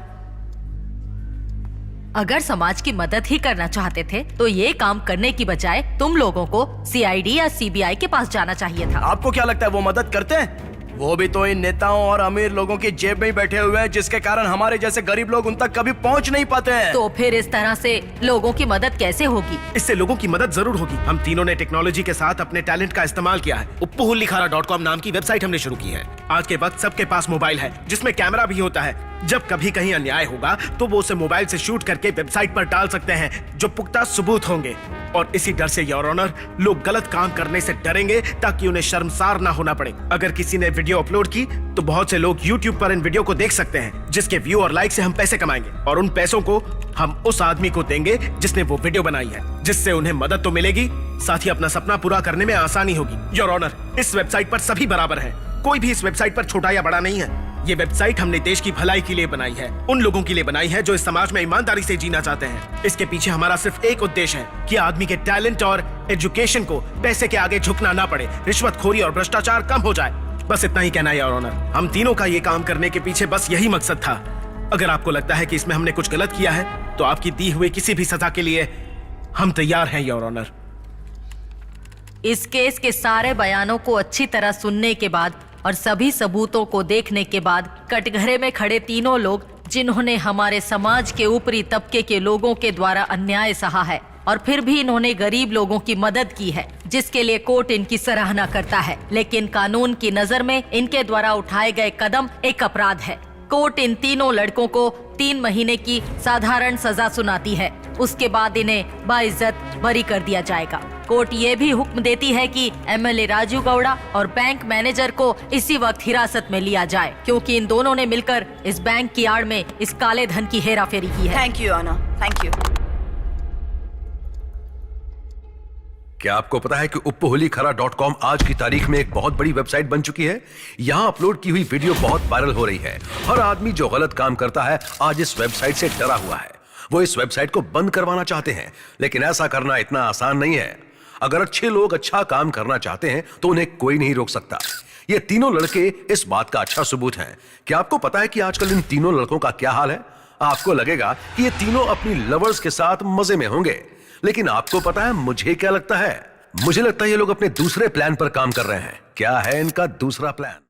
अगर समाज की मदद ही करना चाहते थे तो ये काम करने की बजाय तुम लोगों को CID या CBI के पास जाना चाहिए था। आपको क्या लगता है वो मदद करते हैं? वो भी तो इन नेताओं और अमीर लोगों की जेब में ही बैठे हुए हैं, जिसके कारण हमारे जैसे गरीब लोग उन तक कभी पहुंच नहीं पाते हैं। तो फिर इस तरह से लोगों की मदद कैसे होगी? इससे लोगों की मदद जरूर होगी। हम तीनों ने टेक्नोलॉजी के साथ अपने टैलेंट का इस्तेमाल किया है। uppuhullikhara.com नाम की वेबसाइट हमने शुरू की है। आज के वक्त सबके पास मोबाइल है जिसमें कैमरा भी होता है। जब कभी कहीं अन्याय होगा तो वो उसे मोबाइल से शूट करके वेबसाइट पर डाल सकते हैं जो पुख्ता सबूत होंगे। और इसी डर से योर ऑनर लोग गलत काम करने से डरेंगे ताकि उन्हें शर्मसार ना होना पड़े। अगर किसी ने वीडियो अपलोड की तो बहुत से लोग YouTube पर इन वीडियो को देख सकते हैं, जिसके व्यू और लाइक से हम पैसे कमाएंगे और उन पैसों को हम उस आदमी को देंगे जिसने वो वीडियो बनाई है, जिससे उन्हें मदद तो मिलेगी, साथ ही अपना सपना पूरा करने में आसानी होगी। योर ऑनर, इस वेबसाइट पर सभी बराबर हैं। कोई भी इस वेबसाइट पर छोटा या बड़ा नहीं है। ये वेबसाइट हमने देश की भलाई के लिए बनाई है, उन लोगों के लिए बनाई है जो इस समाज में ईमानदारी से जीना चाहते हैं। इसके पीछे हमारा सिर्फ एक उद्देश्य है कि आदमी के टैलेंट और एजुकेशन को पैसे के आगे झुकना ना पड़े, रिश्वतखोरी और भ्रष्टाचार कम हो जाए। बस इतना ही कहना है योर ऑनर। हम तीनों का ये काम करने के पीछे बस यही मकसद था। अगर आपको लगता है कि इसमें हमने कुछ गलत किया है तो आपकी दी हुई किसी भी सजा के लिए हम तैयार हैं योर ऑनर। इस केस के सारे बयानों को अच्छी तरह सुनने के बाद और सभी सबूतों को देखने के बाद कटघरे में खड़े तीनों लोग, जिन्होंने हमारे समाज के ऊपरी तबके के लोगों के द्वारा अन्याय सहा है और फिर भी इन्होंने गरीब लोगों की मदद की है, जिसके लिए कोर्ट इनकी सराहना करता है, लेकिन कानून की नजर में इनके द्वारा उठाए गए कदम एक अपराध है। कोर्ट इन तीनों लड़कों को 3 महीने की साधारण सजा सुनाती है। उसके बाद इन्हें बाइज्जत बरी कर दिया जाएगा। कोर्ट ये भी हुक्म देती है कि MLA राजू गौड़ा और बैंक मैनेजर को इसी वक्त हिरासत में लिया जाए, क्योंकि इन दोनों ने मिलकर इस बैंक की आड़ में इस काले धन की हेराफेरी की है। थैंक यू आना, थैंक यू। क्या आपको पता है कि uppuhullikhara.com आज की तारीख में एक बहुत बड़ी वेबसाइट बन चुकी है? यहाँ अपलोड की हुई वीडियो बहुत वायरल हो रही है। हर आदमी जो गलत काम करता है आज इस वेबसाइट से डरा हुआ है। वो इस वेबसाइट को बंद करवाना चाहते हैं, लेकिन ऐसा करना इतना आसान नहीं है। अगर अच्छे लोग अच्छा काम करना चाहते हैं तो उन्हें कोई नहीं रोक सकता। ये तीनों लड़के इस बात का अच्छा सबूत हैं। क्या आपको पता है कि आजकल इन तीनों लड़कों का क्या हाल है? आपको लगेगा कि ये तीनों अपनी लवर्स के साथ मजे में होंगे, लेकिन आपको पता है मुझे क्या लगता है? मुझे लगता है ये लोग अपने दूसरे प्लान पर काम कर रहे हैं। क्या है इनका दूसरा प्लान?